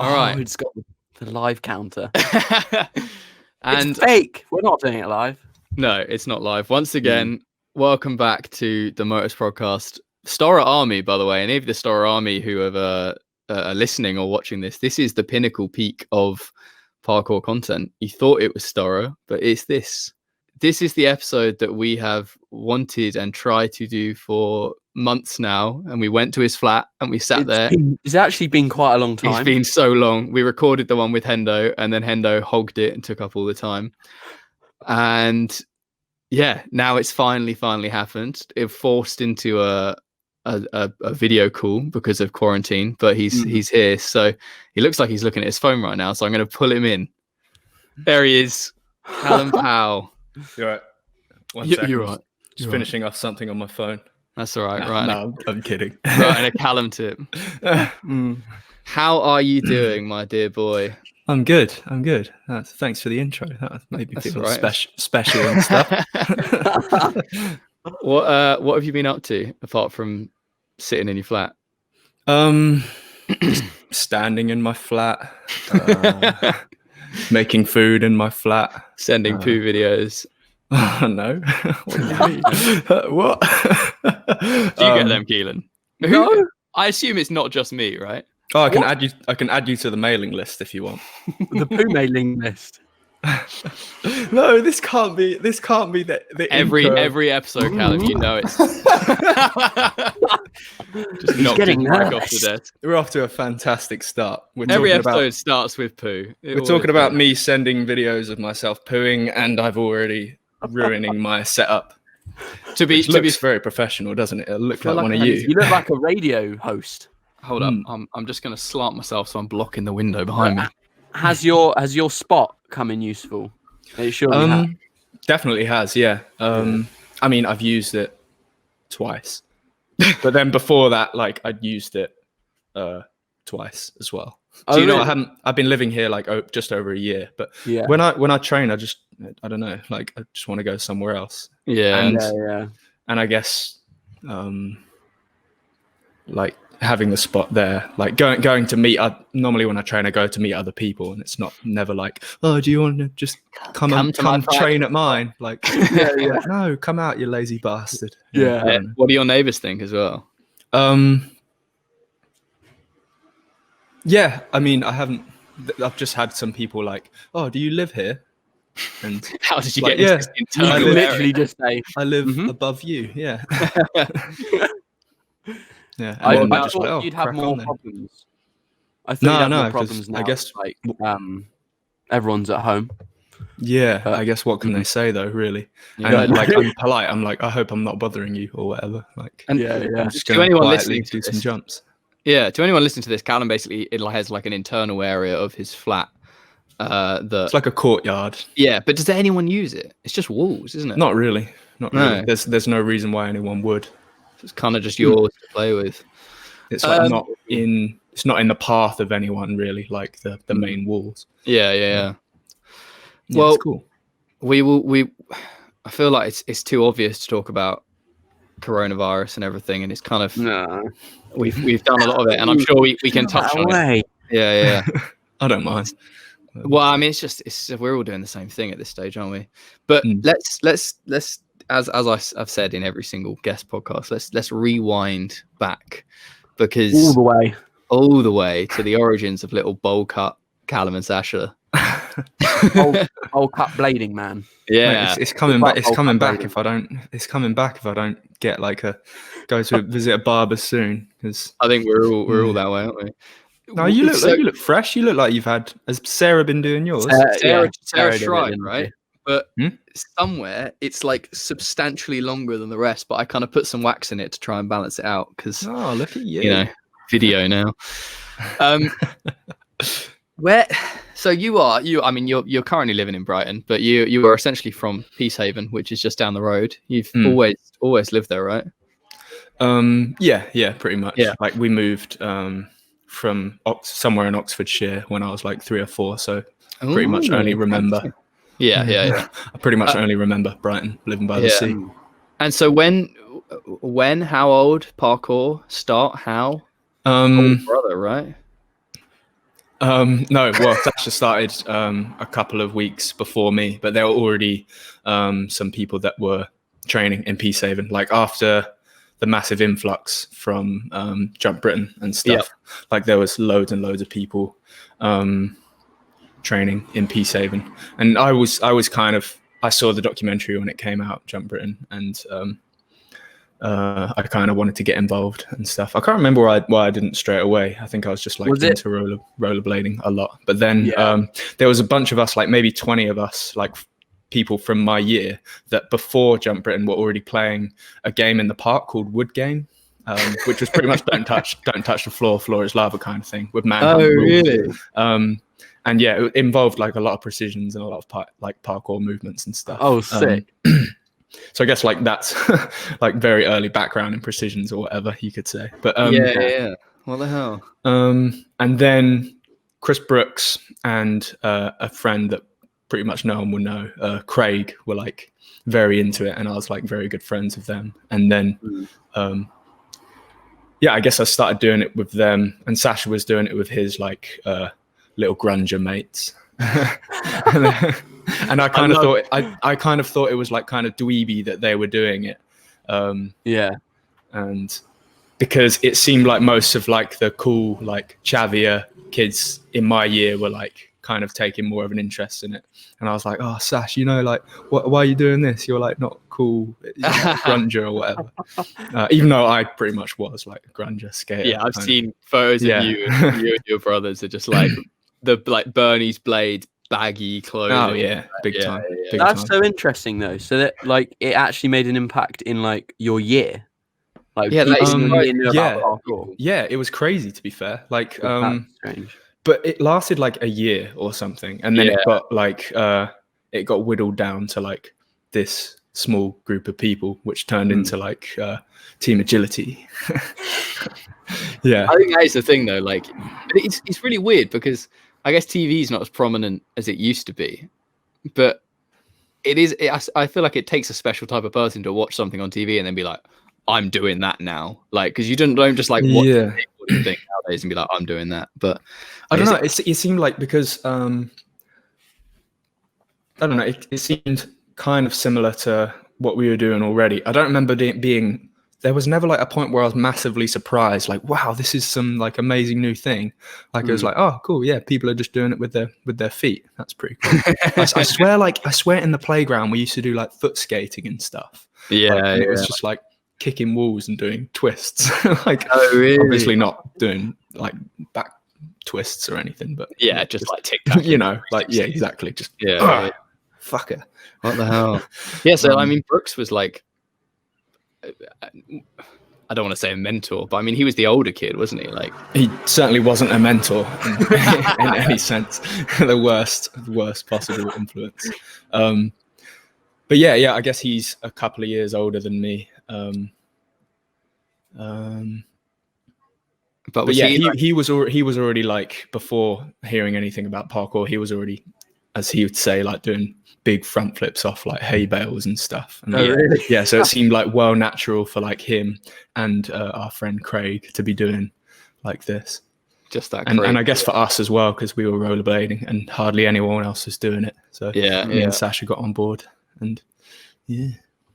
All right. It's got the live counter. And it's fake. We're not doing it live. No, it's not live. Once again, welcome back to the Motus Prodcast. Storror Army, by the way, any of the Storror Army who are listening or watching this is the pinnacle peak of parkour content. You thought it was Storror, but it's this. This is the episode that we have wanted and tried to do for months now. And we went to his flat and we sat there. It's actually been quite a long time. It's been so long. We recorded the one with Hendo and then Hendo hogged it and took up all the time. And yeah, now it's finally happened. It forced into a video call because of quarantine, but he's here. So he looks like he's looking at his phone right now. So I'm going to pull him in. There he is, Callum Powell. You're right. One second. You're right. Just finishing off something on my phone. That's all right. Right. No, I'm kidding. Right, and a Callum tip. How are you doing, my dear boy? I'm good. Thanks for the intro. That made me feel special and stuff. What have you been up to apart from sitting in your flat? Just standing in my flat, making food in my flat, sending poo videos. No. What? Do you get them, Keelan? No. I assume it's not just me, right? Oh, I can add you to the mailing list if you want. The poo mailing list. No, this can't be the every episode, Callum. You know it's just knocking right off the desk. We're off to a fantastic start. Every episode starts with poo. We're talking about me sending videos of myself pooing, and I've already ruining my setup. It looks very professional, doesn't it? It'll look like one of you. You look like a radio host. Hold up, I'm just going to slant myself so I'm blocking the window behind me. Has your spot come in useful? It surely has. Definitely has, yeah. I mean, I've used it twice, but then before that, like I'd used it twice as well. Do you know? I've been living here like just over a year, but when I train, I don't know, like I just want to go somewhere else. Yeah, and I guess like having the spot there, like going to meet. Normally when I train, I go to meet other people, and it's never like, oh, do you want to just come train at mine? Like, no, come out, you lazy bastard. Yeah. What do your neighbors think as well? Yeah, I mean, I've just had some people like, oh, do you live here? And how did you get into this internal area? Literally just say, I live above you. Yeah. Yeah. I thought you'd have more problems. I thought you'd have more problems now. I guess like everyone's at home. Yeah, I guess what can they say though, really? Yeah. And like I'm polite. I'm like, I hope I'm not bothering you or whatever. Like, and I'm just going to quietly do some jumps. Yeah, to anyone listening to this, Callum basically has like an internal area of his flat. It's like a courtyard. Yeah, but does anyone use it? It's just walls, isn't it? Not really. Really. There's no reason why anyone would. It's kind of just yours to play with. It's like not in the path of anyone really, like the main walls. Yeah, well, it's cool. I feel like it's too obvious to talk about coronavirus and everything, and it's kind of we've done a lot of it, and I'm sure we can touch on it. Yeah. I don't mind. Well, I mean, it's we're all doing the same thing at this stage, aren't we? But let's as I've said in every single guest podcast, let's rewind back, because all the way to the origins of little bowl cut Callum and Sasha. Bowl cut blading man. Yeah, it's coming back. It's coming back if I don't. It's coming back if I don't get like go to visit a barber soon. Because I think we're all that way, aren't we? No, you look fresh. You look like you've had. Has Sarah been doing yours? Sarah tried, right? But somewhere it's like substantially longer than the rest. But I kind of put some wax in it to try and balance it out. Because look at you. You know, video now. Where? So I mean, you're currently living in Brighton, but you are essentially from Peacehaven, which is just down the road. You've always lived there, right? Yeah, pretty much. Yeah. Like we moved from somewhere in Oxfordshire when I was like 3 or 4, so pretty much only remember. Yeah. I pretty much only remember Brighton, living by the sea. And so when, how old parkour start? How? Older brother, right? No, well, Sasha started a couple of weeks before me, but there were already some people that were training in P7, like after the massive influx from Jump Britain and stuff. Like there was loads and loads of people training in P7, and I saw the documentary when it came out, Jump Britain, and I kind of wanted to get involved and stuff. I can't remember why I didn't straight away. I think I was just like into rollerblading a lot. But then there was a bunch of us, like maybe 20 of us, like people from my year that before Jump Britain were already playing a game in the park called Wood Game, which was pretty much don't touch the floor is lava kind of thing with manhunt rules. Really? And yeah, it involved like a lot of precisions and a lot of like parkour movements and stuff. Oh, sick. So I guess like that's like very early background in precisions or whatever you could say. But yeah. What the hell? And then Chris Brooks and a friend that pretty much no one will know, Craig, were like very into it, and I was like very good friends with them. And then yeah, I guess I started doing it with them, and Sasha was doing it with his like little grunger mates. And I kind of thought it was like kind of dweeby that they were doing it. And because it seemed like most of like the cool like chavier kids in my year were like kind of taking more of an interest in it. And I was like, oh, Sash, you know, like why are you doing this? You're like not cool, grunger or whatever. Even though I pretty much was like a grunger skater. Yeah, I've seen photos of you and your brothers are just like the like Bernie's Blade baggy clothing. Oh yeah, big time. Big That's time. so interesting though. So that like it actually made an impact in like your year. Like yeah, it was crazy to be fair. Like strange. But it lasted like a year or something, and then it got like it got whittled down to like this small group of people, which turned into like Team Agility. Yeah, I think that is the thing though. Like it's really weird because I guess TV is not as prominent as it used to be, but it is. I feel like it takes a special type of person to watch something on TV and then be like, "I'm doing that now." Like, because you don't just like watch the thing nowadays and be like, "I'm doing that." But I don't know. It seemed like because I don't know. It seemed kind of similar to what we were doing already. I don't remember being. There was never like a point where I was massively surprised, like, wow, this is some like amazing new thing. Like it was like, oh, cool, yeah, people are just doing it with their feet. That's pretty cool. I swear in the playground we used to do like foot skating and stuff. Yeah, and it was just like kicking walls and doing twists. Like really? Obviously not doing like twists or anything, but yeah, just like tic-tac, you know, like yeah, exactly, just fucker. What the hell? Yeah, so I mean, Brooks was like, I don't want to say a mentor, but I mean, he was the older kid, wasn't he? Like, he certainly wasn't a mentor in any sense. The worst possible influence. But yeah, I guess he's a couple of years older than me. But yeah, he was already like, before hearing anything about parkour, he was already, as he would say, like doing big front flips off like hay bales and stuff. And really? Yeah, so it seemed like well natural for like him and our friend Craig to be doing like this. Just that, and I guess for us as well, because we were rollerblading and hardly anyone else was doing it. So me and Sasha got on board, and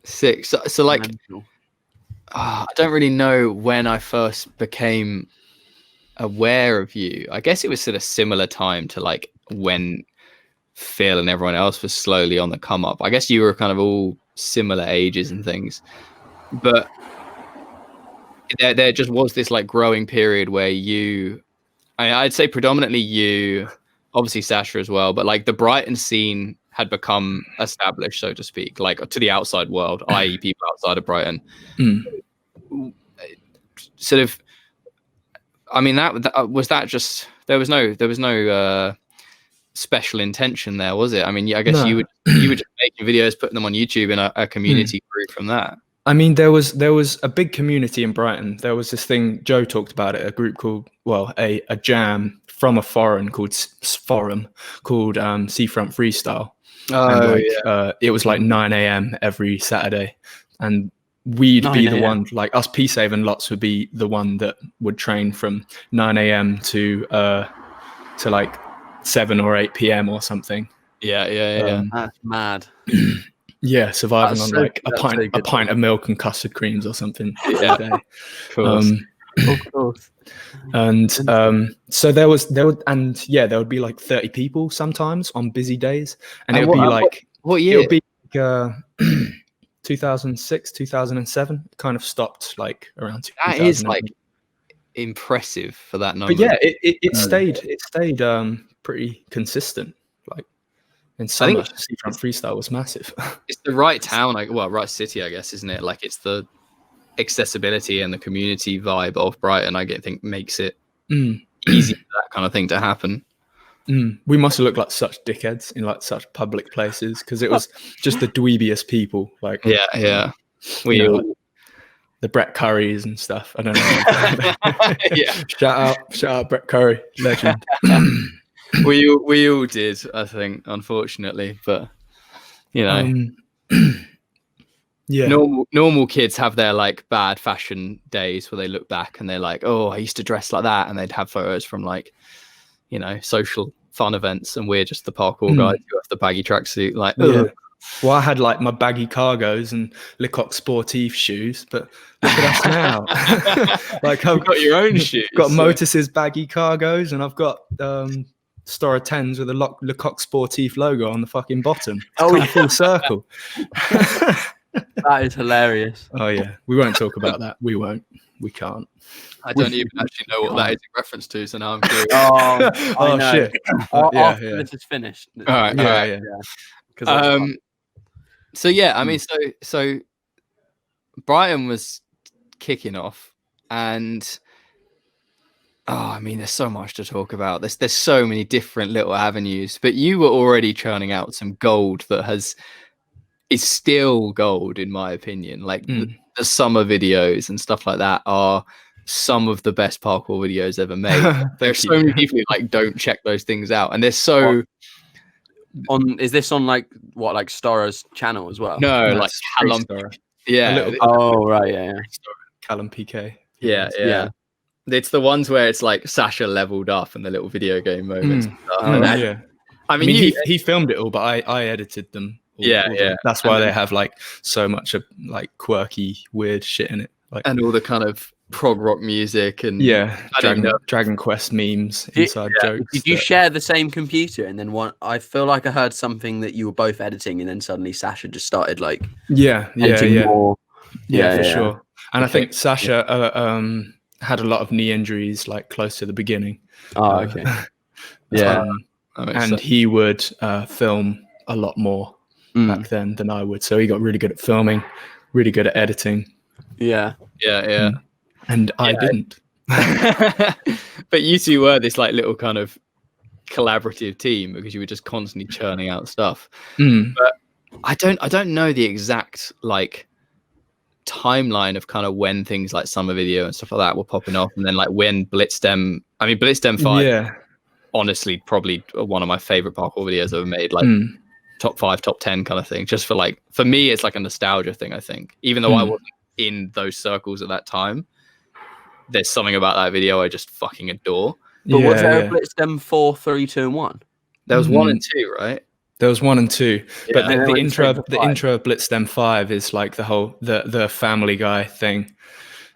sick. So like, I don't really know when I first became aware of you. I guess it was at a similar time to like when Phil and everyone else was slowly on the come up. I guess you were kind of all similar ages and things, but there just was this like growing period where I'd say predominantly you, obviously Sasha as well, but like the Brighton scene had become established, so to speak, like to the outside world, i.e. people outside of Brighton. Sort of, I mean, that was that just, there was no special intention there, was it? I mean, I guess you were just making videos, putting them on YouTube, and a community grew from that. I mean, there was a big community in Brighton. There was this thing, Joe talked about it, a group called, a jam from a forum called Seafront Freestyle. It was like 9 a.m. every Saturday, and we'd be the one, like us P7 lots would be the one that would train from 9 a.m. to to like 7 or 8 p.m. or something. Yeah. That's mad. Yeah, surviving on like a good. pint of milk and custard creams or something. Yeah. A day. Of course. Of course. And so there would be like 30 people sometimes on busy days, and it would be like what year? It would be like 2006, 2007. It kind of stopped like around 2000. That is like impressive for that number. But yeah, it stayed pretty consistent. Like in summer, Seafront Freestyle was massive. It's the right town, right city, I guess, isn't it? Like it's the accessibility and the community vibe of Brighton, I think makes it easy for that kind of thing to happen. We must have looked like such dickheads in like such public places because it was just the dweebiest people. Like the Brett Currys and stuff. I don't know. Shout out Brett Curry, legend. we all did, I think, unfortunately, but normal kids have their like bad fashion days where they look back and they're like, oh, I used to dress like that, and they'd have photos from like social fun events, and we're just the parkour guys who have the baggy tracksuit. Like, well, I had like my baggy cargos and Lecoq Sportif shoes, but look at us now. Like I've got your own shoes. Got Motus's baggy cargos, and I've got Storror 10s with a Lecoq Sportif logo on the fucking bottom. It's full circle. That is hilarious. Oh yeah, we won't talk about that. We won't. We can't. I don't even actually know what that is in reference to, so now I'm curious. I know. Shit. After this is finished. All right. Yeah. So yeah, I mean, so Brighton was kicking off, and I mean, there's so much to talk about. There's so many different little avenues, but you were already churning out some gold that is still gold in my opinion. Like the summer videos and stuff like that are some of the best parkour videos ever made. There's so many people who like don't check those things out, and there's so. Is this on like Storror's channel as well? No, like Callum. Yeah. Callum PK. Yeah. It's the ones where it's like Sasha leveled up and the little video game moments. I mean, he filmed it all, but I edited them. That's why they have like so much of like quirky, weird shit in it. Like, and all the kind of prog rock music and Dragon Quest memes, inside jokes. Did you share the same computer? And then I feel like I heard something that you were both editing, and then suddenly Sasha just started like more. For sure. And I think Sasha had a lot of knee injuries like close to the beginning. Oh, okay. And he would film a lot more back then than I would. So he got really good at filming, really good at editing. Yeah. And I didn't. But you two were this like little kind of collaborative team because you were just constantly churning out stuff. But I don't know the exact like timeline of kind of when things like summer video and stuff like that were popping off, and then like when Blitzdem 5 honestly probably one of my favorite parkour videos ever made, like top 5 top 10 kind of thing, just for me it's like a nostalgia thing. I think even though I wasn't in those circles at that time, there's something about that video I just fucking adore. But was there a Blitzdem 4, 3, 2 and 1? There was 1 and 2, right? There was 1 and 2, but the intro of Blitzdem 5 is like the whole the Family Guy thing,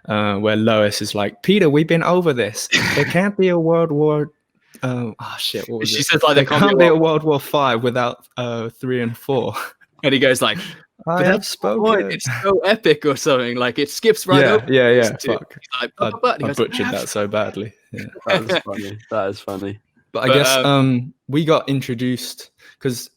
where Lois is like, Peter, we've been over this. There can't be a World War. What was she it? says like there can't be a World War 5 without 3 and 4. And he goes like, I have spoken. It's so epic or something. Like it skips right over. Yeah. Fuck. Like, I butchered that so badly. Yeah. That is funny. But I guess we got introduced because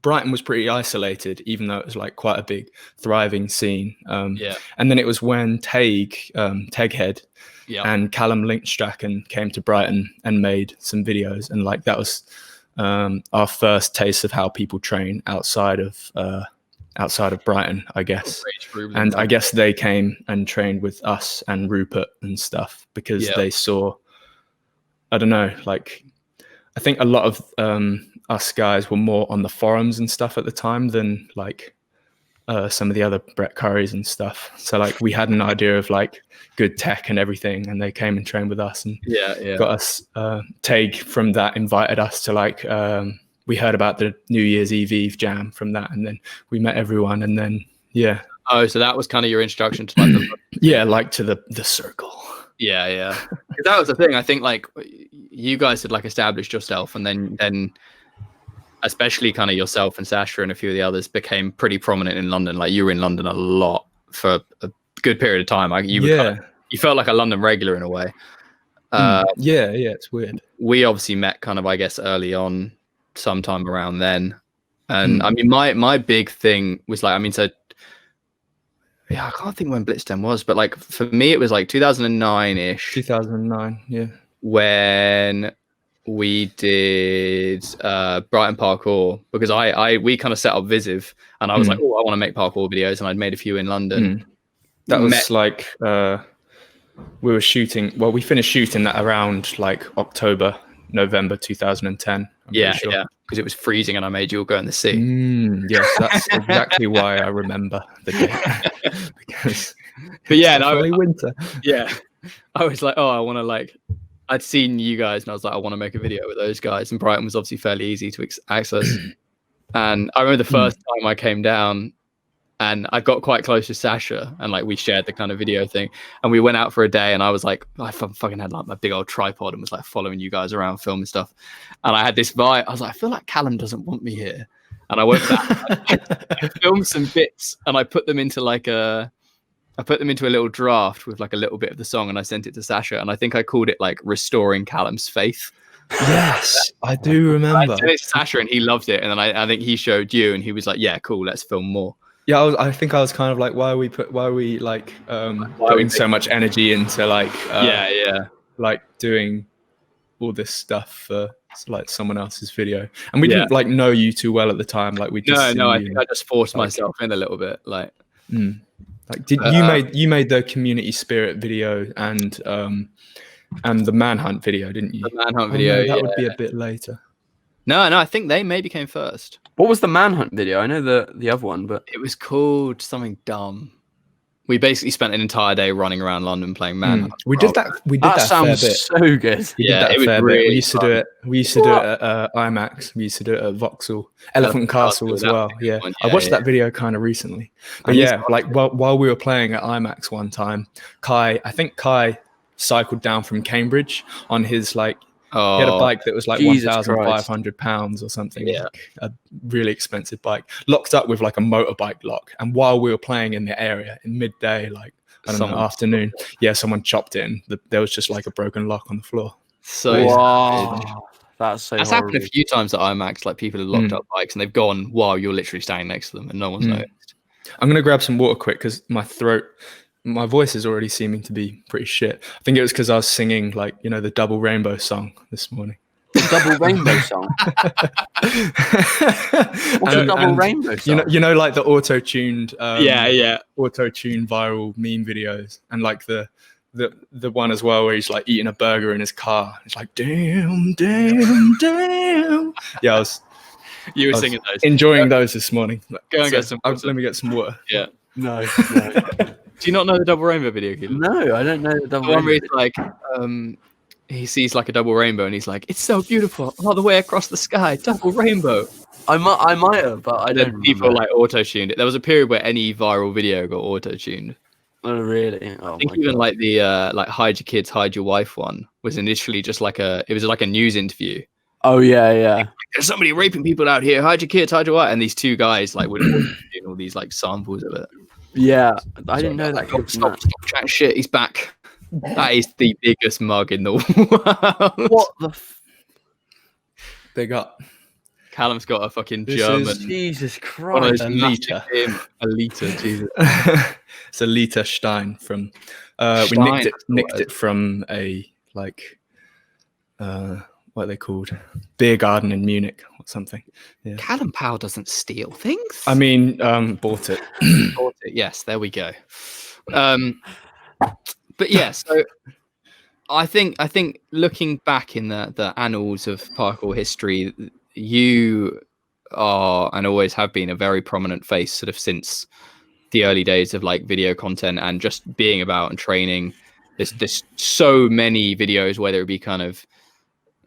Brighton was pretty isolated, even though it was like quite a big, thriving scene. And then it was when Teghead and Callum Linkstracken came to Brighton and made some videos, and like that was our first taste of how people train outside of Brighton, I guess. And I guess they came and trained with us and Rupert and stuff because they saw, I don't know, like I think a lot of us guys were more on the forums and stuff at the time than like some of the other Brett Currys and stuff. So like we had an idea of like good tech and everything, and they came and trained with us and got us. Tag from that invited us to like we heard about the New Year's Eve jam from that, and then we met everyone, and then Oh, so that was kind of your introduction to like like to the circle. Yeah. That was the thing. I think like you guys had like established yourself, and then especially kind of yourself and Sasha and a few of the others became pretty prominent in London. Like you were in London a lot for a good period of time. Like you felt like a London regular in a way. It's weird. We obviously met kind of, I guess, early on, sometime around then. And I mean, my big thing was like, I mean, so I can't think when Blitzdem was, but like for me, it was like 2009-ish. 2009, when we did Brighton Parkour, because we kind of set up Visive, and I was like, oh, I want to make parkour videos, and I'd made a few in London. That was like we were shooting. Well, we finished shooting that around like October, November 2010. Yeah, because it was freezing, and I made you all go in the sea. Yes, that's exactly why I remember the date. But yeah, early winter. Yeah, I was like, oh, I want to like. I'd seen you guys, and I was like, I want to make a video with those guys. And Brighton was obviously fairly easy to access. And I remember the first time I came down, and I got quite close to Sasha, and like we shared the kind of video thing, and we went out for a day, and I was like, I fucking had like my big old tripod and was like following you guys around filming stuff, and I had this vibe. I was like, I feel like Callum doesn't want me here, and I went back, I filmed some bits, and I put them into a little draft with like a little bit of the song, and I sent it to Sasha, and I think I called it like Restoring Callum's Faith. Yes, I do remember. I sent it to Sasha, and he loved it, and then I think he showed you, and he was like, yeah, cool, let's film more. Yeah, I think I was kind of like, why are we putting so much energy into like like doing all this stuff for like someone else's video, and we didn't like know you too well at the time. Like we just I think I just forced myself in a little bit, like. Like you made the community spirit video and the manhunt video, didn't you? The manhunt video, that would be a bit later. No, I think they maybe came first. What was the manhunt video? I know the other one, but it was called something dumb. We basically spent an entire day running around London playing manhunt. We did that. We did that sounds fair bit. so good. Yeah, it was really. We used to do it. We used to do it at IMAX. We used to do it at Vauxhall, Elephant Castle as well. Yeah, I watched that video kind of recently. But like while we were playing at IMAX one time, I think Kai cycled down from Cambridge on his like. He had a bike that was like £1,500 or something. Yeah. Like a really expensive bike, locked up with like a motorbike lock. And while we were playing in the area in midday, like I don't know, afternoon, someone chopped it, and there was just like a broken lock on the floor. So that's horrible. Happened a few times at IMAX. Like people have locked up bikes, and they've gone while you're literally standing next to them, and no one's noticed. I'm gonna grab some water quick because my voice is already seeming to be pretty shit. I think it was because I was singing like, the Double Rainbow song this morning. Double Rainbow song? What's a Double Rainbow song? Like the auto-tuned auto-tuned viral meme videos, and like the one as well where he's like eating a burger in his car. It's like damn. Yeah, You were singing those. Enjoying those this morning. Go and get some water. Let me get some water. Yeah. No. Do you not know the Double Rainbow video, Callum? No, I don't know the Double Rainbow. Rainbow. Like, he sees like a double rainbow, and he's like, "It's so beautiful, all the way across the sky, double rainbow." I might have, but I don't. People like auto-tuned it. There was a period where any viral video got auto-tuned. Oh really? Oh, I think even like the like hide your kids, hide your wife one was initially just like a news interview. Oh yeah. Like, there's somebody raping people out here. Hide your kids, hide your wife. And these two guys like would doing all these like samples of it. Yeah, I didn't know that. Stop chatting shit. He's back. That is the biggest mug in the world. What the? Big up. Callum's got a fucking German. Jesus Christ. A liter. Jesus. It's a liter Stein from. We nicked it from a like. What are they called? Beer garden in Munich or something. Yeah. Callum Powell doesn't steal things. I mean, bought it. Bought it. Yes, there we go. But yeah, so I think looking back in the annals of parkour history, you are and always have been a very prominent face sort of since the early days of like video content and just being about and training. There's so many videos, whether it be kind of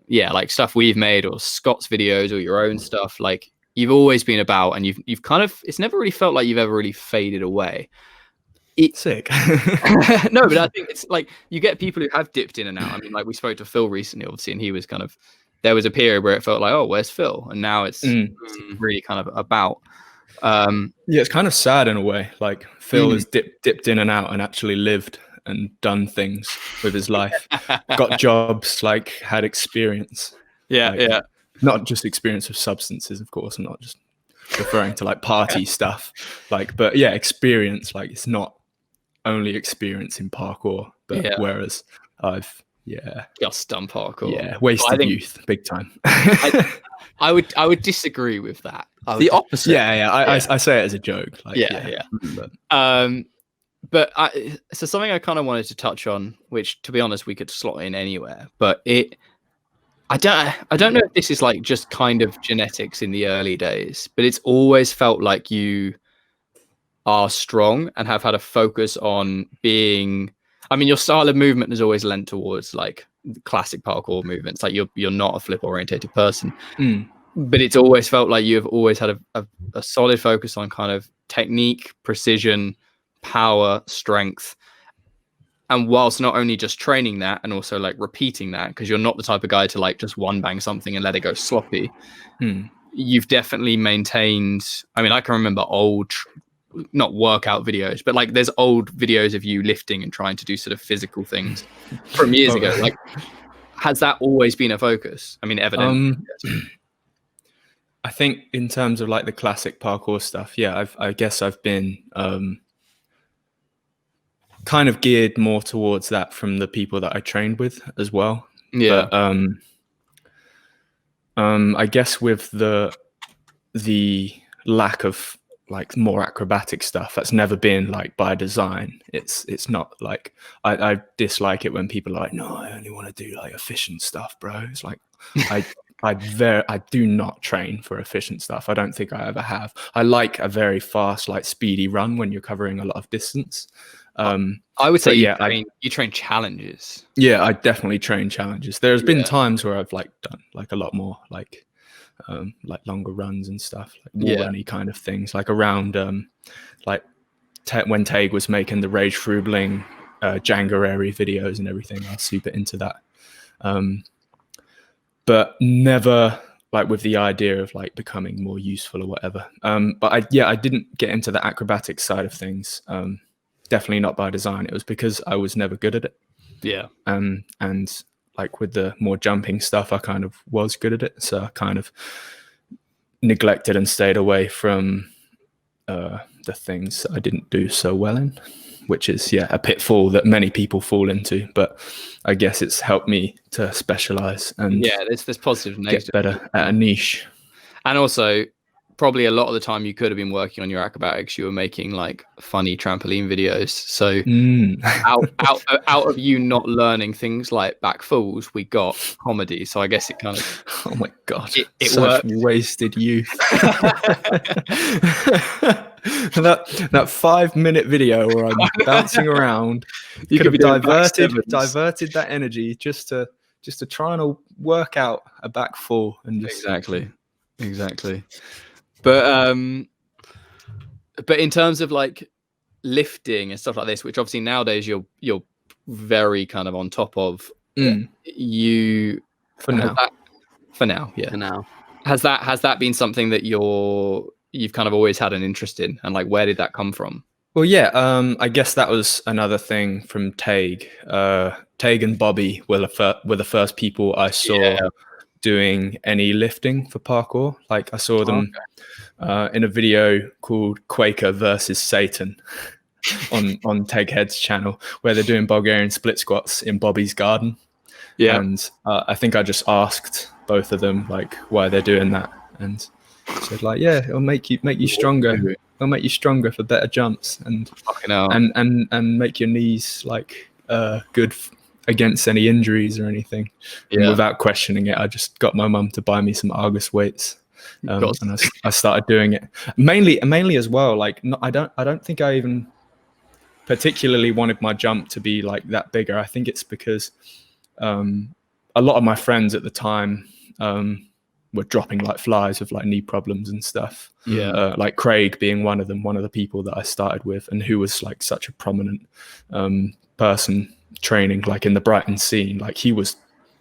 like stuff we've made or Scott's videos or your own stuff. Like you've always been about, and you've kind of, it's never really felt like you've ever really faded away. Sick. No, but I think it's like you get people who have dipped in and out. I mean, like we spoke to Phil recently, obviously, and he was kind of, there was a period where it felt like, oh, where's Phil? And now it's really kind of about. Yeah, it's kind of sad in a way. Like Phil has dipped in and out and actually lived and done things with his life, got jobs, like had experience. Yeah. Not just experience of substances, of course. I'm not just referring to like party stuff, like, but yeah, experience. Like it's not only experience in parkour, but whereas I've just done parkour, wasted youth big time. I would disagree with that. The opposite. I say it as a joke. Like, but so something I kind of wanted to touch on, which to be honest we could slot in anywhere, but I don't know if this is like just kind of genetics in the early days, but it's always felt like you are strong and have had a focus on being, I mean, your style of movement has always lent towards like classic parkour movements. Like you're not a flip orientated person, but it's always felt like you have always had a solid focus on kind of technique, precision, power, strength. And whilst not only just training that and also like repeating that, because you're not the type of guy to like just one bang something and let it go sloppy, you've definitely maintained. I mean, I can remember old, not workout videos, but like there's old videos of you lifting and trying to do sort of physical things from years ago. Like, has that always been a focus? I mean, evidently. I think in terms of like the classic parkour stuff, I guess I've been kind of geared more towards that from the people that I trained with as well. But, I guess with the lack of like more acrobatic stuff, that's never been like by design. It's not like I dislike it when people are like, no, I only want to do like efficient stuff, bro. It's like I do not train for efficient stuff. I don't think I ever have. I like a very fast, like speedy run when you're covering a lot of distance. I would say you train challenges. Yeah, I definitely train challenges. There's been times where I've like done like a lot more like longer runs and stuff, like wall runny kind of things, like around like when Tag was making the Rage Frubling Django-ary videos and everything. I was super into that, but never like with the idea of like becoming more useful or whatever. But I didn't get into the acrobatic side of things. Definitely not by design. It was because I was never good at it. Yeah. And like with the more jumping stuff, I kind of was good at it. So I kind of neglected and stayed away from the things I didn't do so well in, which is, a pitfall that many people fall into. But I guess it's helped me to specialize and there's positive and negative. Get better at a niche. And also, probably a lot of the time you could have been working on your acrobatics, you were making like funny trampoline videos. So out of you not learning things like back falls, we got comedy. So I guess it kind of, oh my god, it such wasted youth. that 5-minute video where I'm bouncing around, you could have diverted that energy just to try and work out a back fall and just... exactly. But in terms of like lifting and stuff like this, which obviously nowadays you're very kind of on top of, you for now. Has that been something that you've kind of always had an interest in, and like where did that come from? Well, I guess that was another thing from Tag. Tag and Bobby were the first people I saw doing any lifting for parkour. Like I saw them in a video called Quaker versus Satan on Tag Head's channel, where they're doing Bulgarian split squats in Bobby's garden. And I think I just asked both of them like why they're doing that, and said like, it'll make you stronger. It'll make you stronger for better jumps and make your knees like good against any injuries or anything. And without questioning it, I just got my mum to buy me some Argus weights and I started doing it mainly as well. Like, I don't think I even particularly wanted my jump to be like that bigger. I think it's because a lot of my friends at the time were dropping like flies with like knee problems and stuff. Like Craig being one of the people that I started with, and who was like such a prominent person training like in the Brighton scene. Like, he was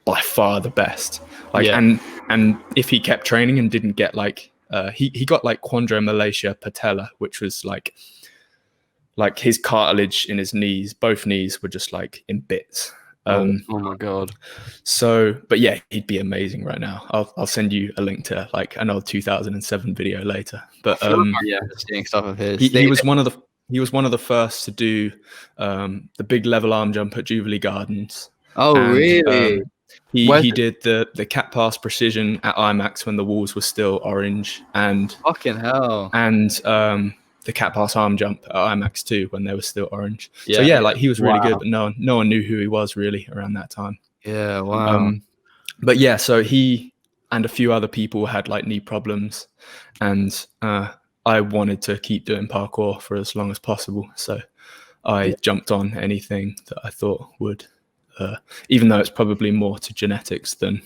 by far the best. Like, and if he kept training and didn't get like he got like chondromalacia patella, which was like his cartilage in his knees, both knees were just like in bits. Oh my god. So, but yeah, he'd be amazing right now. I'll send you a link to like an old 2007 video later. But seeing stuff of his. He was one of the first to do the big level arm jump at Jubilee Gardens. Oh, and, really? He did the cat pass precision at IMAX when the walls were still orange, and fucking hell, and the cat pass arm jump at IMAX too when they were still orange. So yeah, like, he was really good, but no one knew who he was really around that time. Yeah, wow. But yeah, so he and a few other people had like knee problems, and I wanted to keep doing parkour for as long as possible. So I jumped on anything that I thought would, even though it's probably more to genetics than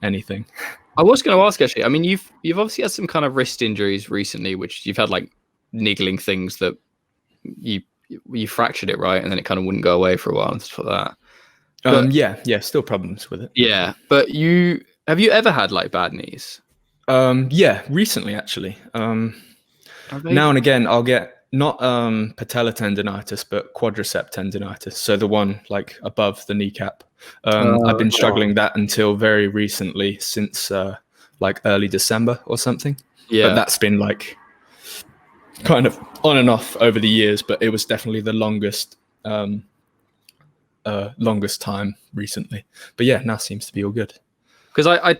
anything. I was going to ask, actually. I mean, you've obviously had some kind of wrist injuries recently, which you've had like niggling things that you fractured it, right, and then it kind of wouldn't go away for a while and stuff like that. But, yeah, still problems with it. Yeah, but have you ever had like bad knees? Yeah, recently actually. Now and again, I'll get not patella tendonitis, but quadricep tendonitis. So the one like above the kneecap. I've been struggling that until very recently, since like early December or something. Yeah, but that's been like kind of on and off over the years, but it was definitely the longest time recently. But yeah, now seems to be all good. Because I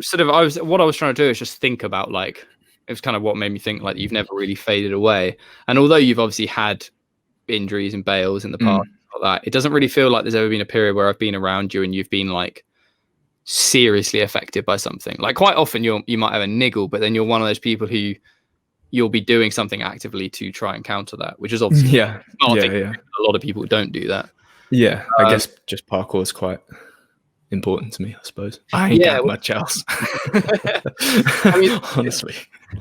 was trying to do is just think about, like, it was kind of what made me think like you've never really faded away. And although you've obviously had injuries and bails in the past, like that, it doesn't really feel like there's ever been a period where I've been around you and you've been like seriously affected by something. Like, quite often you might have a niggle, but then you're one of those people who you'll be doing something actively to try and counter that, which is obviously a lot of people don't do that. Yeah, I guess just parkour is quite important to me, I suppose. I ain't got much else. I mean, honestly,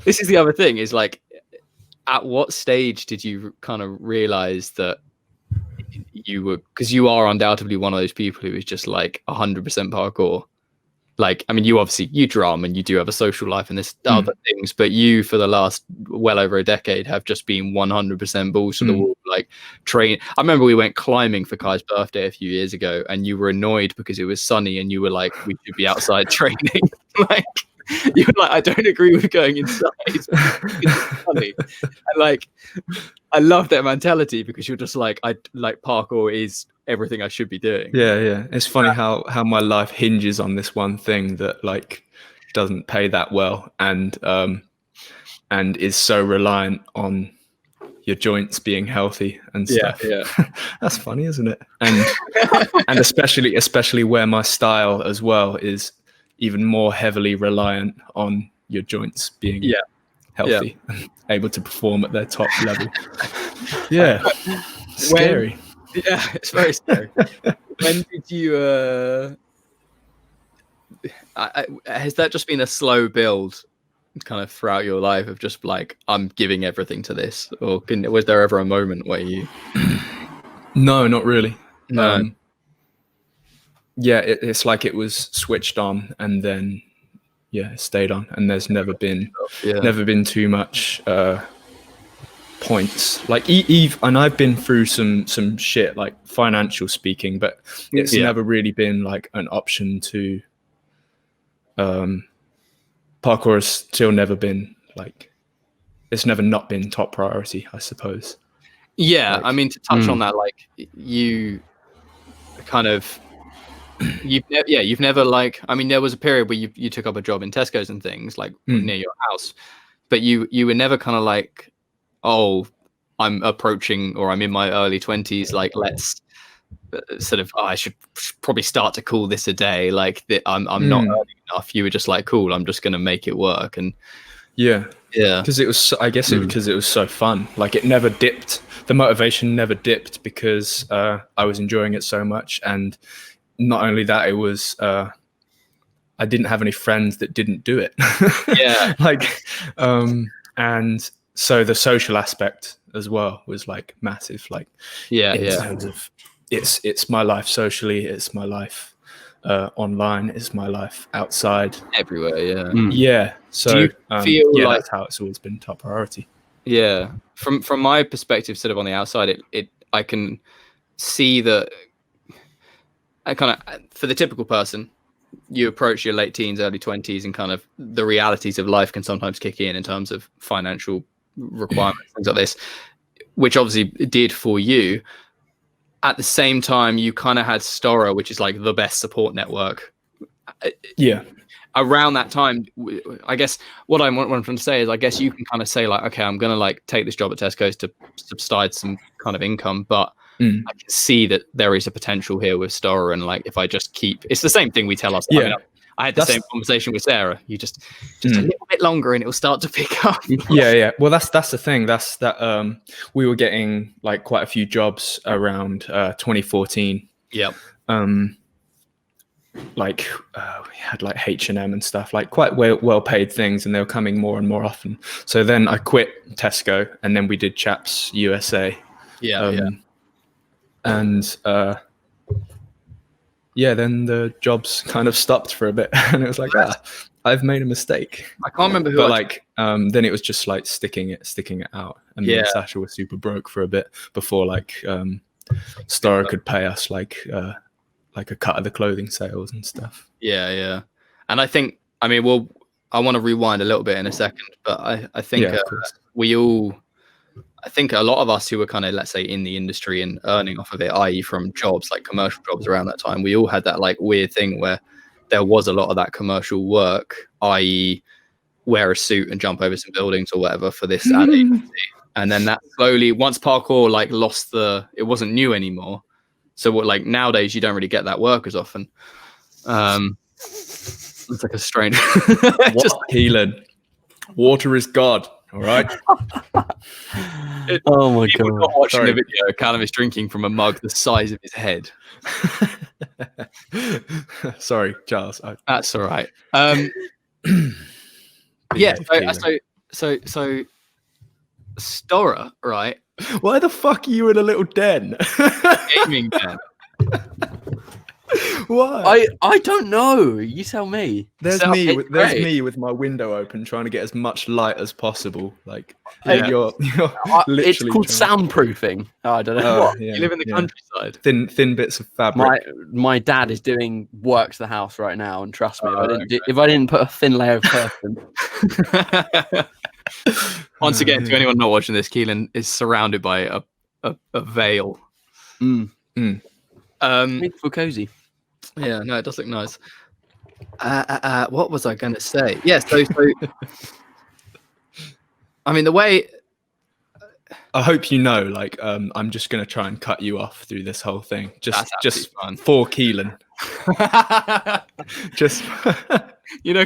this is the other thing, is like, at what stage did you kind of realize that you were, because you are undoubtedly one of those people who is just like 100% parkour. Like, I mean, you drum and you do have a social life and this other things, but you, for the last well over a decade, have just been 100% balls to the wall, like train. I remember we went climbing for Kai's birthday a few years ago, and you were annoyed because it was sunny, and you were like, we should be outside training. Like, you were like, I don't agree with going inside. It's funny. And like, I love that mentality, because you're just like, parkour is everything I should be doing. Yeah. It's funny how my life hinges on this one thing that like doesn't pay that well, and is so reliant on your joints being healthy and stuff. Yeah. That's funny, isn't it? And especially where my style as well is even more heavily reliant on your joints being healthy and able to perform at their top level. Yeah. Scary. Yeah, it's very scary. When did you has that just been a slow build kind of throughout your life of just like, I'm giving everything to this, or was there ever a moment where you No, not really. No. It's like it was switched on and then it stayed on, and there's never been too much points. Like Eve, and I've been through some shit, like financial speaking, but it's never really been like an option to parkour has still never been like, it's never not been top priority, I suppose. Yeah, like, I mean, to touch on that, like, you kind of you've never, like, I mean, there was a period where you took up a job in Tesco's and things like near your house, but you were never kind of like, oh, I'm approaching, or I'm in my early 20s, like, let's sort of, I should probably start to call this a day, like, I'm not earning enough, you were just like, cool, I'm just going to make it work. And yeah, yeah, because it was, I guess, because it was so fun. Like it never dipped. The motivation never dipped because I was enjoying it so much, and not only that, it was I didn't have any friends that didn't do it. Yeah, like, and so the social aspect as well was like massive. Like, in terms of it's my life socially, it's my life online, it's my life outside, everywhere. Yeah, yeah. So do you feel like that's how it's always been top priority. Yeah, from my perspective, sort of on the outside, I can see that I kind of, for the typical person, you approach your late teens, early 20s, and kind of the realities of life can sometimes kick in terms of financial requirements, things like this, which obviously did for you. At the same time, you kind of had Storror, which is like the best support network. Yeah. Around that time, I guess what I'm trying to say is, I guess you can kind of say like, okay, I'm going to like take this job at Tesco's to subside some kind of income, but I can see that there is a potential here with Storror, and like if I just keep, it's the same thing we tell us. Yeah. I mean, I had the same conversation with Sarah. You just a little bit longer, and it will start to pick up. Yeah. Well, that's the thing. That's that. We were getting like quite a few jobs around 2014. Yep. Like we had like H&M and stuff, like quite well paid things, and they were coming more and more often. So then I quit Tesco, and then we did Chaps USA. Yeah. And then the jobs kind of stopped for a bit, and it was like, I've made a mistake. I can't remember who. But then it was just like sticking it out. And me and Sasha were super broke for a bit before like Storror could pay us like a cut of the clothing sales and stuff. Yeah. And I think, I mean, I want to rewind a little bit in a second, but I think I think a lot of us who were kind of, let's say, in the industry and earning off of it, i.e. from jobs, like commercial jobs around that time, we all had that like weird thing where there was a lot of that commercial work, i.e. wear a suit and jump over some buildings or whatever for this ad agency. And then that slowly, once parkour like lost it wasn't new anymore. So like nowadays you don't really get that work as often. It's like a strange. Keelan, water is God. All right. Oh my God! Not watching the video. Callum is drinking from a mug the size of his head. Sorry, Charles. That's all right. So Storror, right? Why the fuck are you in a little den? Gaming den. Why? I don't know. You tell me. There's me with my window open, trying to get as much light as possible. Like you're literally. It's called soundproofing. I don't know. You live in the countryside. Thin bits of fabric. My dad is doing work to the house right now, and trust me, if I didn't put a thin layer of curtain. Once again, to anyone not watching this, Keelan is surrounded by a veil. Makes for cozy. Yeah, no, it does look nice. What was I going to say? Yeah, so I mean, the way. I hope you know, like, I'm just going to try and cut you off through this whole thing. Just fun. For Keelan. Just.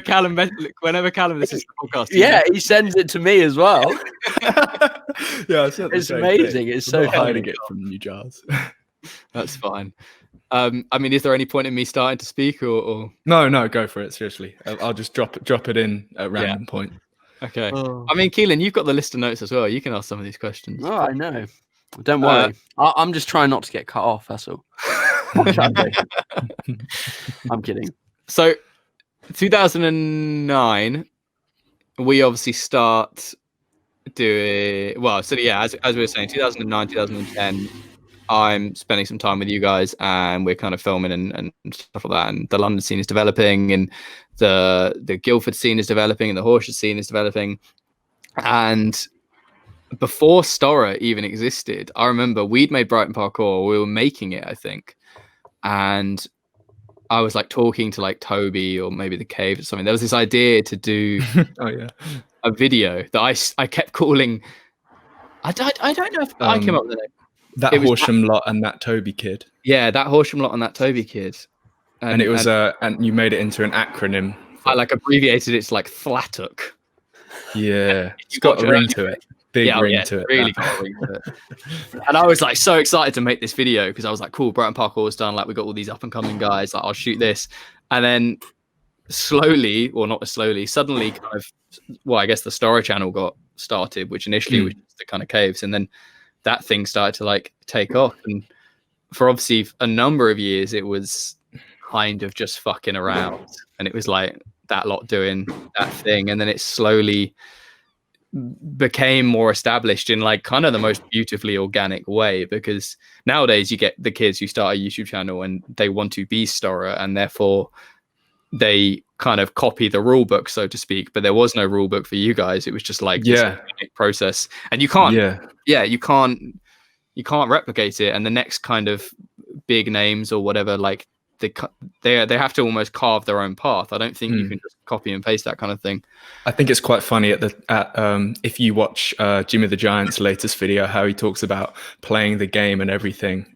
Callum, whenever Callum listens to the podcast. He sends it to me as well. It's amazing. It's so hiding it from you, Giles. That's fine. I mean, is there any point in me starting to speak or? No, go for it. Seriously, I'll just drop it in at random point. Okay. I mean, Keelan, you've got the list of notes as well. You can ask some of these questions. Oh, I know. Don't worry. I'm just trying not to get cut off. That's all. I'm kidding. So, 2009, we obviously start doing well. So yeah, as we were saying, 2009, 2010. I'm spending some time with you guys, and we're kind of filming and stuff like that. And the London scene is developing, and the Guildford scene is developing, and the Horsham scene is developing. And before Storror even existed, I remember we'd made Brighton Parkour. We were making it, I think, and I was like talking to like Toby or maybe the Cave or something. There was this idea to do a video that I kept calling. I don't know if I came up with the name. That Horsham lot and that Toby kid. Yeah, that Horsham lot and that Toby kid. And it was and you made it into an acronym I like abbreviated it's like Flatuk. Yeah, it's got a ring to it. Big ring to it. Really got a ring to it. And I was like so excited to make this video because I was like, cool, Brighton Parkour was done. Like we got all these up and coming guys. Like I'll shoot this, and then slowly, or not slowly, suddenly, kind of, well, I guess the Storror channel got started, which initially was just the kind of caves, and then that thing started to like take off. And for obviously a number of years, it was kind of just fucking around, and it was like that lot doing that thing, and then it slowly became more established in like kind of the most beautifully organic way, because nowadays you get the kids who start a YouTube channel and they want to be Storror, and therefore they kind of copy the rule book, so to speak, but there was no rule book for you guys. It was just like this organic process, and you can't you can't replicate it. And the next kind of big names or whatever, like they have to almost carve their own path. I don't think you can just copy and paste that kind of thing. I think it's quite funny if you watch Jimmy the Giant's latest video, how he talks about playing the game and everything.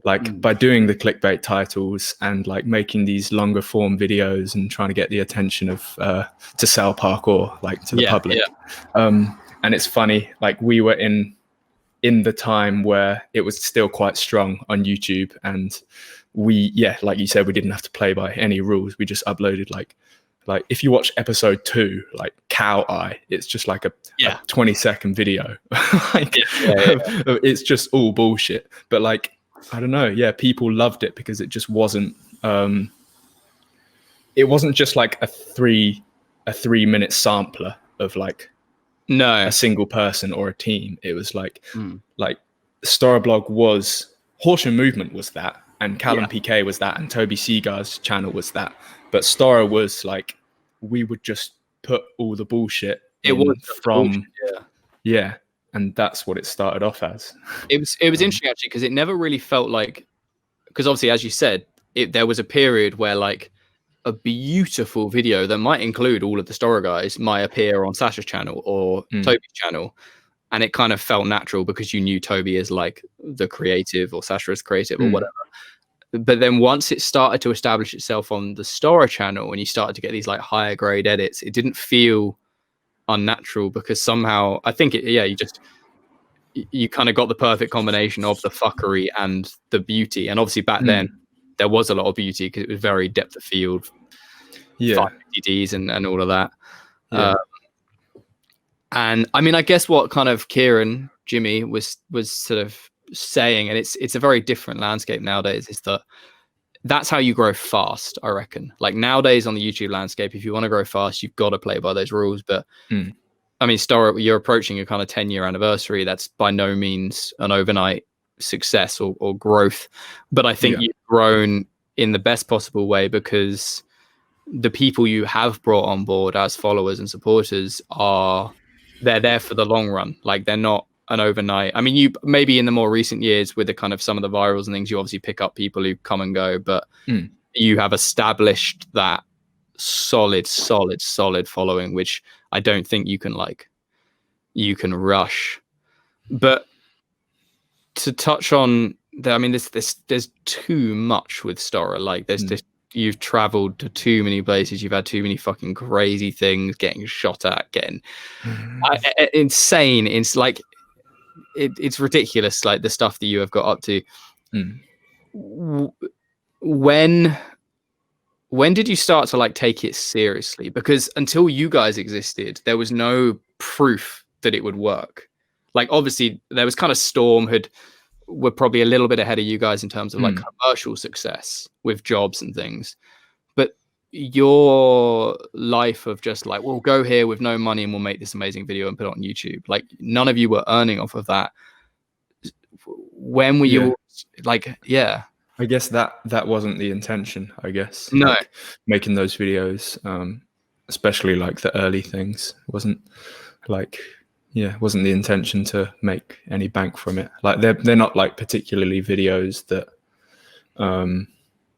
Like by doing the clickbait titles and like making these longer form videos and trying to get the attention of to sell parkour like to the public. And it's funny, like we were in the time where it was still quite strong on YouTube, and we like you said, we didn't have to play by any rules. We just uploaded like if you watch episode 2, like Cow Eye, it's just like a 20-second video. It's just all bullshit, but like I don't know, people loved it because it just wasn't just like a 3-minute sampler of like a single person or a team. It was like like Storror Blog was Horsham Movement was that, and Callum PK was that, and Toby Seagar's channel was that, but Storror was like we would just put all the bullshit from bullshit, and that's what it started off as. It was interesting actually, because it never really felt like, because obviously as you said, there was a period where like a beautiful video that might include all of the Storror guys might appear on Sasha's channel or Toby's channel, and it kind of felt natural because you knew Toby as like the creative or Sasha as creative or whatever. But then once it started to establish itself on the Storror channel and you started to get these like higher grade edits, it didn't feel unnatural, because somehow I think you kind of got the perfect combination of the fuckery and the beauty. And obviously back then there was a lot of beauty because it was very depth of field, 550Ds and all of that. And I mean, I guess what kind of Jimmy was sort of saying, and it's a very different landscape nowadays, is that's how you grow fast, I reckon. Like nowadays on the YouTube landscape, if you want to grow fast, you've got to play by those rules. But I mean, Storror, you're approaching a kind of 10-year anniversary. That's by no means an overnight success or growth. But I think you've grown in the best possible way because the people you have brought on board as followers and supporters they're there for the long run. Like they're not an overnight. I mean, you maybe in the more recent years with the kind of some of the virals and things, you obviously pick up people who come and go, but you have established that solid following, which I don't think you can rush. But to touch on I mean, there's too much with Storror. Like there's this, you've traveled to too many places, you've had too many fucking crazy things, getting shot at, getting insane. It's like it's ridiculous, like the stuff that you have got up to. When did you start to like take it seriously? Because until you guys existed, there was no proof that it would work. Like obviously there was kind of Storm were probably a little bit ahead of you guys in terms of like commercial success with jobs and things, but your life of just like, we'll go here with no money and we'll make this amazing video and put it on YouTube. Like none of you were earning off of that. When were you like, I guess that wasn't the intention, I guess. No, like, making those videos, especially like the early things, wasn't the intention to make any bank from it. Like they're not like particularly videos that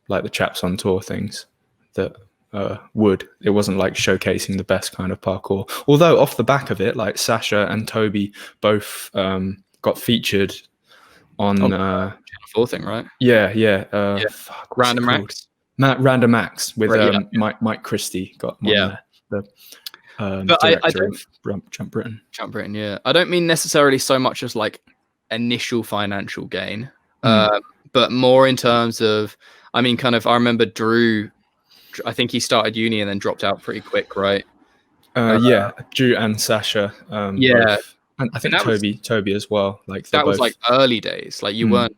like the Chaps on Tour things that it wasn't like showcasing the best kind of parkour. Although off the back of it, like Sasha and Toby both got featured on Channel 4 thing, right? Yeah. Random Racks. Random Acts with Right, Mike Christie got one Yeah. there. The But I director don't- of Jump Britain. Jump Britain, yeah. I don't mean necessarily so much as like initial financial gain, but more in terms of, I mean, kind of, I remember Drew, I think he started uni and then dropped out pretty quick, right? Yeah, Drew and Sasha. Yeah. Both. And I think that was- Toby as well. Like That was both, like early days. Like you weren't,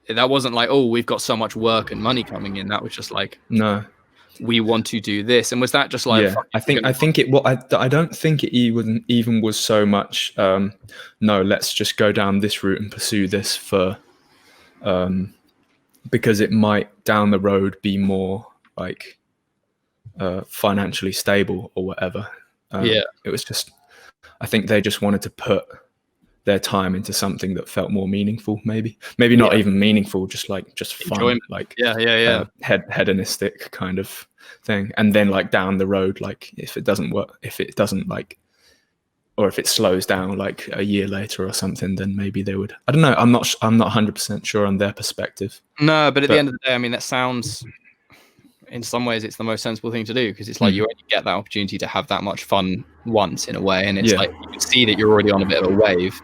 that wasn't like, oh, we've got so much work and money coming in. That was just like, no. we want to do this. And was that just like, Yeah, I think it. Well, I don't think it even was so much. No, let's just go down this route and pursue this for, because it might down the road be more like financially stable or whatever. Yeah. It was just, I think they just wanted to put their time into something that felt more meaningful. Maybe not even meaningful, just fun, Enjoyment. like hedonistic kind of thing. And then like down the road, like if it doesn't work, if it doesn't like, or if it slows down like a year later or something, then maybe they would. I don't know. I'm not 100% sure on their perspective. No, but at the end of the day, I mean, that sounds, in some ways, it's the most sensible thing to do, because it's like you only get that opportunity to have that much fun once in a way, and it's like you can see that you're already on a bit of a wave.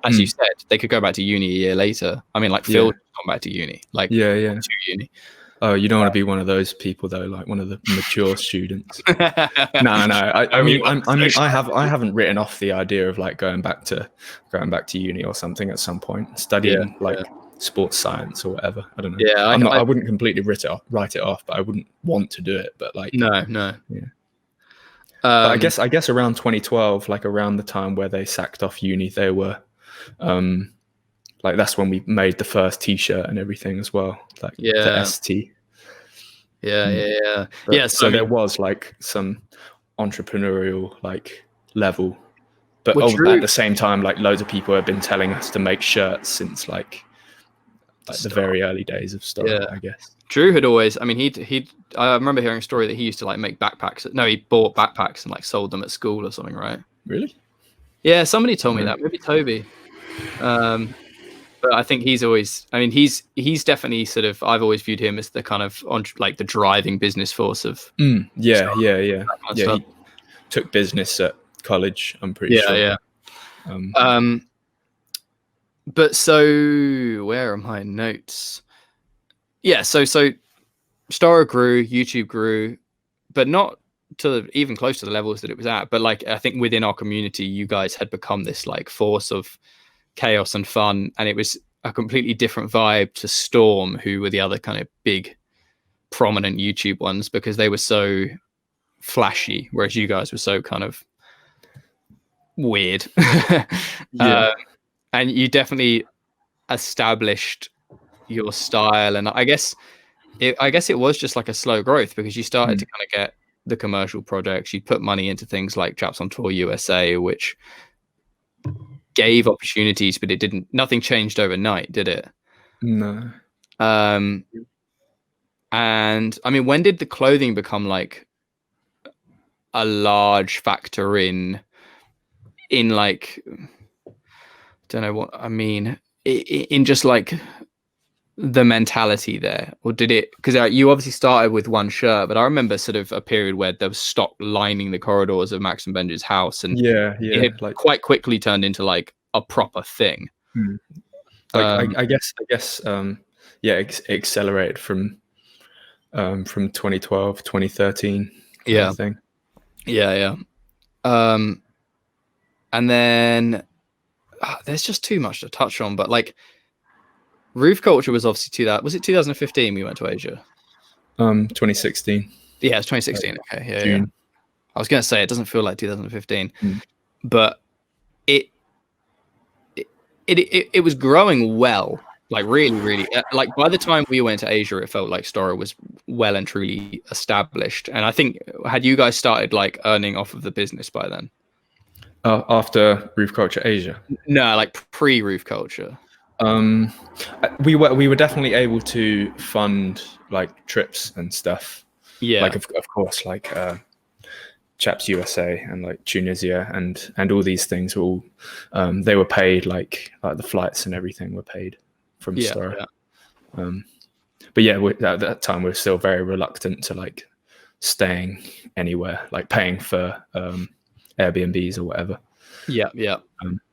As you said, they could go back to uni a year later. I mean, like Phil gone back to uni, like to uni. Oh, you don't want to be one of those people though, like one of the mature students. No. I mean, I haven't written off the idea of like going back to uni or something at some point, studying sports science or whatever. I don't know. Yeah, I wouldn't completely write it off, but I wouldn't want to do it. But like, no. Yeah. But I guess around 2012, like around the time where they sacked off uni, they were, like that's when we made the first T-shirt and everything as well, like the ST. Yeah. So there was like some entrepreneurial like level, but at the same time, like loads of people have been telling us to make shirts since like the very early days of Storror, I guess. Drew had always, I mean, I remember hearing a story that he used to like make backpacks. No, he bought backpacks and like sold them at school or something, right? Really? Yeah, somebody told me that. Maybe Toby. But I think he's always, I mean, he's definitely sort of, I've always viewed him as the kind of like the driving business force of. Yeah. He took business at college, I'm pretty sure. Yeah. But so where are my notes? Yeah, so Storror grew, YouTube grew, but not to even close to the levels that it was at. But like, I think within our community, you guys had become this like force of chaos and fun, and it was a completely different vibe to Storm, who were the other kind of big prominent YouTube ones, because they were so flashy, whereas you guys were so kind of weird. And you definitely established your style, and I guess it was just like a slow growth, because you started to kind of get the commercial projects. You put money into things like Chaps on Tour USA, which gave opportunities, but nothing changed overnight, did it? No. And I mean, when did the clothing become like a large factor in like, don't know what I mean, in just like the mentality there? Or did it, because you obviously started with one shirt, but I remember sort of a period where there was stock lining the corridors of Max and Benji's house, and it like quite quickly turned into like a proper thing. Like I guess it accelerated from 2012 2013 thing. And then there's just too much to touch on, but like Roof Culture was obviously was it 2015 we went to Asia? 2016. Yeah, it's 2016. Okay, June. I was gonna say it doesn't feel like 2015, but it was growing well, like really, like by the time we went to Asia, it felt like Storror was well and truly established. And I think, had you guys started like earning off of the business by then? After Roof Culture Asia? No, like pre-Roof Culture. We were definitely able to fund like trips and stuff. Yeah, like of course, like Chaps USA and like Tunisia and all these things were all they were paid, like the flights and everything were paid from Storror. but yeah, at that time we were still very reluctant to like staying anywhere, like paying for Airbnbs or whatever. Yeah.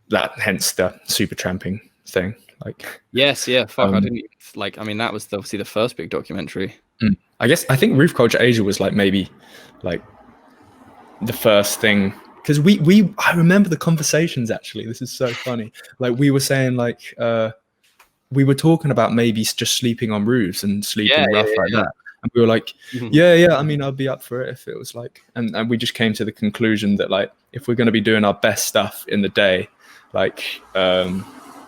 That hence the super tramping thing. Like Yes, yeah. Fuck, I didn't like. I mean, that was obviously the first big documentary. I think Roof Culture Asia was like maybe like the first thing, because I remember the conversations actually. This is so funny. Like we were saying like we were talking about maybe just sleeping on roofs and sleeping rough like that. And we were like, yeah, I mean, I'd be up for it if it was like, and we just came to the conclusion that like, if we're going to be doing our best stuff in the day, like,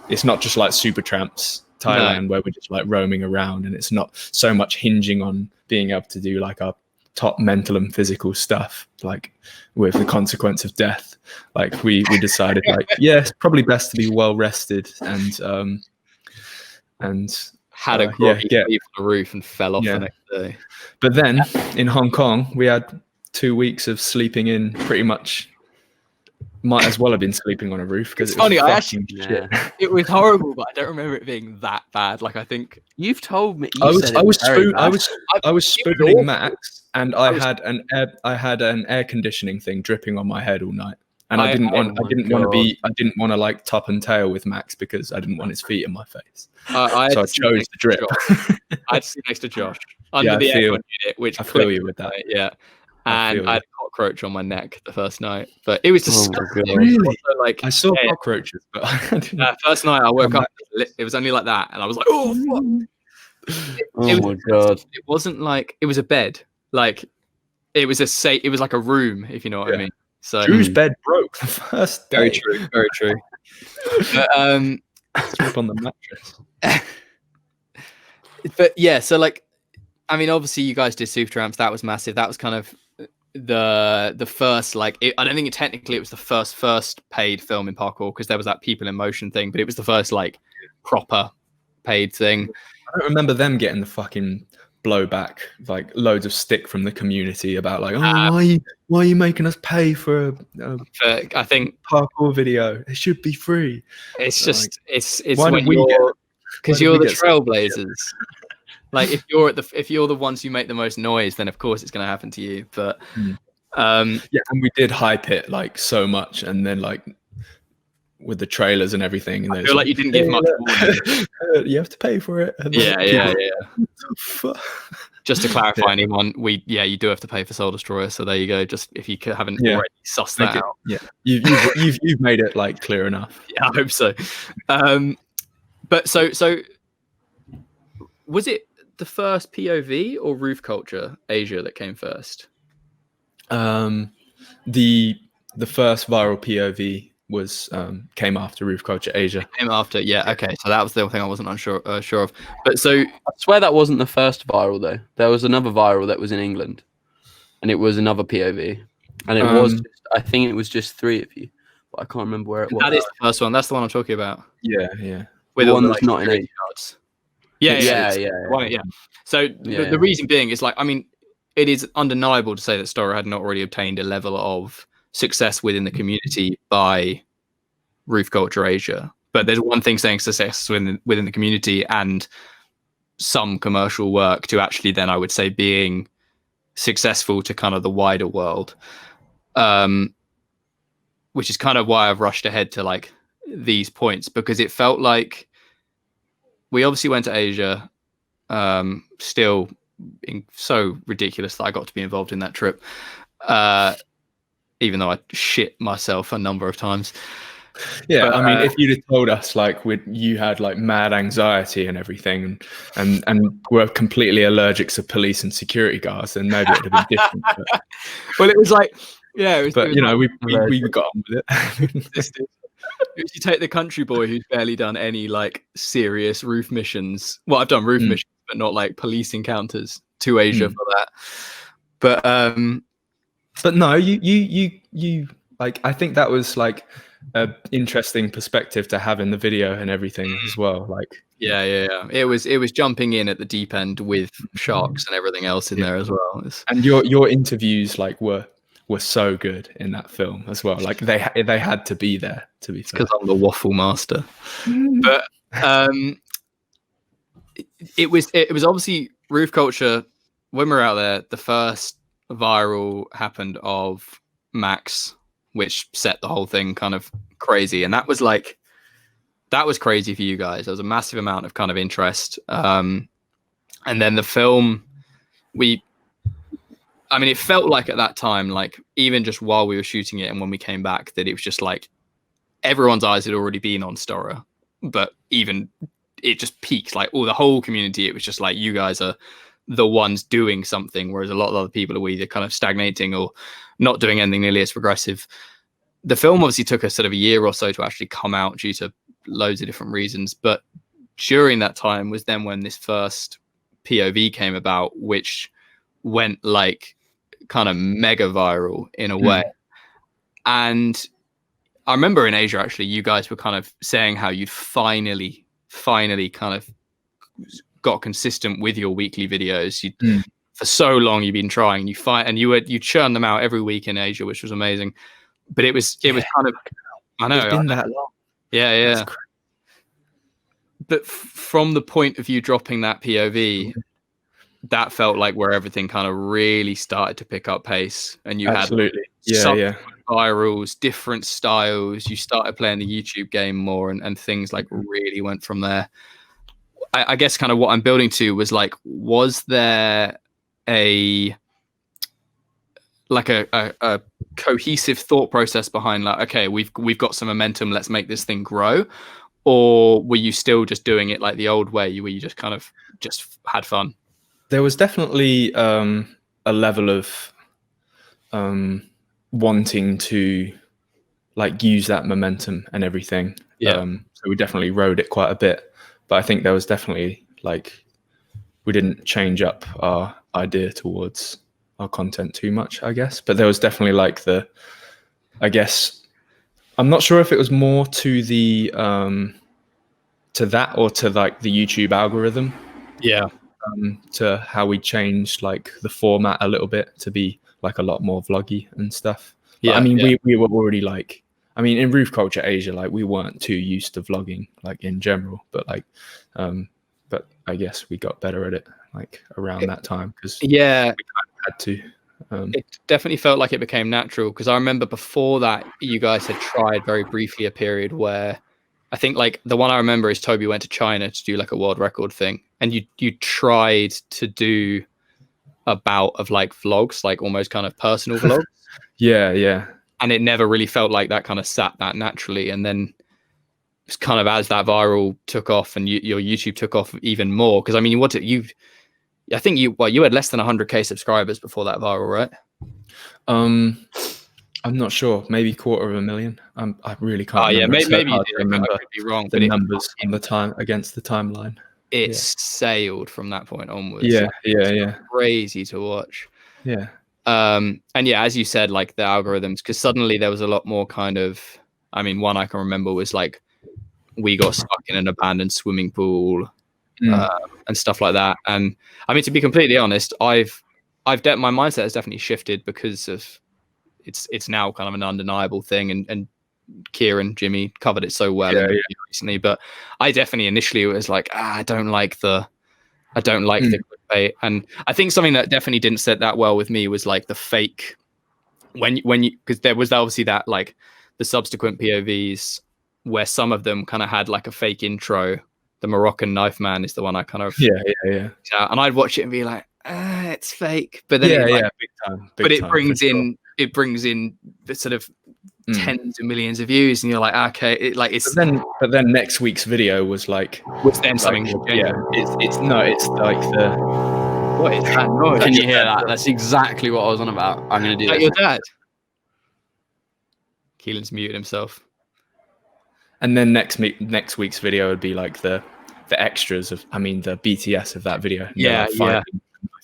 it's not just like Supertramps Thailand where we're just like roaming around, and it's not so much hinging on being able to do like our top mental and physical stuff, like with the consequence of death. Like we decided like, yeah, it's probably best to be well rested and had a groggy sleep on the roof and fell off the next day. But then in Hong Kong, we had 2 weeks of sleeping in pretty much. Might as well have been sleeping on a roof because it's funny. It was horrible, but I don't remember it being that bad. Like I think you've told me. I was spooning Max, and I had an air conditioning thing dripping on my head all night. And I didn't want to like top and tail with Max because I didn't want his feet in my face. So I chose the drip. I had to sit next to Josh under the aircon unit, which I feel you with that. Yeah. And I had a cockroach on my neck the first night, but it was disgusting. Really? Also, like, I saw cockroaches, but I didn't. First night I woke up, it was only like that, and I was like, "Oh fuck!" My god! It wasn't like it was a bed, like it was like a room, if you know what I mean. So Drew's bed broke the first day. Very true. But, sleep on the mattress. But yeah, so like, I mean, obviously you guys did Supertramps. That was massive. That was kind of the first, like, I don't think technically it was the first paid film in parkour, because there was that People in Motion thing, but it was the first like proper paid thing. I don't remember them getting the fucking blowback, like loads of stick from the community about like, why are you making us pay for I think parkour video? It should be free. It's just like, it's when because you're the trailblazers. Like if you're the ones who make the most noise, then of course it's going to happen to you. But and we did hype it like so much, and then like with the trailers and everything, and I feel like you didn't give much warning. You have to pay for it. And yeah. Just to clarify, anyone, you do have to pay for Soul Destroyer. So there you go. Just if you haven't already sussed that out, you've made it like clear enough. Yeah, I hope so. But so was it the first POV or Roof Culture Asia that came first? The first viral POV was came after Roof Culture Asia. Came after, yeah. Okay, so that was the other thing I wasn't sure of. But so I swear that wasn't the first viral though. There was another viral that was in England, and it was another POV, and it was I think it was just 3 of you, but I can't remember where it was. That is the first one. That's the one I'm talking about. Yeah. With the one that's not in 8 yards. Yeah. So the reason being is like, I mean, it is undeniable to say that Storror had not already obtained a level of success within the community by Roof Culture Asia. But there's one thing saying success within the community and some commercial work to actually then, I would say, being successful to kind of the wider world. Which is kind of why I've rushed ahead to like these points, because it felt like we obviously went to Asia, still being so ridiculous that I got to be involved in that trip, even though I shit myself a number of times. Yeah, but, I mean, if you'd have told us like you had like mad anxiety and everything, and were completely allergic to police and security guards, then maybe it would have been different. But... Well, it was like, yeah, we got on with it. If you take the country boy who's barely done any like serious roof missions, well, I've done roof missions, but not like police encounters, to Asia for that. But no, you like, I think that was like a interesting perspective to have in the video and everything as well. Like, yeah. It was jumping in at the deep end with sharks and everything else in there as well. And your interviews like were so good in that film as well. Like they had to be there, to be fair. Because I'm the waffle master. But it was obviously Roof Culture. When we were out there, the first viral happened of Max, which set the whole thing kind of crazy, and that was crazy for you guys. There was a massive amount of kind of interest, and then the film, it felt like at that time, like even just while we were shooting it and when we came back, that it was just like everyone's eyes had already been on Storror, but even it just peaked, like the whole community. It was just like, you guys are the ones doing something, whereas a lot of other people are either kind of stagnating or not doing anything nearly as progressive. The film obviously took us sort of a year or so to actually come out due to loads of different reasons, but during that time was then when this first POV came about, which went like kind of mega viral in a way. And I remember in Asia, actually, you guys were kind of saying how you'd finally kind of got consistent with your weekly videos. For so long you've been trying, you churn them out every week in Asia, which was amazing. But it was kind of, I know, it's been that long. Yeah. But from the point of view dropping that POV, that felt like where everything kind of really started to pick up pace, and you had virals, different styles. You started playing the YouTube game more, and things like really went from there. I guess kind of what I'm building to was like, was there a cohesive thought process behind like, okay, we've got some momentum, let's make this thing grow? Or were you still just doing it like the old way, where you just kind of just had fun? There was definitely a level of wanting to like use that momentum and everything. So we definitely rode it quite a bit. But I think there was definitely like, we didn't change up our idea towards our content too much, I guess. But there was definitely like I'm not sure if it was more to the to that or to like the YouTube algorithm. Yeah. To how we changed like the format a little bit to be like a lot more vloggy and stuff. But, we were already like, in Roof Culture Asia, like we weren't too used to vlogging like in general, but like but I guess we got better at it like around that time, because we kind of had to. It definitely felt like it became natural, because I remember before that you guys had tried very briefly a period where I think like the one I remember is Toby went to China to do like a world record thing, and you tried to do a bout of like vlogs, like almost kind of personal vlogs. Yeah. And it never really felt like that kind of sat that naturally. And then it's kind of as that viral took off and your YouTube took off even more, because I think you had less than 100k subscribers before that viral, right? I'm not sure, maybe 250,000. I really can't. Maybe you did. Remember I could be wrong. The numbers on the time against the timeline. It sailed from that point onwards. Yeah. Crazy to watch. Yeah. And as you said, like the algorithms, because suddenly there was a lot more kind of, one I can remember was like, we got stuck in an abandoned swimming pool and stuff like that. And to be completely honest, my mindset has definitely shifted because of it's now kind of an undeniable thing, and Kieran, Jimmy covered it so well recently. But I definitely initially was like, I don't like the clickbait. And I think something that definitely didn't sit that well with me was like the fake when you, because there was obviously that like the subsequent POVs where some of them kind of had like a fake intro. The Moroccan knife man is the one I kind of yeah. And I'd watch it and be like, it's fake. But then big time. It brings in the sort of tens of millions of views, and you're like, okay, But then next week's video was then something. It's like the. What is that noise? Can you hear that? That's exactly what I was on about. I'm gonna do that. Your dad. Keelan's muted himself. And then next week's video would be like the extras of, the BTS of that video.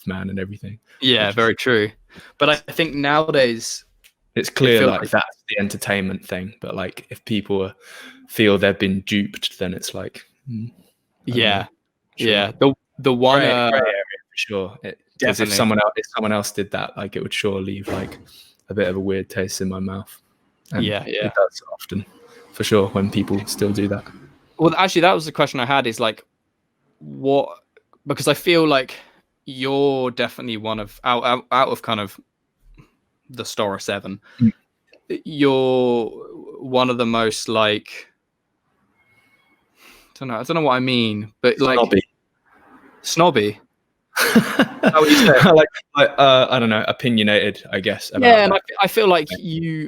Man and everything. Yeah, very true. But I think nowadays it's clear like that's the entertainment thing. But like if people feel they've been duped, then it's like The one gray area for sure. Because if someone else did that, like it would sure leave like a bit of a weird taste in my mouth. And it does often, for sure, when people still do that. Well, actually, that was the question I had, is like, what because I feel like you're definitely one of out of kind of the Storror 7. You're one of the most like I don't know what I mean, but like snobby. How would you say? I don't know, opinionated, I guess. Yeah, and I feel like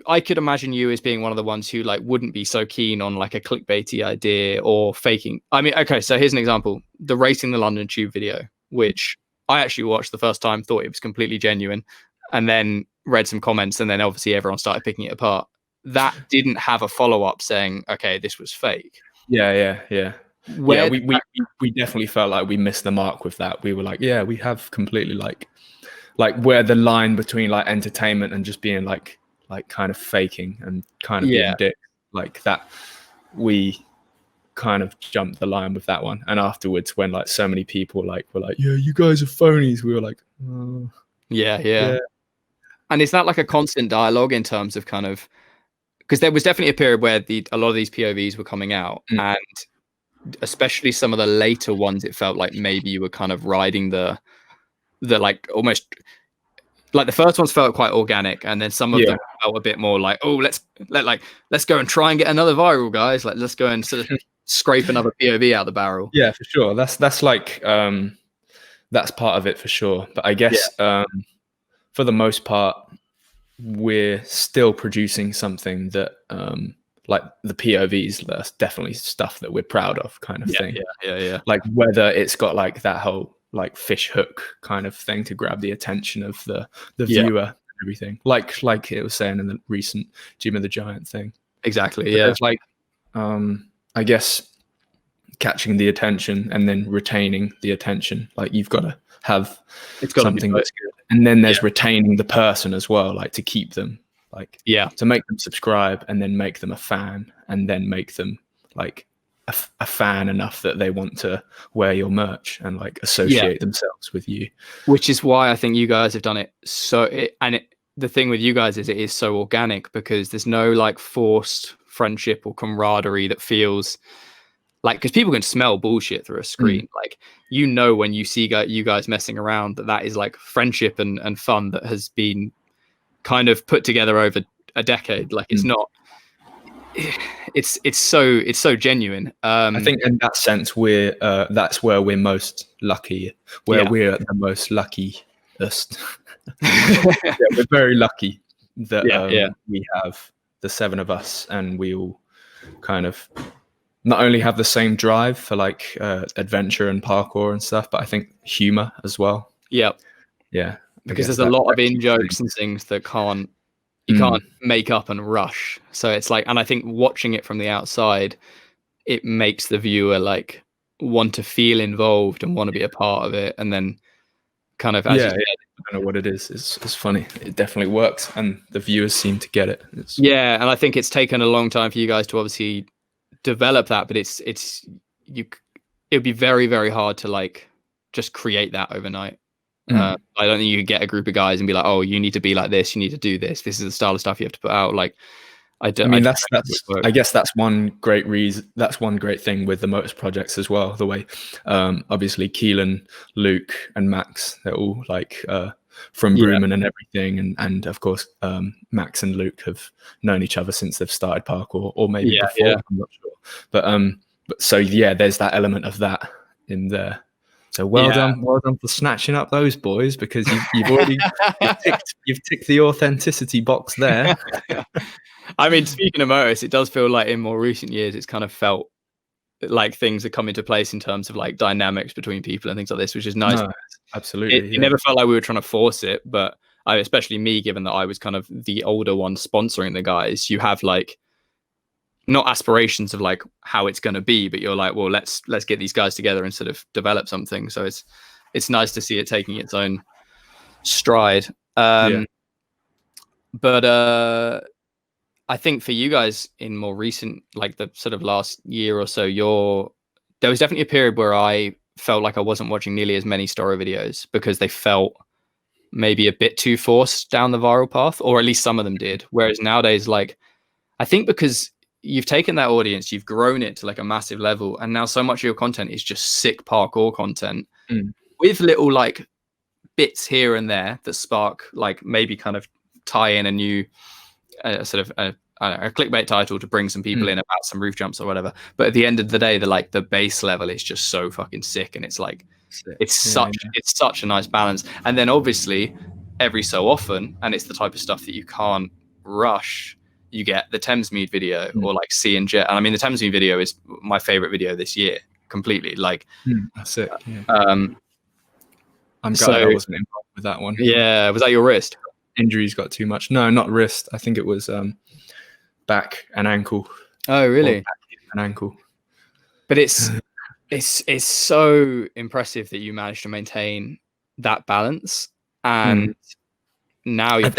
I could imagine you as being one of the ones who like wouldn't be so keen on like a clickbaity idea or faking. I mean, okay, so here's an example: the Racing the London Tube video, which I actually watched the first time, thought it was completely genuine, and then read some comments, and then obviously everyone started picking it apart. That didn't have a follow-up saying, okay, this was fake. Yeah. We definitely felt like we missed the mark with that. We were like, yeah, we have completely like where the line between like entertainment and just being like kind of faking and kind of being dick, like that, we kind of jumped the line with that one. And afterwards, when like so many people like were like, yeah, you guys are phonies, we were like, oh. Yeah. And is that like a constant dialogue in terms of kind of, because there was definitely a period where a lot of these POVs were coming out, and especially some of the later ones, it felt like maybe you were kind of riding the like almost like the first ones felt quite organic, and then some of them felt a bit more like, oh, let's go and try and get another viral, guys. Like, let's go and sort of scrape another POV out the barrel. Yeah, for sure. That's like that's part of it for sure. But I guess for the most part, we're still producing something that like the POVs, that's definitely stuff that we're proud of, kind of thing. Yeah. Like whether it's got like that whole like fish hook kind of thing to grab the attention of the viewer and everything. Like it was saying in the recent Jim of the Giant thing. Exactly. But there's like I guess catching the attention and then retaining the attention. Like you've got to have something that's good. And then there's retaining the person as well, like to keep them, like to make them subscribe and then make them a fan and then make them like a fan enough that they want to wear your merch and like associate themselves with you. Which is why I think you guys have done it the thing with you guys is it is so organic, because there's no like forced friendship or camaraderie that feels like, because people can smell bullshit through a screen. Like, you know, when you see you guys messing around, that is like friendship and fun that has been kind of put together over a decade. Like, it's not, it's so genuine. I think in that sense, we're that's where we're most lucky, we're the most luckiest. We're very lucky that we have the 7 of us, and we all kind of not only have the same drive for like adventure and parkour and stuff, but I think humor as well. Yeah. Because there's a lot of in-jokes and things that you can't make up and rush. So it's like, and I think watching it from the outside, it makes the viewer like want to feel involved and want to be a part of it. And then kind of, I don't know what it is. It's funny. It definitely works, and the viewers seem to get it. And I think it's taken a long time for you guys to obviously develop that, but it would be very, very hard to like just create that overnight. I don't think you could get a group of guys and be like, oh, you need to be like this, you need to do this is the style of stuff you have to put out. Like, I guess that's one great reason. That's one great thing with the Motus projects as well. The way, obviously, Keelan, Luke, and Max, they're all like from Bremen and everything, and of course, Max and Luke have known each other since they've started parkour, or maybe before. I'm not sure, but so there's that element of that in there. So well done for snatching up those boys, because you've already you've ticked the authenticity box there. I mean, speaking of Motus, it does feel like in more recent years, it's kind of felt like things are coming to place in terms of like dynamics between people and things like this, which is nice. No, absolutely. It never felt like we were trying to force it, but especially me, given that I was kind of the older one sponsoring the guys, you have like not aspirations of like how it's going to be, but you're like, well, let's get these guys together and sort of develop something. So it's nice to see it taking its own stride. But I think for you guys in more recent, like the sort of last year or so, there was definitely a period where I felt like I wasn't watching nearly as many Storror videos, because they felt maybe a bit too forced down the viral path, or at least some of them did. Whereas nowadays, like, I think because you've taken that audience, you've grown it to like a massive level, and now so much of your content is just sick parkour content. with little like bits here and there that spark, like maybe kind of tie in a new sort of a clickbait title to bring some people in about some roof jumps or whatever. But at the end of the day, the base level is just so fucking sick, and it's like it's such a nice balance. And then obviously every so often, and it's the type of stuff that you can't rush, you get the Thamesmead video or like Sea and Jet. And I mean, the Thamesmead video is my favorite video this year completely. Like that's it. I'm glad I wasn't involved with that one. Yeah, was that your wrist? Injuries got too much. No, not wrist. I think it was back and ankle. Oh, really? Back and ankle. But it's so impressive that you managed to maintain that balance. And now you're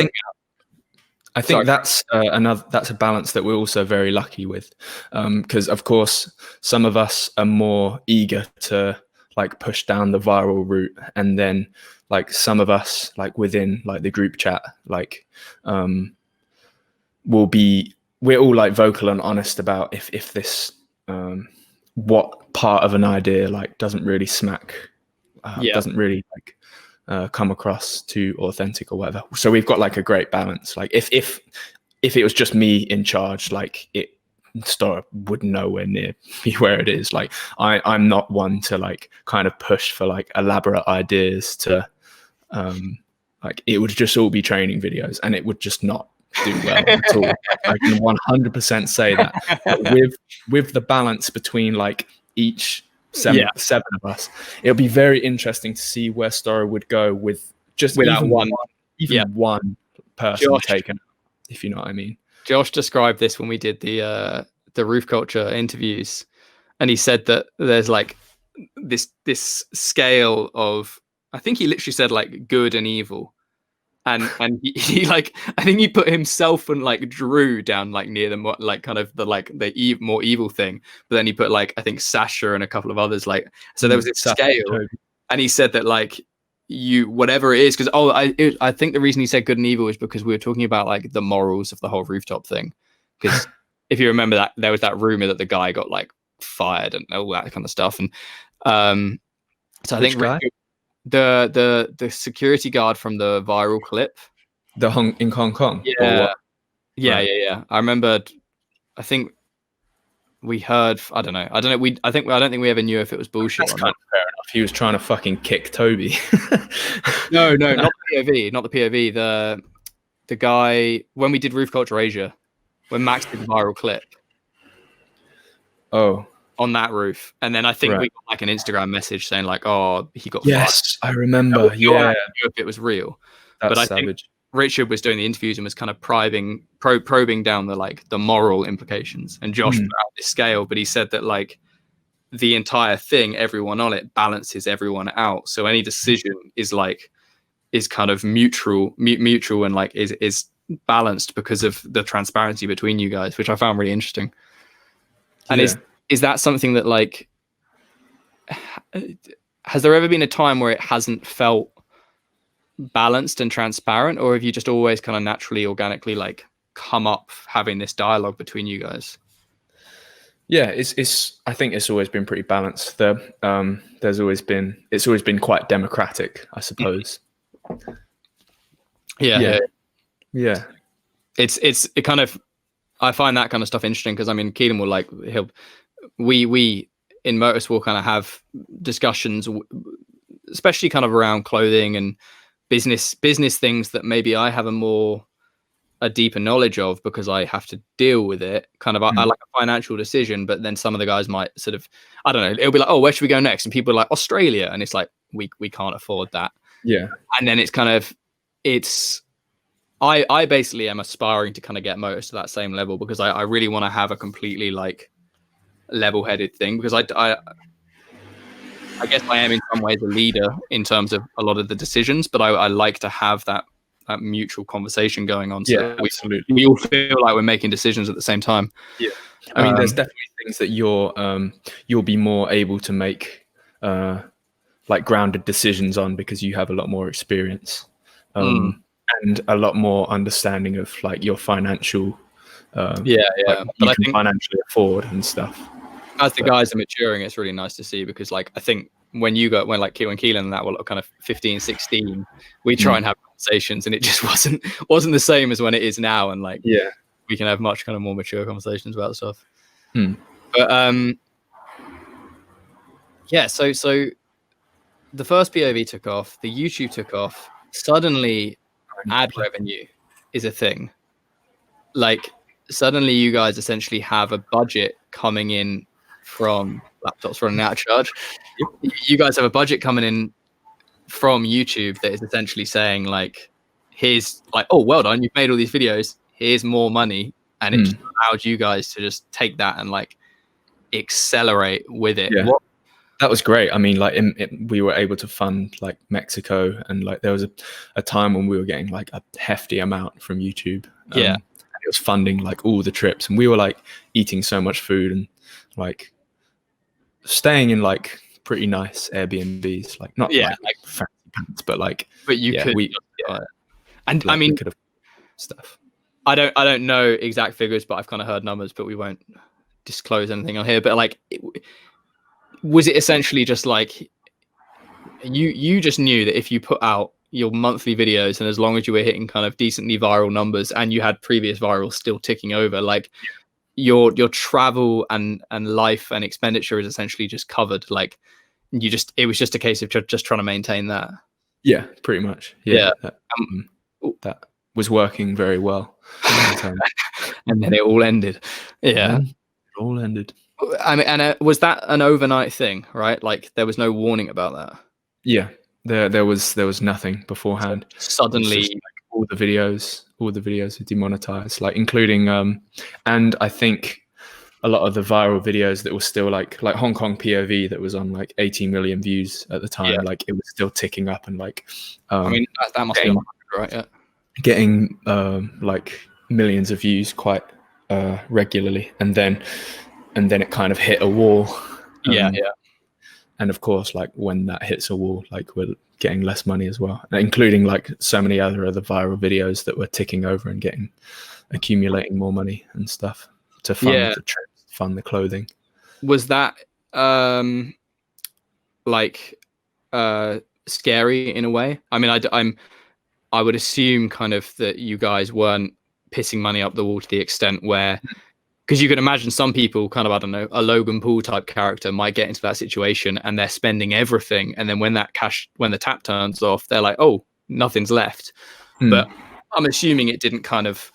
I think that's that's a balance that we're also very lucky with, because of course some of us are more eager to like push down the viral route, and then like some of us like within like the group chat like we're all like vocal and honest about if this what part of an idea like doesn't really smack, doesn't really like come across too authentic or whatever. So we've got like a great balance. Like if it was just me in charge, like Storror would nowhere near be where it is. Like I'm not one to like kind of push for like elaborate ideas to like it would just all be training videos and it would just not do well at all. I can 100% say that. But with the balance between like each seven of us, it'll be very interesting to see where Storror would go with just without one person taken, if you know what I mean. Josh described this when we did the roof culture interviews, and he said that there's like this scale of, I think he literally said like good and evil, and he like, I think he put himself and like Drew down like near them, like kind of the more evil thing, but then he put like I think Sasha and a couple of others, like, so there was this scale, and he said that like whatever it is, because I think the reason he said good and evil is because we were talking about like the morals of the whole rooftop thing, because if you remember that there was that rumor that the guy got like fired and all that kind of stuff, and so I think the security guard from the viral clip, in Hong Kong. Yeah. I remember. I think we heard. I don't know. I don't think we ever knew if it was bullshit. That's kind of fair enough. He was trying to fucking kick Toby. No, not the POV. Not the POV. The guy when we did Roof Culture Asia, when Max did the viral clip. Oh. On that roof, and then I think we got like an Instagram message saying like, "Oh, he got." Yes, fired. I remember. Yeah, if it was real, that's but I savage. think Richard was doing the interviews and was kind of probing down the moral implications, and Josh put out this scale, but he said that like the entire thing, everyone on it balances everyone out, so any decision is kind of mutual and like is balanced because of the transparency between you guys, which I found really interesting. And is that something that like, has there ever been a time where it hasn't felt balanced and transparent, or have you just always kind of naturally, organically like come up having this dialogue between you guys? Yeah, I think it's always been pretty balanced. It's always been quite democratic, I suppose. Yeah. It kind of, I find that kind of stuff interesting because I mean, Callum will like, we in Motus will kind of have discussions, especially kind of around clothing and business things that maybe I have a deeper knowledge of because I have to deal with it. Kind of, I like a financial decision, but then some of the guys might sort of, I don't know, it'll be like, oh, where should we go next? And people are like, Australia, and it's like we can't afford that. Yeah, and then it's kind of I basically am aspiring to kind of get Motus to that same level because I really want to have a completely like level-headed thing, because I guess I am in some ways a leader in terms of a lot of the decisions, but I like to have that mutual conversation going on. So absolutely. We all feel like we're making decisions at the same time. Yeah, I mean, there's definitely things that you'll be more able to make like grounded decisions on because you have a lot more experience and a lot more understanding of like your financial. Like, but I think financially afford and stuff. As the guys are maturing, it's really nice to see because like I think when like Keelan and that were kind of 15, 16, we try and have conversations, and it just wasn't the same as when it is now. And like, we can have much kind of more mature conversations about stuff. But yeah, so the first POV took off, the YouTube took off. Suddenly, ad revenue is a thing. Like, suddenly you guys essentially have a budget coming in from laptops running out of charge. You guys have a budget coming in from YouTube that is essentially saying like, here's like, oh, well done, you've made all these videos, here's more money. And it just allowed you guys to just take that and like accelerate with it. That was great. I mean, like we were able to fund like Mexico, and like there was a time when we were getting like a hefty amount from YouTube. And it was funding like all the trips, and we were like eating so much food and like staying in like pretty nice Airbnbs, like not like fancy pants, but like. But you could. And like, I mean, we could have stuff. I don't know exact figures, but I've kind of heard numbers, but we won't disclose anything on here. But like, was it essentially just like you just knew that if you put out your monthly videos, and as long as you were hitting kind of decently viral numbers, and you had previous virals still ticking over, like your travel and life and expenditure is essentially just covered. Like it was just a case of just trying to maintain that. Yeah, pretty much. Yeah. That was working very well. And then it all ended. Yeah. It all ended. I mean, and was that an overnight thing, right? Like there was no warning about that. Yeah, there was nothing beforehand. Suddenly, like, all the videos were demonetized, like including and I think a lot of the viral videos that were still like Hong Kong POV that was on like 80 million views at the time, like it was still ticking up, and like I mean that must be right. Yeah, getting like millions of views quite regularly, and then it kind of hit a wall. And of course, like when that hits a wall, like we're getting less money as well, including like so many other viral videos that were ticking over and accumulating more money and stuff to fund the trips, fund the clothing. Was that like scary in a way? I mean, I would assume kind of that you guys weren't pissing money up the wall to the extent where. Because you can imagine some people kind of, I don't know, a Logan Paul type character might get into that situation and they're spending everything. And then when the tap turns off, they're like, oh, nothing's left. But I'm assuming it didn't kind of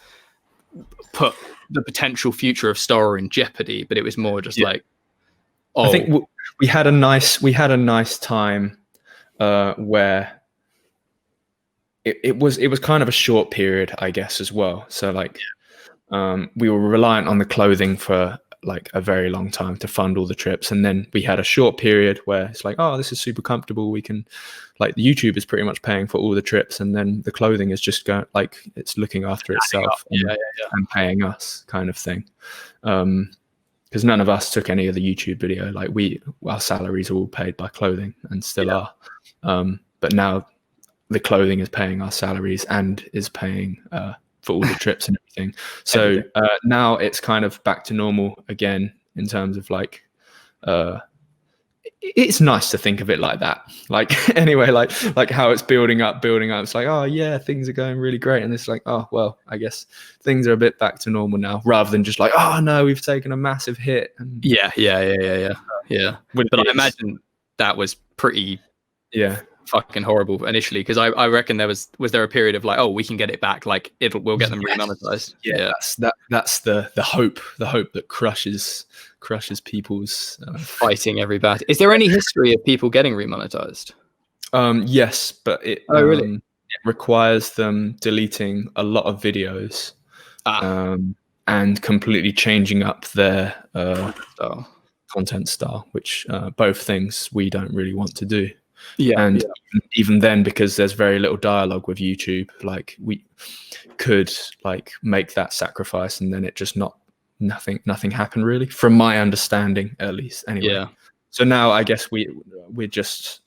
put the potential future of Storror in jeopardy, but it was more just like, oh. I think we had a nice time where it was kind of a short period, I guess, as well. So like, we were reliant on the clothing for like a very long time to fund all the trips, and then we had a short period where it's like, oh, this is super comfortable, we can, like, YouTube is pretty much paying for all the trips, and then the clothing is just going, like, it's looking after itself and paying us, kind of thing. Because none of us took any of the YouTube video, like our salaries are all paid by clothing and still are, but now the clothing is paying our salaries and is paying for all the trips and everything. So now it's kind of back to normal again in terms of like, it's nice to think of it like that. Like anyway, like how it's building up. It's like, oh yeah, things are going really great. And it's like, oh, well, I guess things are a bit back to normal now, rather than just like, oh no, we've taken a massive hit. And, yeah. But I imagine that was pretty fucking horrible initially, because I reckon was there a period of like, oh, we can get it back, like we'll get them remonetized. That's the hope that crushes people's fighting every battle. Is there any history of people getting remonetized? Yes, but it really? It requires them deleting a lot of videos and completely changing up their content style, which both things we don't really want to do. Even then, because there's very little dialogue with YouTube, like we could like make that sacrifice, and then it just nothing happened really, from my understanding at least. Anyway, so now I guess we're just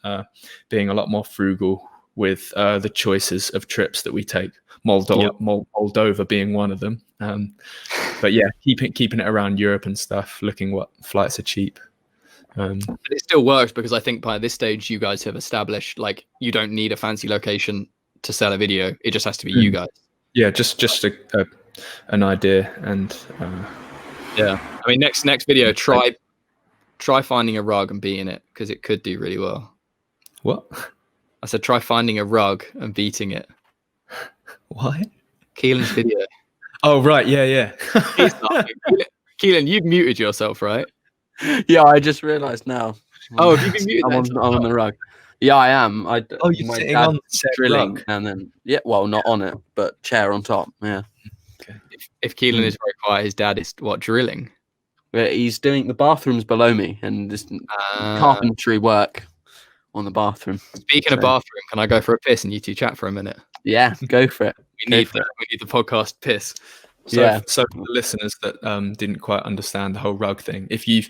being a lot more frugal with the choices of trips that we take. Moldova being one of them. But yeah, keeping it around Europe and stuff, looking what flights are cheap. But it still works because I think by this stage you guys have established like you don't need a fancy location to sell a video. It just has to be you guys. Yeah, just an idea, and yeah. I mean, next video, try finding a rug and beating it because it could do really well. What? I said try finding a rug and beating it. Why? Keelan's video. Oh right, yeah. Keelan, you've muted yourself, right? Yeah, I just realised now. Oh, have you been muted? I'm on the rug. Yeah, I am. You're sitting on the drilling, rug. and then well, not on it, but chair on top. Yeah. Okay. If Keelan is very quiet, his dad is what, drilling? Yeah, he's doing the bathrooms below me, and this carpentry work on the bathroom. Speaking of bathroom, can I go for a piss and you two chat for a minute? Yeah, go for it. We need the podcast piss. So for the listeners that didn't quite understand the whole rug thing, if you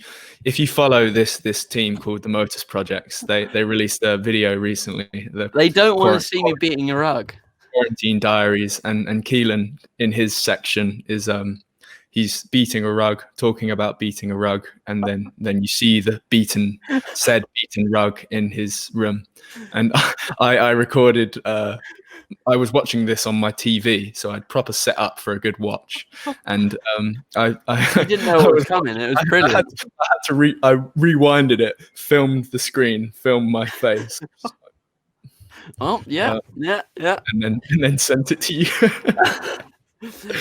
follow this team called the Motus Projects, they released a video recently. They don't want to see me beating a rug. Quarantine Diaries, and Keelan in his section is he's beating a rug, talking about beating a rug, and then you see the beaten rug in his room. And I recorded. I was watching this on my TV, so I'd proper set up for a good watch. And I didn't know what was coming. It was brilliant. I rewinded it, filmed the screen, filmed my face. Oh yeah. And then sent it to you.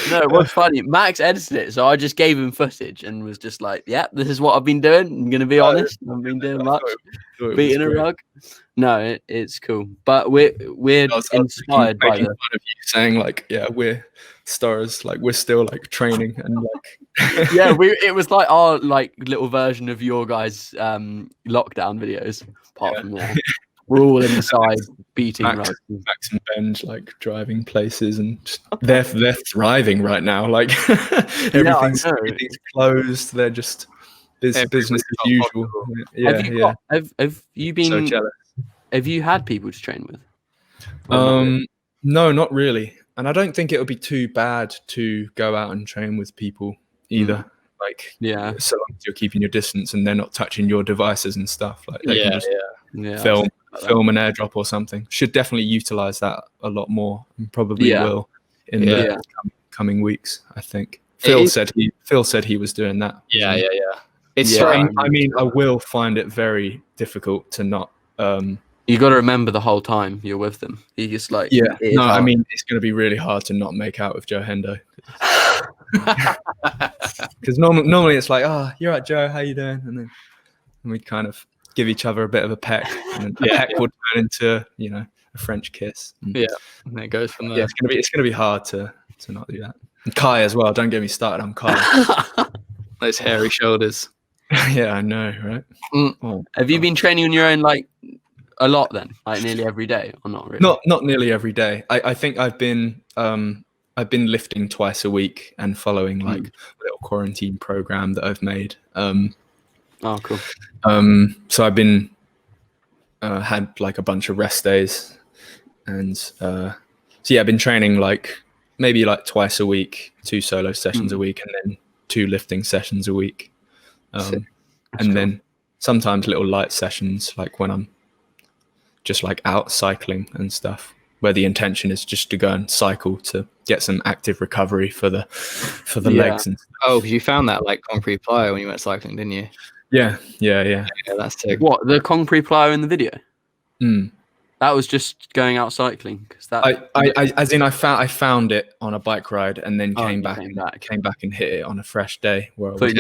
No, it was funny. Max edited it, so I just gave him footage and was just like, "Yeah, this is what I've been doing. I'm gonna be honest. I've been doing much beating a rug." No, it's cool, but we're inspired by the fun of you saying like, "Yeah, we're stars. Like we're still like training and like." Yeah, it was like our like little version of your guys' lockdown videos. Apart from that. We're all in the side beating Max and Benj like driving places, and they're thriving right now. Like everything's closed. They're just business as usual. Yeah. Have you been? So jealous. Have you had people to train with? No, not really. And I don't think it would be too bad to go out and train with people either. Like, so long as you're keeping your distance and they're not touching your devices and stuff. Like, they can just film an airdrop or something. Should definitely utilize that a lot more, and probably will in the coming weeks. I think Phil said he was doing that. Yeah. It's strange. I mean, I will find it very difficult to not. You got to remember the whole time you're with them. You just like No, I mean it's going to be really hard to not make out with Joe Hendo. Because normally it's like, "Oh, you're right, Joe. How you doing?" And then we kind of give each other a bit of a peck, and then a peck will turn into a French kiss. And it goes from there. Yeah, it's gonna be hard to not do that. And Kai as well. Don't get me started on Kai. Those hairy shoulders. Yeah, I know, right? Oh, have you been training on your own like a lot then, like nearly every day, or not really? Not nearly every day. I think I've been lifting twice a week and following like a little quarantine program that I've made. Oh, cool. So I've been had like a bunch of rest days, and I've been training like maybe like twice a week, 2 solo sessions a week, and then 2 lifting sessions a week, and then sometimes little light sessions like when I'm just like out cycling and stuff, where the intention is just to go and cycle to get some active recovery for the legs. And stuff. Oh, because you found that like concrete plyo when you went cycling, didn't you? Yeah, that's sick. What, the concrete plyo in the video? That was just going out cycling, because that I found it on a bike ride and then came back and hit it on a fresh day where I was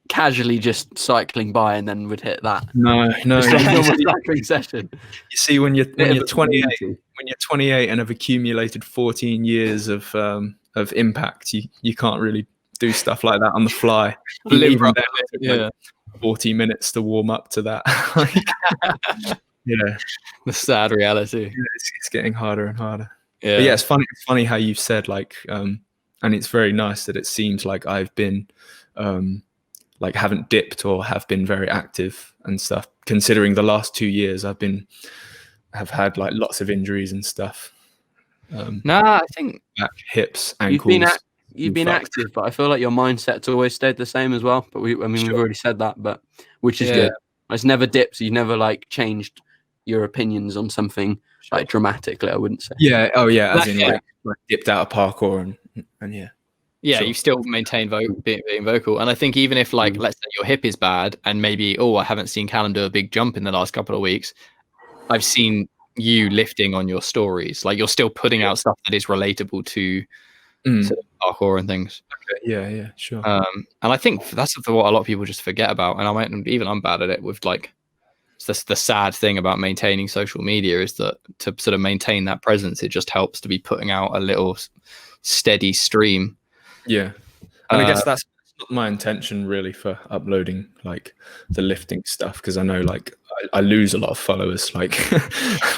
casually just cycling by and then would hit that. No. Cycling session. You see, when you're 28 and have accumulated 14 years of impact, you can't really do stuff like that on the fly. Even then, 40 minutes to warm up to that. The sad reality. Yeah, it's getting harder and harder. Yeah, but yeah, it's funny how you've said like, and it's very nice that it seems like I've been like haven't dipped or have been very active and stuff. Considering the last 2 years have had like lots of injuries and stuff. I think back, hips, ankles. You've been active, but I feel like your mindset's always stayed the same as well. But we've already said that, but which is good. It's never dipped. You never like changed your opinions on something like dramatically. I wouldn't say. Yeah. Oh yeah. As in like dipped out of parkour and yeah. Yeah, Sure. you still maintain being vocal. And I think even if like, let's say your hip is bad and maybe, I haven't seen Callum do a big jump in the last couple of weeks. I've seen you lifting on your stories. Like you're still putting out stuff that is relatable to sort of parkour and things. Okay. Yeah, sure. And I think that's what a lot of people just forget about. And I'm bad at it with like, it's the sad thing about maintaining social media is that to sort of maintain that presence, it just helps to be putting out a little steady stream. Yeah. And I guess that's not my intention really for uploading like the lifting stuff, because I know like I lose a lot of followers like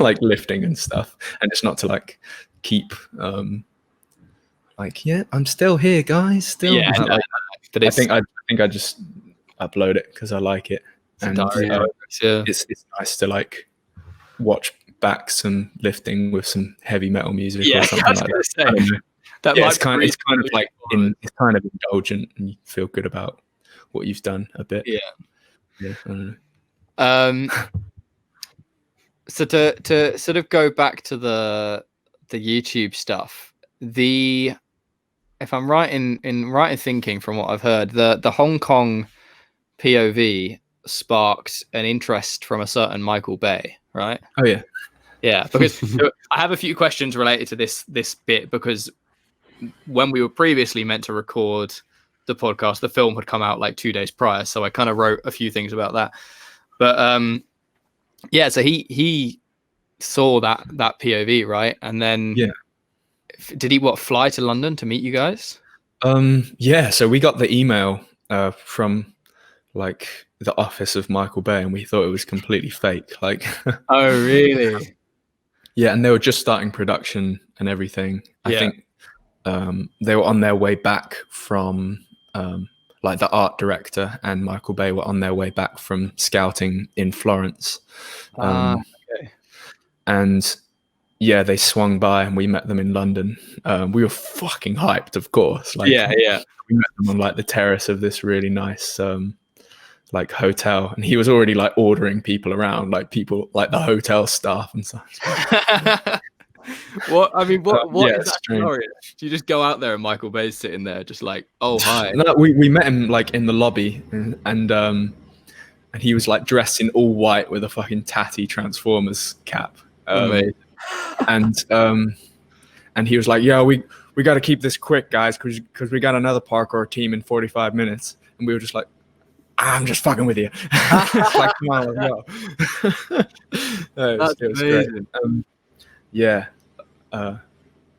like lifting and stuff, and it's not to like keep like I'm still here, guys. Still, but I think I just upload it because I like it, and it's nice to like watch back some lifting with some heavy metal music or something like that. It's kind of like it's kind of indulgent, and you feel good about what you've done a bit. Yeah, I don't know. So to sort of go back to the YouTube stuff, if I'm right in thinking from what I've heard, the Hong Kong POV sparked an interest from a certain Michael Bay, right? Oh yeah, because I have a few questions related to this bit, because when we were previously meant to record the podcast, the film had come out like 2 days prior, so I kind of wrote a few things about that. But so he saw that POV, right? And then did he fly to London to meet you guys? So we got the email from like the office of Michael Bay, and we thought it was completely fake. Like, oh really? Yeah, and they were just starting production and everything. I think they were on their way back from like the art director and Michael Bay were on their way back from scouting in Florence. Okay. And they swung by and we met them in London. We were fucking hyped, of course. Like, we met them on like the terrace of this really nice like hotel, and he was already like ordering people around, like people like the hotel staff and stuff. What is that scenario? Do you just go out there and Michael Bay's sitting there just like, oh hi? No, we met him like in the lobby, and he was like dressed in all white with a fucking tatty Transformers cap. And he was like, we got to keep this quick, guys, because we got another parkour team in 45 minutes. And we were just like, I'm just fucking with you. Like, come on, let's go. It was great.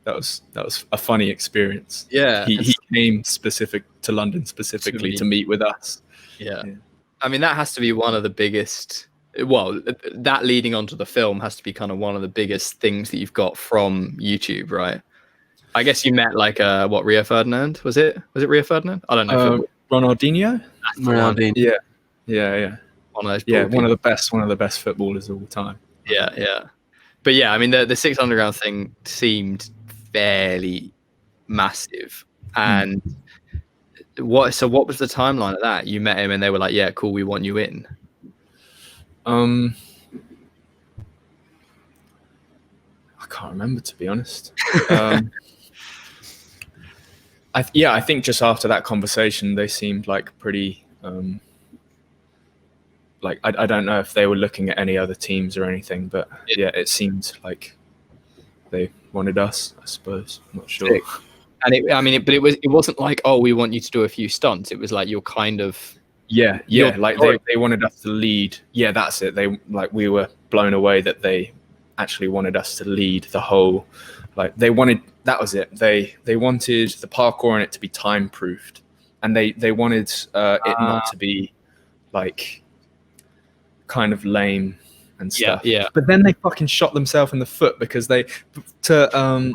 That was a funny experience. Yeah, he came to London specifically to meet with us. Yeah. I mean, that has to be one of the biggest. Well, that leading onto the film has to be kind of one of the biggest things that you've got from YouTube, right? I guess you met like Rio Ferdinand? Was it Rio Ferdinand? I don't know. Ronaldinho. Ronaldinho. Yeah. One of those. One of the best footballers of all time. Yeah. But yeah, I mean, the Six Underground thing seemed fairly massive. And what was the timeline of that? You met him and they were like, yeah, cool, we want you in. I can't remember, to be honest. I think just after that conversation, they seemed like pretty. Like I don't know if they were looking at any other teams or anything, but it seemed like they wanted us. I suppose, I'm not sure. And it wasn't like, oh, we want you to do a few stunts. It was like you're kind of. Yeah. Like they wanted us to lead. Yeah, that's it. We were blown away that they actually wanted us to lead the whole. Like that was it. They wanted the parkour in it to be time proofed, and they wanted it not to be like kind of lame and stuff. Yeah. But then they fucking shot themselves in the foot because the Hong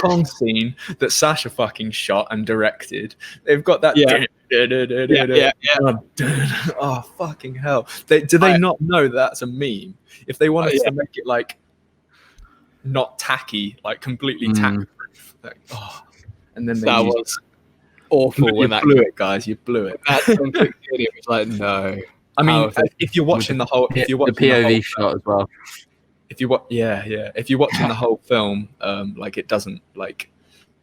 Kong scene that Sasha fucking shot and directed. They've got that. Oh fucking hell! Do they not know that's a meme? If they wanted to make it like not tacky, like completely tacky proof, and then that was awful. You blew it, guys. You blew it. That it was like, no. I mean, if you're watching the whole, if you're watching the POV the whole shot as well. If you if you're watching the whole film, like it doesn't like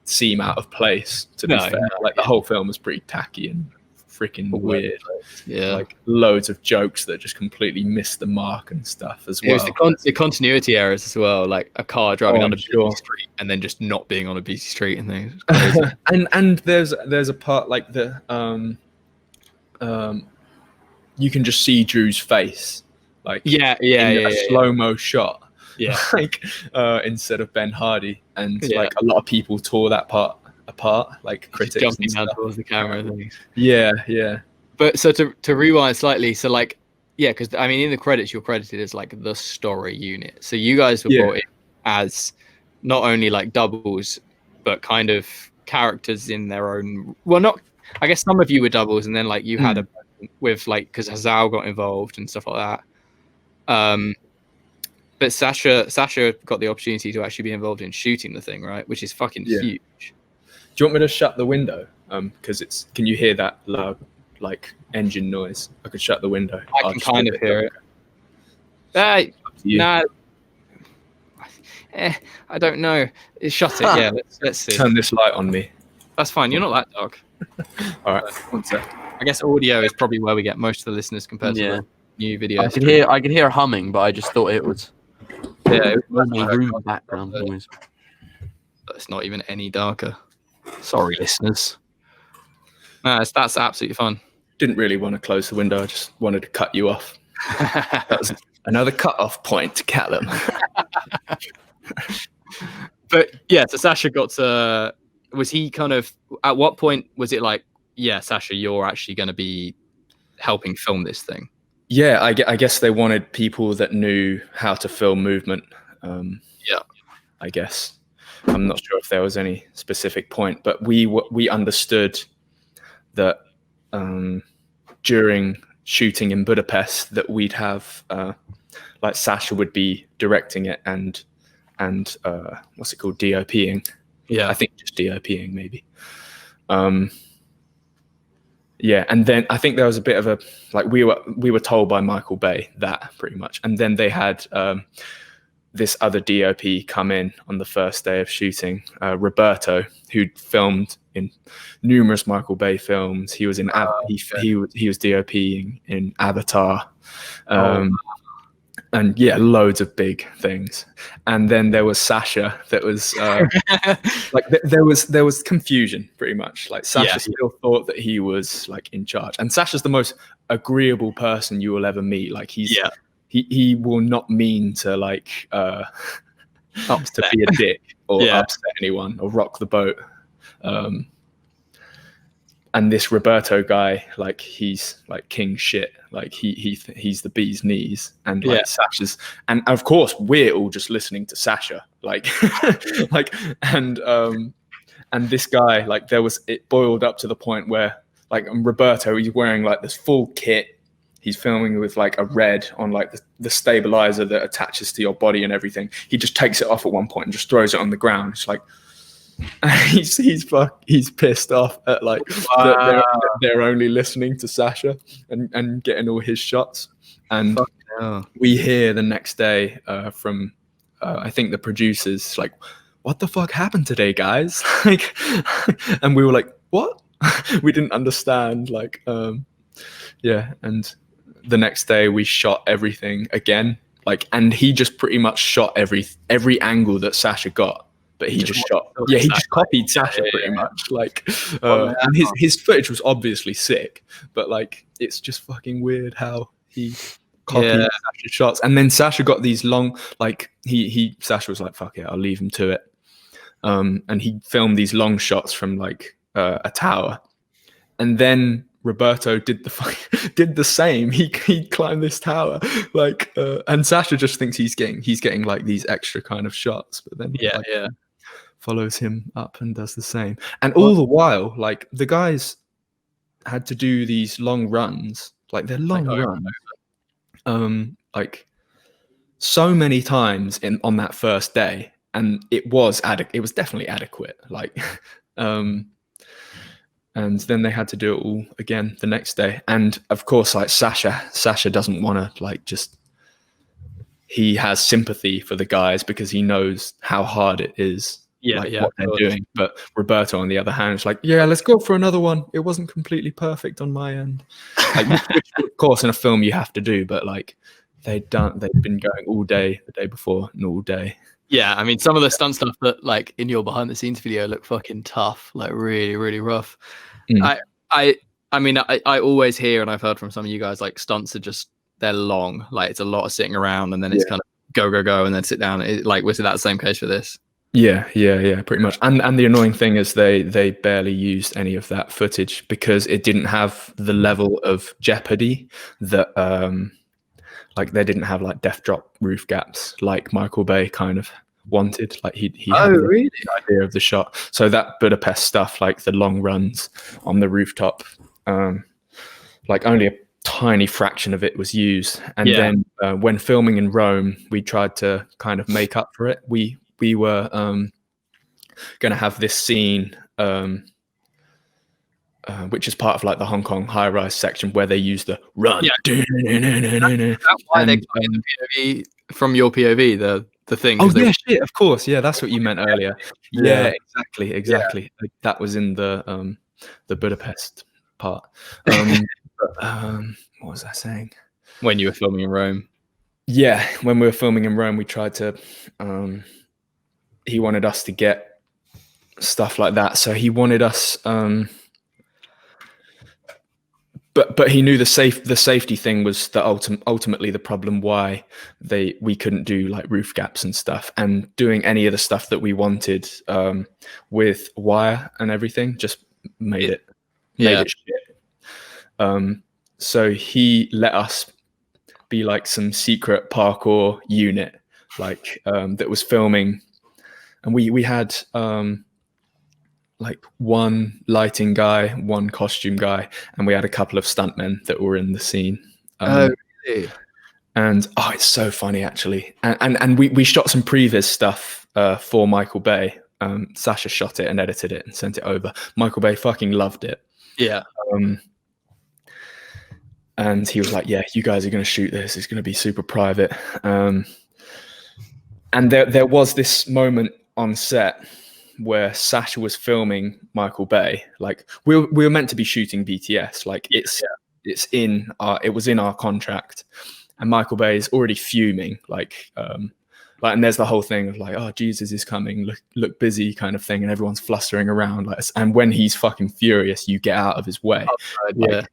seem out of place. To be fair, like the whole film is pretty tacky and freaking weird. Yeah, like loads of jokes that just completely miss the mark and stuff as well. It was the continuity errors as well, like a car driving on a busy sure. street and then just not being on a busy street and things. and there's a part like the you can just see Drew's face, like a slow-mo shot, like instead of Ben Hardy, and like a lot of people tore that part apart, like critics jumping down towards the camera and things. Yeah. But so to rewind slightly, so like because I mean in the credits you're credited as like the story unit, so you guys were brought in as not only like doubles but kind of characters in their own. Well, not, I guess some of you were doubles, and then like you had a with like, because Hazal got involved and stuff like that. But Sasha got the opportunity to actually be involved in shooting the thing, right? Which is fucking huge. Do you want me to shut the window? Because can you hear that loud like engine noise? I could shut the window. I can kind of hear it. Nah. I don't know. Shut it. Yeah, let's see. Turn this light on me. That's fine. You're not that dark. All right. One sec. I guess audio is probably where we get most of the listeners compared to the new videos. I could hear humming, but I just thought it was room background noise. It's not even any darker. Sorry, listeners. No, that's absolutely fun. Didn't really want to close the window. I just wanted to cut you off. That was another cut-off point, Callum. But yeah, so Sasha got to. Was he kind of, at what point was it like, yeah, Sasha, you're actually going to be helping film this thing? Yeah, I guess they wanted people that knew how to film movement. I guess. I'm not sure if there was any specific point, but we understood that during shooting in Budapest that we'd have like Sasha would be directing it and what's it called, DOPing. Yeah, I think just DOPing maybe. Yeah, and then I think there was a bit of a like we were told by Michael Bay that pretty much, and then they had this other DOP come in on the first day of shooting, Roberto, who'd filmed in numerous Michael Bay films. He was in he was DOPing in Avatar. And yeah, loads of big things. And then there was Sasha that was like there was confusion pretty much. Like Sasha still thought that he was like in charge. And Sasha's the most agreeable person you will ever meet. Like he will not mean to like to be a dick or upset anyone or rock the boat. And this Roberto guy, like he's like king shit. Like he's the bee's knees, and like Sasha's, and of course we're all just listening to Sasha. Like, and this guy, like it boiled up to the point where like Roberto, he's wearing like this full kit. He's filming with like a red on like the stabilizer that attaches to your body and everything. He just takes it off at one point and just throws it on the ground. It's like. He's pissed off at like that they're only listening to Sasha and getting all his shots. And we hear the next day from I think the producers like, what the fuck happened today, guys? Like, and we were like, what? We didn't understand. Like, and the next day we shot everything again. Like, and he just pretty much shot every angle that Sasha got. But he just shot. Yeah, he just copied Sasha pretty much. Like, and his footage was obviously sick, but like, it's just fucking weird how he copied Sasha's shots. And then Sasha got these long, like Sasha was like, "Fuck it, I'll leave him to it." And he filmed these long shots from like a tower, and then Roberto did the same. He climbed this tower, like, and Sasha just thinks he's getting like these extra kind of shots, but then follows him up and does the same. And all the while, like the guys had to do these long runs, like they're long runs, like so many times on that first day, and it was definitely adequate. Like, And then they had to do it all again the next day. And of course, like Sasha doesn't want to like just, he has sympathy for the guys because he knows how hard it is, what they're doing. But Roberto, on the other hand, is like, yeah, let's go for another one. It wasn't completely perfect on my end. Like, which of course in a film you have to do, but like they've been going all day the day before and all day. Yeah, I mean, some of the stunt stuff that, like, in your behind the scenes video look fucking tough, like really, really rough. I mean, I always hear, and I've heard from some of you guys, like, stunts are just, they're long. Like, it's a lot of sitting around, and then it's kind of go, and then sit down. Was it that same case for this? Yeah, pretty much. And the annoying thing is they barely used any of that footage because it didn't have the level of jeopardy that like they didn't have like death drop roof gaps like Michael Bay kind of wanted. Like he had really? the idea of the shot. So that Budapest stuff, like the long runs on the rooftop, like only a tiny fraction of it was used. And then when filming in Rome, we tried to kind of make up for it. We were going to have this scene, which is part of like the Hong Kong high-rise section where they use the run. Yeah. That's why they got in the POV from your POV, the thing. Oh yeah, shit, of course. Yeah, that's what you meant earlier. Yeah, exactly. Yeah. That was in the Budapest part. What was I saying? When you were filming in Rome. Yeah, when we were filming in Rome, we tried to. He wanted us to get stuff like that, so he wanted us. But he knew the safety thing was the ultimately the problem why we couldn't do like roof gaps and stuff, and doing any of the stuff that we wanted with wire and everything just made it shit. So he let us be like some secret parkour unit, like that was filming, and we had like one lighting guy, one costume guy, and we had a couple of stuntmen that were in the scene. Really? And it's so funny actually. And we shot some previs stuff for Michael Bay. Sasha shot it and edited it and sent it over. Michael Bay fucking loved it. Yeah. And he was like, yeah, you guys are going to shoot this. It's going to be super private. And there was this moment on set where Sasha was filming Michael Bay. Like we were meant to be shooting BTS. Like it was in our contract, and Michael Bay is already fuming. And there's the whole thing of like, oh, Jesus is coming, look busy kind of thing, and everyone's flustering around. Like, and when he's fucking furious, you get out of his way. Yeah,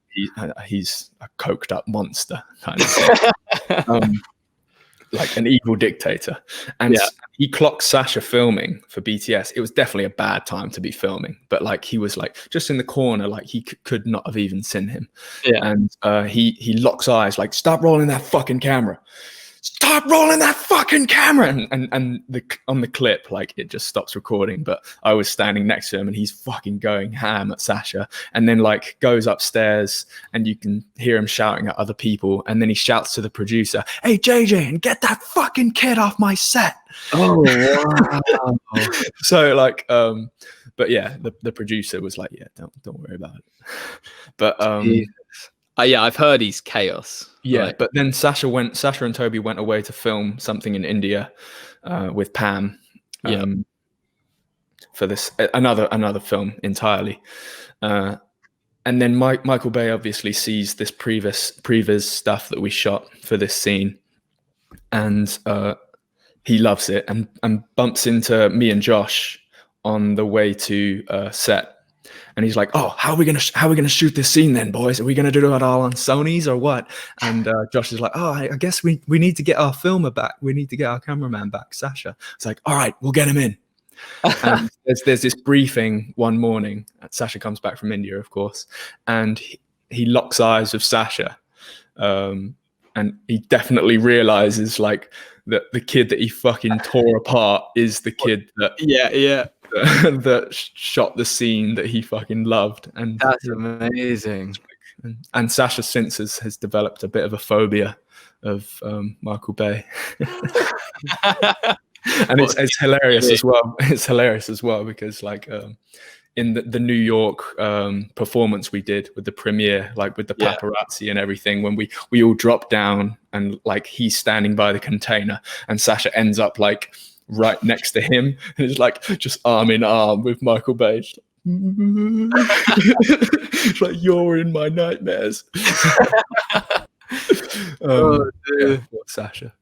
he's a coked up monster kind of thing. Like an evil dictator. And he clocked Sasha filming for BTS. It was definitely a bad time to be filming, but like he was like just in the corner, like he could not have even seen him. Yeah. And he locks eyes, like, stop rolling that fucking camera. Stop rolling that fucking camera. And on the clip, like it just stops recording. But I was standing next to him and he's fucking going ham at Sasha. And then like goes upstairs and you can hear him shouting at other people. And then he shouts to the producer, hey, JJ, and get that fucking kid off my set. Oh, wow. So like, but yeah, the producer was like, yeah, don't worry about it. But yeah, I've heard he's chaos. Yeah, right? But then Sasha and Toby went away to film something in India with Pam. For this another film entirely. And then Michael Bay obviously sees this previs stuff that we shot for this scene, and he loves it and bumps into me and Josh on the way to set. And he's like, oh, how are we gonna shoot this scene then, boys? Are we gonna do it all on Sony's or what? And Josh is like, oh, I guess we need to get our filmer back. We need to get our cameraman back, Sasha. It's like, all right, we'll get him in. And there's this briefing one morning. Sasha comes back from India, of course, and he locks eyes with Sasha, and he definitely realizes like that the kid that he fucking tore apart is the kid that that shot the scene that he fucking loved. And that's amazing. And Sasha since has developed a bit of a phobia of Michael Bay. And it's hilarious as well. It's hilarious as well because like in the New York performance we did with the premiere, like with the paparazzi and everything, when we all dropped down and like he's standing by the container and Sasha ends up like right next to him and it's like just arm in arm with Michael Bay. It's like, you're in my nightmares. Sasha.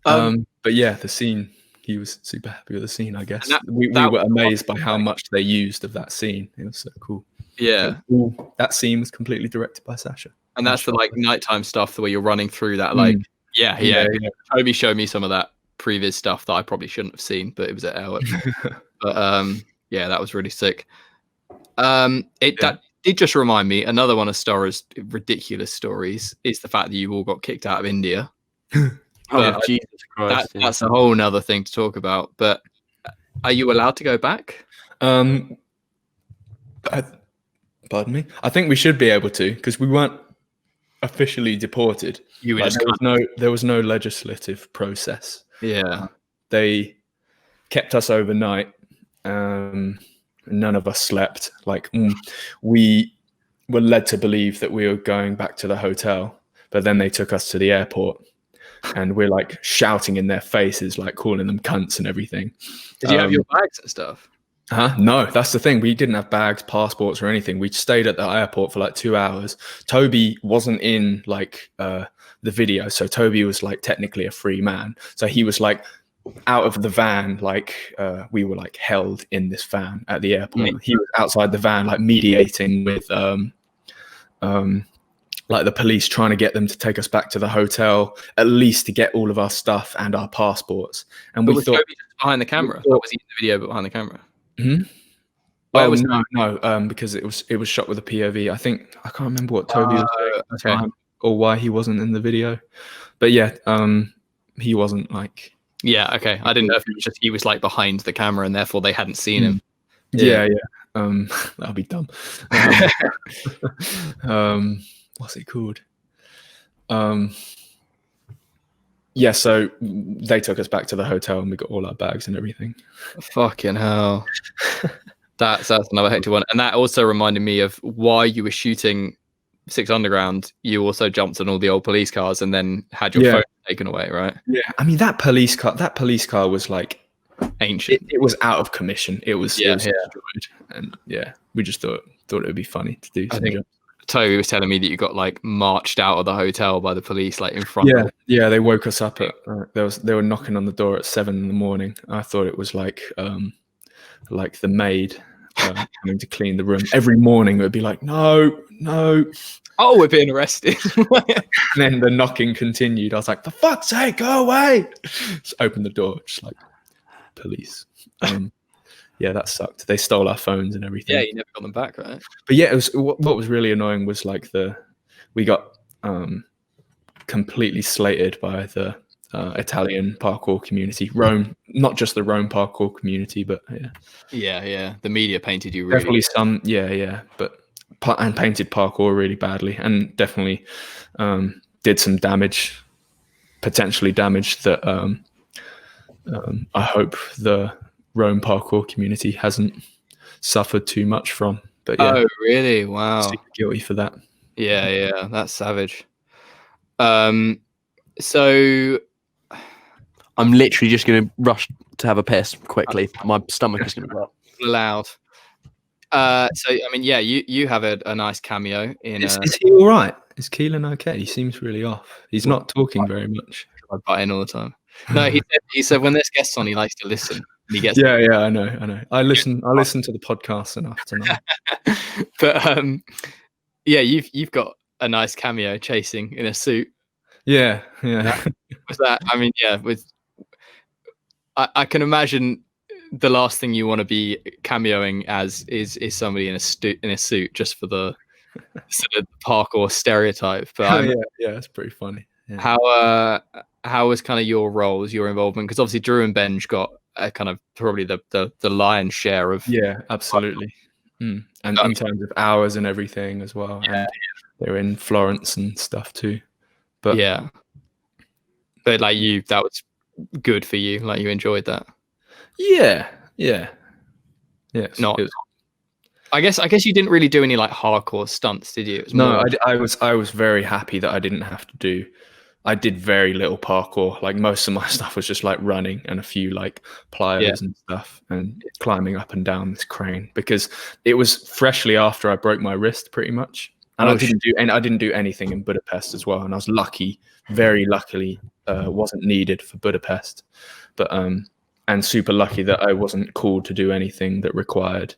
But yeah, the scene, he was super happy with the scene, I guess. We were amazed by how much they used of that scene. It was so cool. Yeah. That scene was completely directed by Sasha. And that's the like nighttime stuff, the way you're running through that. Like, yeah. Toby showed me some of that previous stuff that I probably shouldn't have seen, but it was at Elwood. But yeah, that was really sick. That did just remind me, another one of Storror's ridiculous stories is the fact that you all got kicked out of India. Jesus Christ! That's a whole nother thing to talk about. But are you allowed to go back? Pardon me. I think we should be able to, because we weren't officially deported. There was no legislative process. Yeah, they kept us overnight. None of us slept. Like we were led to believe that we were going back to the hotel, but then they took us to the airport. And we're like shouting in their faces, like calling them cunts and everything. Did you have your bags and stuff? No, that's the thing. We didn't have bags, passports, or anything. We stayed at the airport for like 2 hours. Toby wasn't in like the video, so Toby was like technically a free man. So he was like out of the van, like we were like held in this van at the airport. He was outside the van, like mediating with like the police, trying to get them to take us back to the hotel, at least to get all of our stuff and our passports. And we thought Toby behind the camera. Or was he in the video but behind the camera? No, because it was shot with a POV. I can't remember what Toby was doing at the time or why he wasn't in the video. But yeah, he wasn't like. Yeah, okay. I didn't know if it was just he was like behind the camera and therefore they hadn't seen him. Yeah. That'll be dumb. What's it called? Yeah, so they took us back to the hotel and we got all our bags and everything. Fucking hell. That's another hectic one. And that also reminded me of why you were shooting Six Underground. You also jumped on all the old police cars and then had your phone taken away, right? Yeah. I mean, that police car was like ancient. It was out of commission. It was destroyed. And yeah, we just thought it would be funny to do something. Toby was telling me that you got like marched out of the hotel by the police, like in front. Yeah. They woke us up at. They were knocking on the door at 7 a.m. I thought it was like the maid coming to clean the room every morning. It would be like, no. Oh, we're being arrested. And then the knocking continued. I was like, for fuck's sake, go away! Just open the door, just like police. Yeah, that sucked. They stole our phones and everything. Yeah, you never got them back, right? But yeah, it was what was really annoying was like we got completely slated by the Italian parkour community, Rome, not just the Rome parkour community, but yeah. The media painted you really. Definitely some, but and painted parkour really badly, and definitely did some damage, potentially damage that I hope the Rome parkour community hasn't suffered too much from. But yeah. Oh, really? Wow. Super guilty for that. Yeah, that's savage. So I'm literally just going to rush to have a piss quickly. My stomach is going to blow. Loud. So I mean, yeah, you have a nice cameo in. Is he all right? Is Keelan okay? He seems really off. He's not talking very much. I butt in all the time. No, he said when there's guests on, he likes to listen. And he gets. Yeah, I know. I listen to the podcast enough to know. But yeah, you've got a nice cameo chasing in a suit. Yeah. Was that? I mean, yeah. I can imagine the last thing you want to be cameoing as is somebody in a suit just for the sort of parkour stereotype. But yeah, it's pretty funny. Yeah. How was kind of your roles, your involvement? Because obviously Drew and Benj got kind of probably the lion's share of. Yeah, absolutely. And in terms of hours and everything as well. Yeah. And they were in Florence and stuff too. But yeah. But like that was good for you. Like you enjoyed that. Yeah. Not I guess you didn't really do any like hardcore stunts, did you? It was No, I was very happy that I didn't have to do. I did very little parkour. Like most of my stuff was just like running and a few like pliers and stuff and climbing up and down this crane, because it was freshly after I broke my wrist pretty much. And I didn't do anything in Budapest as well. And I was lucky, very luckily, wasn't needed for Budapest, but and super lucky that I wasn't called to do anything that required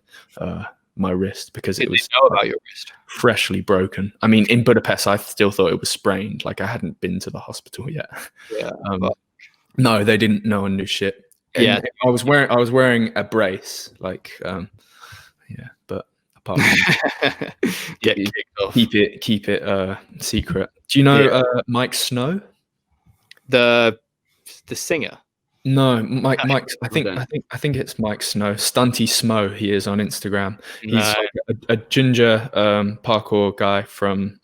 my wrist, because it was know about your wrist. Freshly broken. I mean, in Budapest, I still thought it was sprained. Like I hadn't been to the hospital yet. Yeah. No, they didn't. No one knew shit. And yeah. I was wearing a brace. Like, yeah. But apart from get kicked off. Keep it secret. Do you know Mike Snow? The singer. No, Mike. I think it's Mike Snow. Stunty Smo. He is on Instagram. He's like a ginger parkour guy from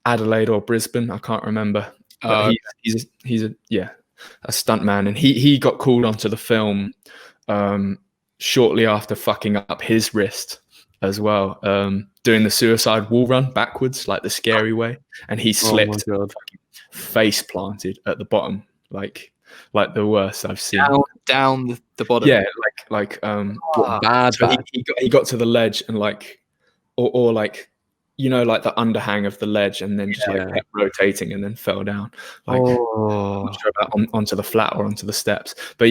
Adelaide or Brisbane. I can't remember. But he's a stunt man, and he got called onto the film shortly after fucking up his wrist as well, doing the suicide wall run backwards, like the scary way, and he slipped, face planted at the bottom, like the worst I've seen. Down the bottom. Yeah, bad. So he got to the ledge and or like, you know, like the underhang of the ledge, and then just kept rotating and then fell down. I'm not sure about onto the flat or onto the steps. But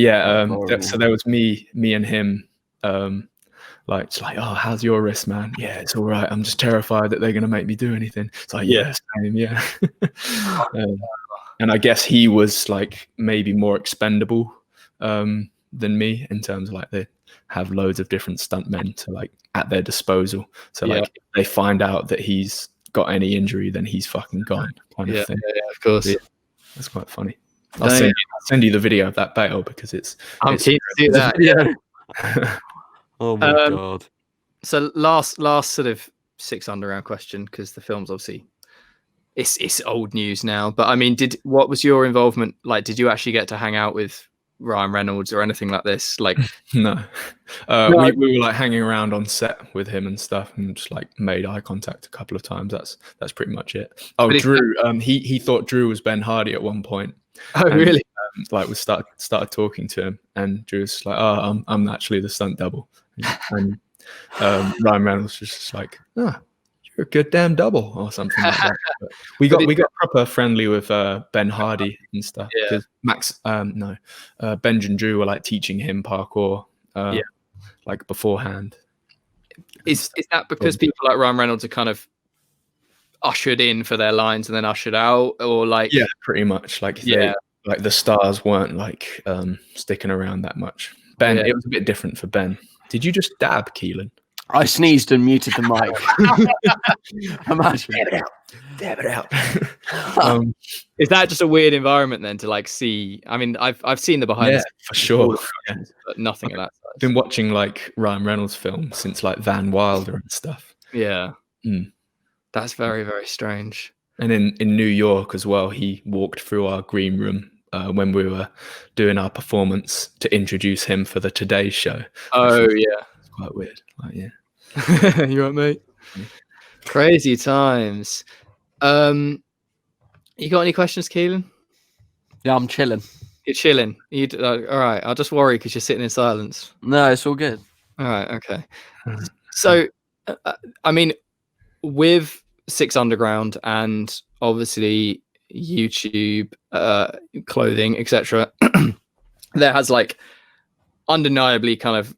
so there was me and him. Oh, how's your wrist, man? Yeah, it's all right. I'm just terrified that they're gonna make me do anything. It's like, same, yeah. And I guess he was like maybe more expendable than me, in terms of like they have loads of different stuntmen to like at their disposal. So like if they find out that he's got any injury, then he's fucking gone, kind of thing. Yeah, of course. Yeah, that's quite funny. I'll send you the video of that battle, because I'm keen to see that. Yeah. Oh my god. So last sort of 6 underground question, because the film's obviously it's old news now, but I mean, what was your involvement like? Did you actually get to hang out with Ryan Reynolds or anything like this? Like, no. We were like hanging around on set with him and stuff, and just like made eye contact a couple of times. That's pretty much it. Oh, Drew. He thought Drew was Ben Hardy at one point. Oh, really? Like we started talking to him, and Drew was like, "Oh, I'm actually the stunt double." And Ryan Reynolds was just like, "Ah, you're a good damn double," or something like that. But we got proper friendly with Ben Hardy and stuff, because Benj and Drew were like teaching him parkour like beforehand. Is that because people like Ryan Reynolds are kind of ushered in for their lines and then ushered out, or like? Yeah, pretty much. Like like the stars weren't like sticking around that much. Ben, it was a bit different for Ben. Did you just dab, Keelan? I sneezed and muted the mic. Imagine. Dab it out. Is that just a weird environment then to like see? I mean, I've seen the behind the scenes for sure, but nothing of that size. I've been watching like Ryan Reynolds films since like Van Wilder and stuff. Yeah. That's very, very strange. And in New York as well, he walked through our green room when we were doing our performance to introduce him for the Today Show. Oh, yeah. It's quite weird. Like, yeah. You right, mate? Crazy times. You got any questions, Keelan? Yeah, I'm chilling. You're chilling. All right. I'll just worry because you're sitting in silence. No, it's all good. All right. Okay. So, I mean, with 6 Underground and obviously YouTube, clothing, etc., there has like undeniably, kind of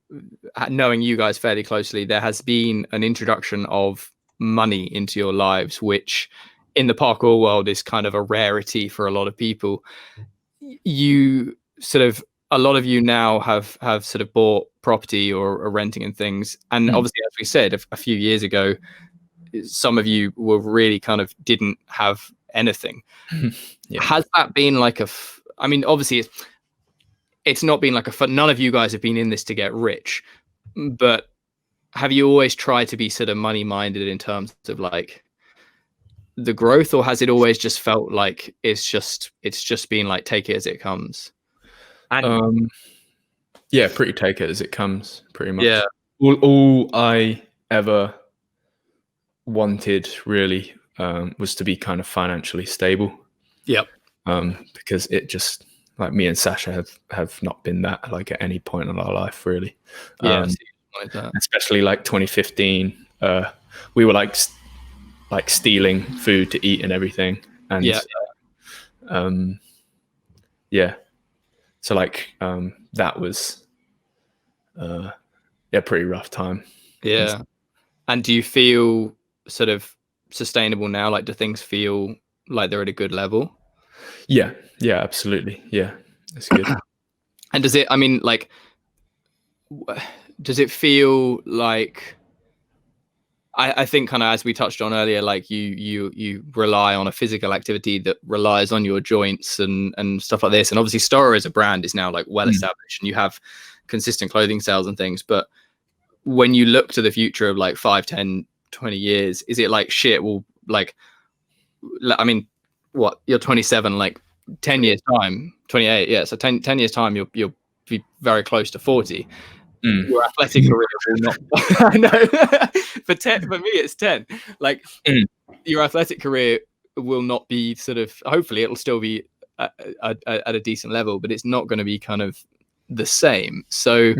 knowing you guys fairly closely, there has been an introduction of money into your lives, which in the parkour world is kind of a rarity for a lot of people. You sort of, a lot of you now have sort of bought property or are renting and things, and obviously, as we said a few years ago, some of you were really kind of didn't have anything. Has that been like I mean, obviously it's not been like none of you guys have been in this to get rich, but have you always tried to be sort of money minded in terms of like the growth, or has it always just felt like it's just been like take it as it comes? Yeah, pretty take it as it comes, pretty much. Yeah. all I ever wanted really was to be kind of financially stable. Yep. Because it just, like, me and Sasha have not been that, like, at any point in our life really. Yeah. Like that. Especially like 2015, we were like stealing food to eat and everything, and so like that was pretty rough time. Yeah. And do you feel sort of sustainable now? Like, do things feel like they're at a good level? Yeah, absolutely. Yeah, it's good. And does it, I mean, like, does it feel like, I think kind of as we touched on earlier, like you rely on a physical activity that relies on your joints and stuff like this. And obviously Storror as a brand is now like well established and you have consistent clothing sales and things. But when you look to the future of like 5, 10, 20 years, is it like shit? Well, like, I mean, what, you're 27, like 10 years time, 28. Yeah. So 10 years time, you'll be very close to 40. Your athletic career will not. I know. For me, it's 10. Like your athletic career will not be sort of. Hopefully, it'll still be at a decent level, but it's not going to be kind of the same. So,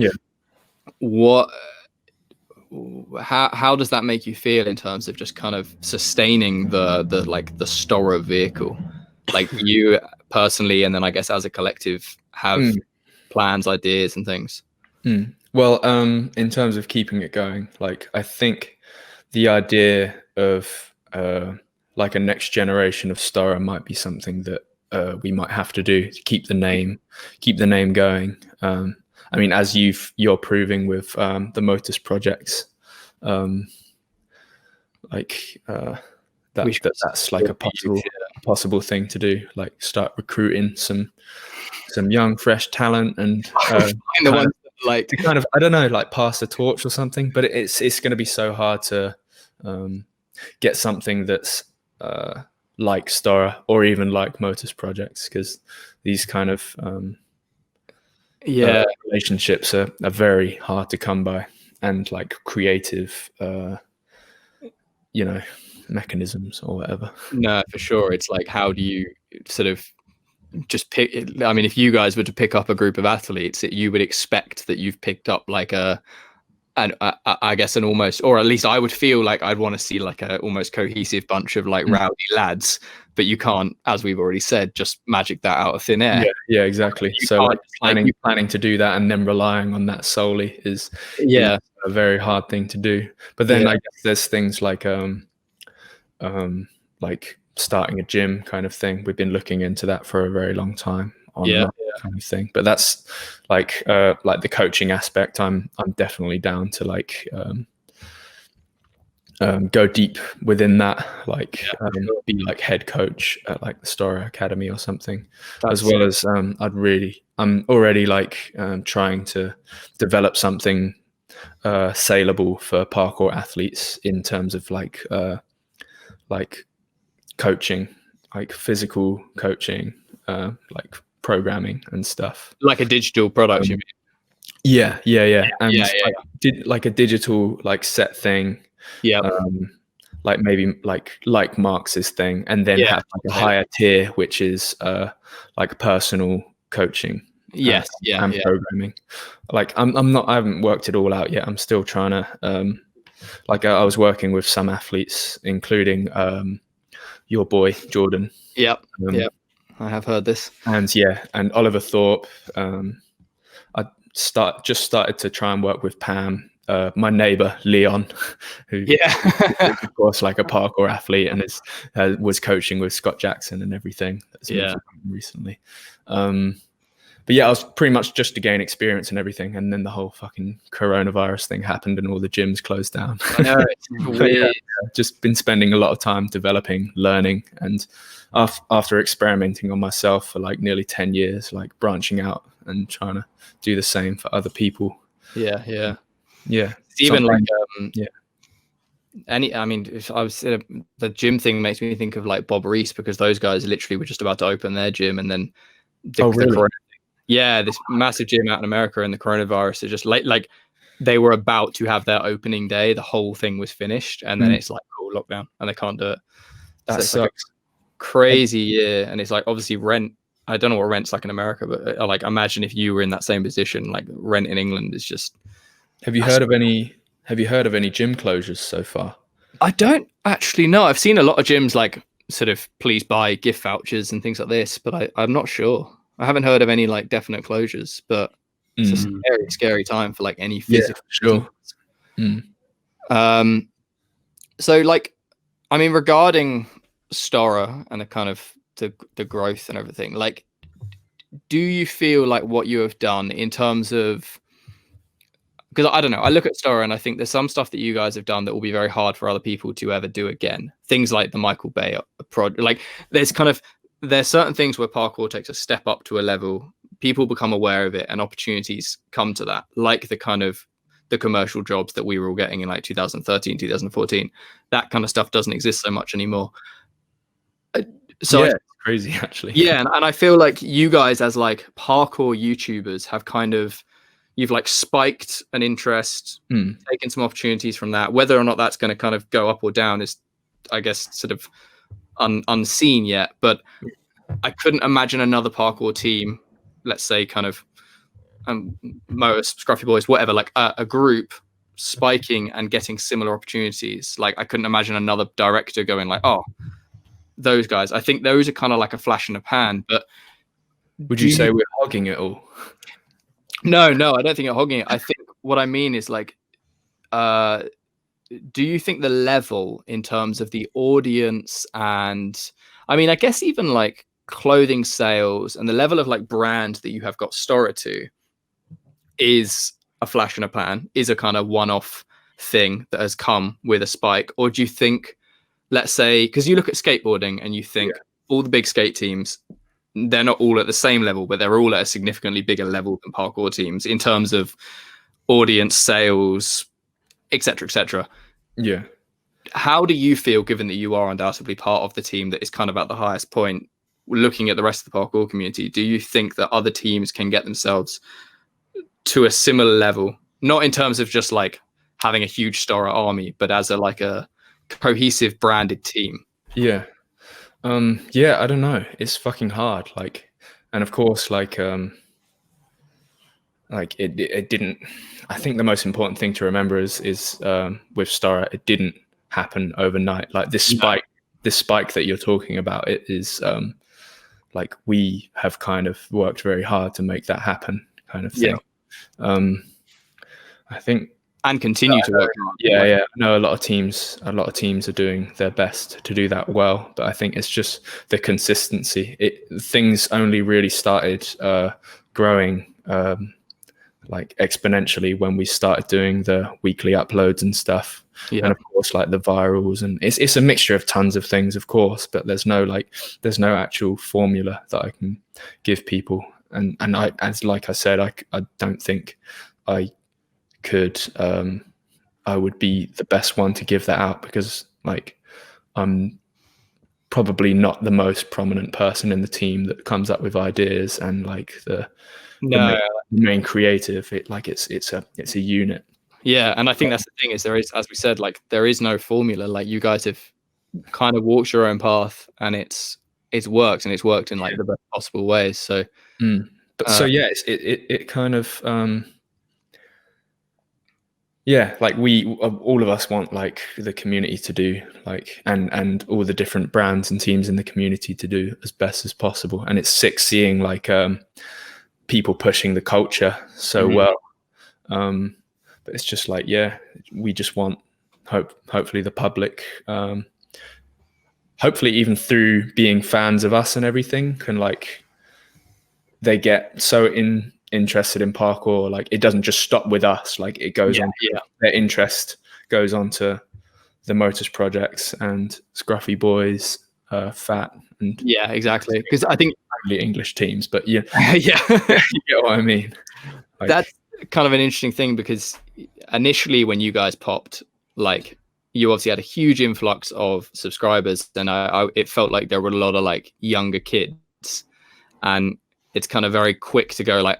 how does that make you feel in terms of just kind of sustaining the Storror vehicle, like you personally, and then I guess as a collective have plans, ideas, and things. Well, in terms of keeping it going, like I think the idea of like a next generation of Storror might be something that we might have to do to keep the name going. I mean, as you're proving with the Motus projects, that's like a possible thing to do. Like start recruiting some young, fresh talent and the ones like to kind of, I don't know, like pass the torch or something. But it's going to be so hard to get something that's like Storror or even like Motus projects, because these kind of relationships are very hard to come by, and like creative mechanisms or whatever. No, for sure. It's like, how do you sort of just pick? I mean, if you guys were to pick up a group of athletes, you would expect that you've picked up like I guess an almost, or at least I would feel like I'd want to see like a almost cohesive bunch of like rowdy lads, but you can't, as we've already said, just magic that out of thin air. Yeah, exactly. So like planning to do that and then relying on that solely is a very hard thing to do. But then I guess there's things like starting a gym kind of thing. We've been looking into that for a very long time on that kind of thing. But that's like the coaching aspect. I'm definitely down to like go deep within that, like be like head coach at like the Storror Academy or something. As well as I'm already like trying to develop something saleable for parkour athletes in terms of like coaching, like physical coaching, like programming and stuff, like a digital product. You mean? Yeah, and like a digital like set thing. Like maybe like Marx's thing, and then have like a higher tier, which is like personal coaching. And programming. Like I haven't worked it all out yet. I'm still trying to like I was working with some athletes, including your boy Jordan. Yep. I have heard this. And Oliver Thorpe. I started to try and work with Pam, my neighbor Leon, who is of course like a parkour athlete and was coaching with Scott Jackson and everything. Recently. But I was pretty much just to gain experience and everything, and then the whole fucking coronavirus thing happened and all the gyms closed down. I know, it's weird. Just been spending a lot of time developing, learning, and after experimenting on myself for like nearly 10 years, like branching out and trying to do the same for other people. Yeah. It's even like I mean, I was the gym thing makes me think of like Bob Reese, because those guys literally were just about to open their gym, and then really? this massive gym out in America, and the coronavirus is just like they were about to have their opening day, the whole thing was finished, and then it's like, cool, lockdown, and they can't do it. That so sucks. like crazy year. And it's like, obviously rent, I don't know what rent's like in America, but like imagine if you were in that same position. Like rent in England is just. Have you heard of any gym closures so far? I don't actually know. I've seen a lot of gyms like sort of please buy gift vouchers and things like this, but I'm not sure. I haven't heard of any like definite closures, but it's a scary, scary time for like any physical. Yeah, sure. So like, I mean, regarding Storror and the kind of the growth and everything, like, do you feel like what you have done in terms of, because I don't know, I look at Storror and I think there's some stuff that you guys have done that will be very hard for other people to ever do again. Things like the Michael Bay project, like there's certain things where parkour takes a step up to a level, people become aware of it and opportunities come to that, like the kind of the commercial jobs that we were all getting in like 2013, 2014. That kind of stuff doesn't exist so much anymore. So it's crazy actually. Yeah, and I feel like you guys as like parkour YouTubers have kind of, you've like spiked an interest, taken some opportunities from that. Whether or not that's going to kind of go up or down is, I guess, sort of unseen yet. But I couldn't imagine another parkour team, let's say kind of Motus, Scruffy Boys, whatever, like a group spiking and getting similar opportunities. Like I couldn't imagine another director going like, oh, those guys. I think those are kind of like a flash in the pan. But would you say we're hogging it all? No, I don't think you're hogging it. I think what I mean is like, do you think the level in terms of the audience and, I mean, I guess even like clothing sales and the level of like brand that you have got Storror to is a flash in a pan, is a kind of one-off thing that has come with a spike? Or do you think, let's say, because you look at skateboarding and you think all the big skate teams, they're not all at the same level, but they're all at a significantly bigger level than parkour teams in terms of audience, sales, etc., etc. Yeah. How do you feel, given that you are undoubtedly part of the team that is kind of at the highest point, looking at the rest of the parkour community? Do you think that other teams can get themselves to a similar level, not in terms of just like having a huge Storror army, but as a cohesive branded team? Yeah. I don't know. It's fucking hard. Like, and of course, like it didn't. I think the most important thing to remember is with Storror, it didn't happen overnight. Like this spike that you're talking about, it is like we have kind of worked very hard to make that happen, kind of thing. I think. And continue to work. Yeah. I know a lot of teams are doing their best to do that well, but I think it's just the consistency. Things only really started growing like exponentially when we started doing the weekly uploads and stuff. Yeah. And of course, like the virals, and it's a mixture of tons of things, of course, but there's no actual formula that I can give people. And I, as like I said, I don't think I could I would be the best one to give that out, because like I'm probably not the most prominent person in the team that comes up with ideas and like the main creative. It's a unit. Yeah, and I think that's the thing, is there is, as we said, like there is no formula. Like you guys have kind of walked your own path, and it's worked, and it's worked in like the best possible ways. So but so yeah, it kind of like we all of us want like the community to do like and all the different brands and teams in the community to do as best as possible. And it's sick seeing like people pushing the culture so well. But it's just like, we just want hopefully the public, hopefully even through being fans of us and everything, can like they get so interested in parkour, like it doesn't just stop with us, like it goes on, their interest goes on to the Motus projects and Scruffy Boys, Fat, and exactly, because I think only English teams, but you get what I mean. Like, that's kind of an interesting thing, because initially when you guys popped, like you obviously had a huge influx of subscribers, and it felt like there were a lot of like younger kids, and it's kind of very quick to go like,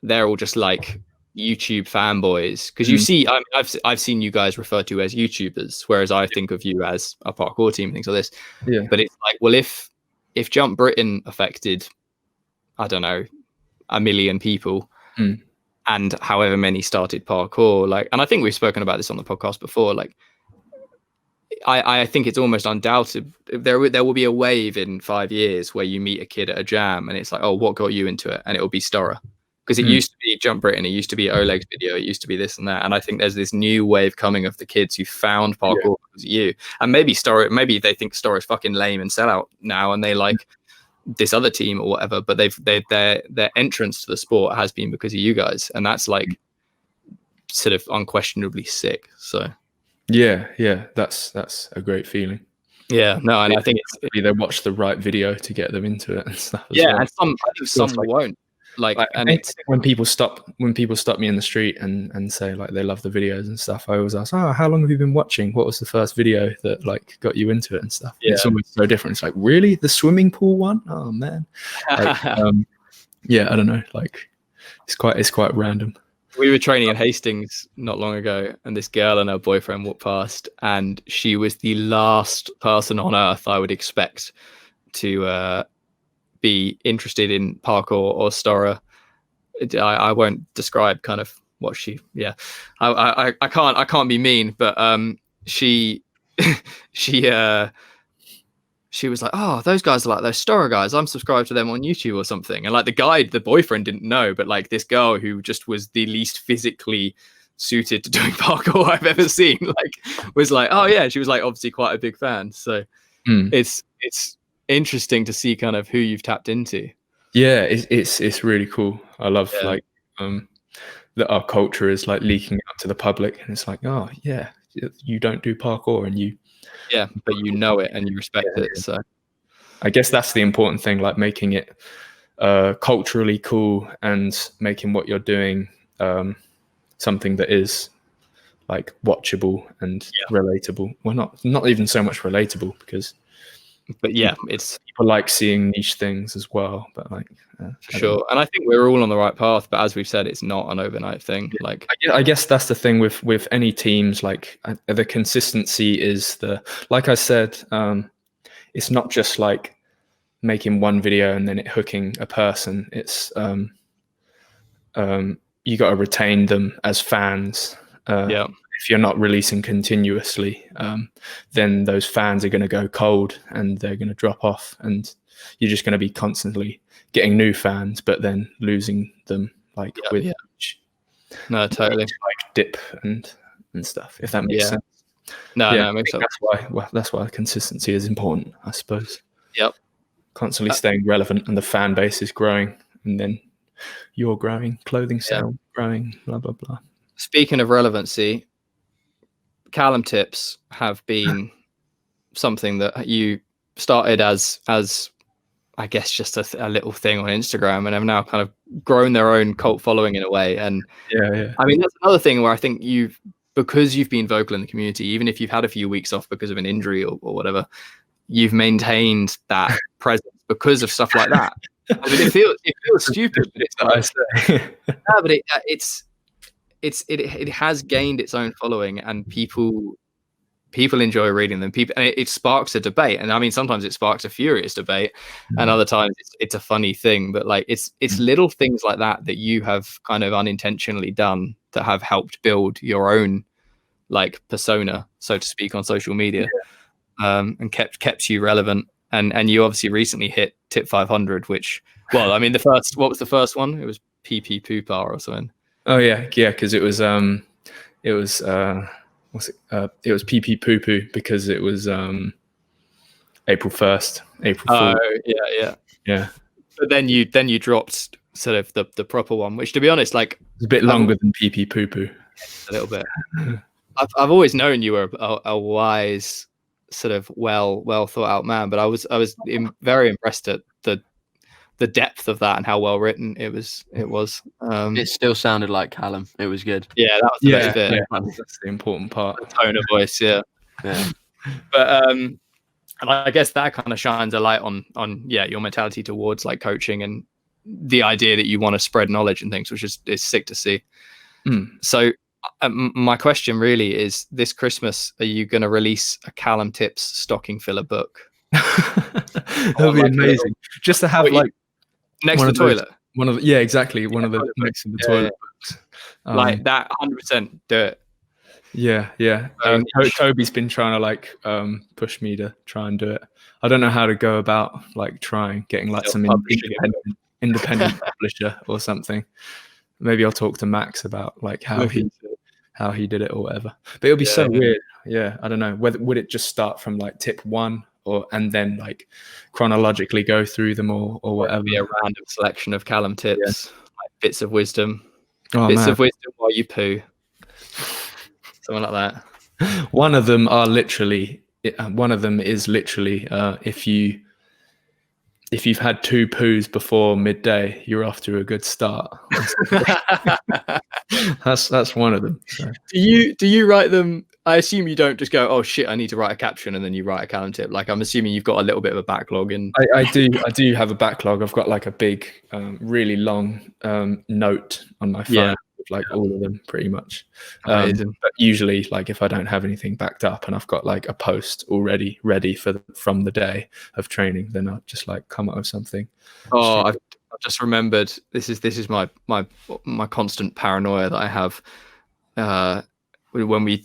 they're all just like YouTube fanboys, because you see, I mean, I've seen you guys referred to as YouTubers, whereas I think of you as a parkour team and things like this. Yeah. But it's like, well, if Jump Britain affected, I don't know, 1 million people, and however many started parkour, like, and I think we've spoken about this on the podcast before, like, I think it's almost undoubted there will be a wave in 5 years where you meet a kid at a jam and it's like, oh, what got you into it? And it'll be Storror. Because it used to be Jump Britain, it used to be Oleg's video, it used to be this and that. And I think there's this new wave coming of the kids who found parkour because of you. And maybe they think Storror is fucking lame and sellout now, and they like this other team or whatever. But their entrance to the sport has been because of you guys, and that's like sort of unquestionably sick. So yeah, that's a great feeling. Yeah, no, and I think they watch the right video to get them into it and stuff. Yeah, well. And I think some won't. Like, and it's when people stop me in the street and say like they love the videos and stuff, I always ask, oh, how long have you been watching? What was the first video that like got you into it and stuff? Yeah. It's always so different. It's like, really, the swimming pool one? Oh man. Like, yeah, I don't know. Like it's quite random. We were training in Hastings not long ago, and this girl and her boyfriend walked past, and she was the last person on earth I would expect to be interested in parkour or Storror. I won't describe kind of what she. Yeah, I can't be mean, but she was like, oh, those guys are like those Storror guys. I'm subscribed to them on YouTube or something. And like the boyfriend didn't know, but like this girl who just was the least physically suited to doing parkour I've ever seen, like was like, oh yeah, she was like obviously quite a big fan. So it's interesting to see kind of who you've tapped into. Yeah, it's really cool. I love like that our culture is like leaking out to the public, and it's like, oh yeah, you don't do parkour and you but you know it and you respect it. So I guess that's the important thing, like making it culturally cool and making what you're doing something that is like watchable and relatable. Well, not even so much relatable, but it's people like seeing niche things as well. But like, for sure. And I think we're all on the right path. But as we've said, it's not an overnight thing. Like, I guess that's the thing with any teams. Like, the consistency is like I said, it's not just like making one video and then it hooking a person. It's you got to retain them as fans. If you're not releasing continuously, then those fans are going to go cold and they're going to drop off, and you're just going to be constantly getting new fans, but then losing them with each, no, totally like dip and stuff. If that makes sense. No, it makes sense. That's why consistency is important, I suppose. Yep. Constantly staying relevant, and the fan base is growing, and then you're growing, clothing sale growing, blah blah blah. Speaking of relevancy, Callum tips have been something that you started as I guess just a little thing on Instagram, and have now kind of grown their own cult following in a way. And I mean, that's another thing where I think because you've been vocal in the community, even if you've had a few weeks off because of an injury or whatever, you've maintained that presence because of stuff like that. I mean, it feels stupid, but it's like, but it has gained its own following, and people enjoy reading them. And it sparks a debate, and I mean sometimes it sparks a furious debate, and other times it's a funny thing. But like it's little things like that you have kind of unintentionally done that have helped build your own like persona, so to speak, on social media, and kept you relevant. And you obviously recently hit tip 500, which, well, I mean, what was the first one? It was PP Poopa or something. Oh yeah, because it was PP Poo Poo because it was April 1st, April Fool. Oh yeah. But then you dropped sort of the proper one, which, to be honest, like it's a bit longer than PP Poo Poo. A little bit. I've always known you were a wise, sort of well thought out man, but I was very impressed at the depth of that and how well written it was. It still sounded like Callum. It was good. Yeah, that was the best bit. Yeah, that's the important part. The tone of voice, yeah. But and I guess that kind of shines a light on your mentality towards like coaching and the idea that you want to spread knowledge and things, which is sick to see. So my question really is, this Christmas, are you going to release a Callum Tips stocking filler book? That'd be amazing. Just to have like next to the toilet. Exactly. One of the next to the toilet books. Like that, 100% do it. Yeah. Toby's been trying to like push me to try and do it. I don't know how to go about like getting like some independent publisher or something. Maybe I'll talk to Max about like how he did it or whatever. But it'll be so weird. Yeah, I don't know. Would it just start from like tip 1 and then like chronologically go through them or whatever? Be a random selection of Callum tips, like bits of wisdom, of wisdom while you poo, something like that. One of them is literally if you've had 2 poos before midday, you're off to a good start. That's one of them. So. Do you write them? I assume you don't just go, oh shit, I need to write a caption and then you write a Callum tip. Like I'm assuming you've got a little bit of a backlog. And I do have a backlog. I've got like a big, really long note on my phone with like all of them pretty much. But usually, like if I don't have anything backed up and I've got like a post already ready from the day of training, then I'll just like come up with something. Oh, I've just remembered. This is my constant paranoia that I have. When we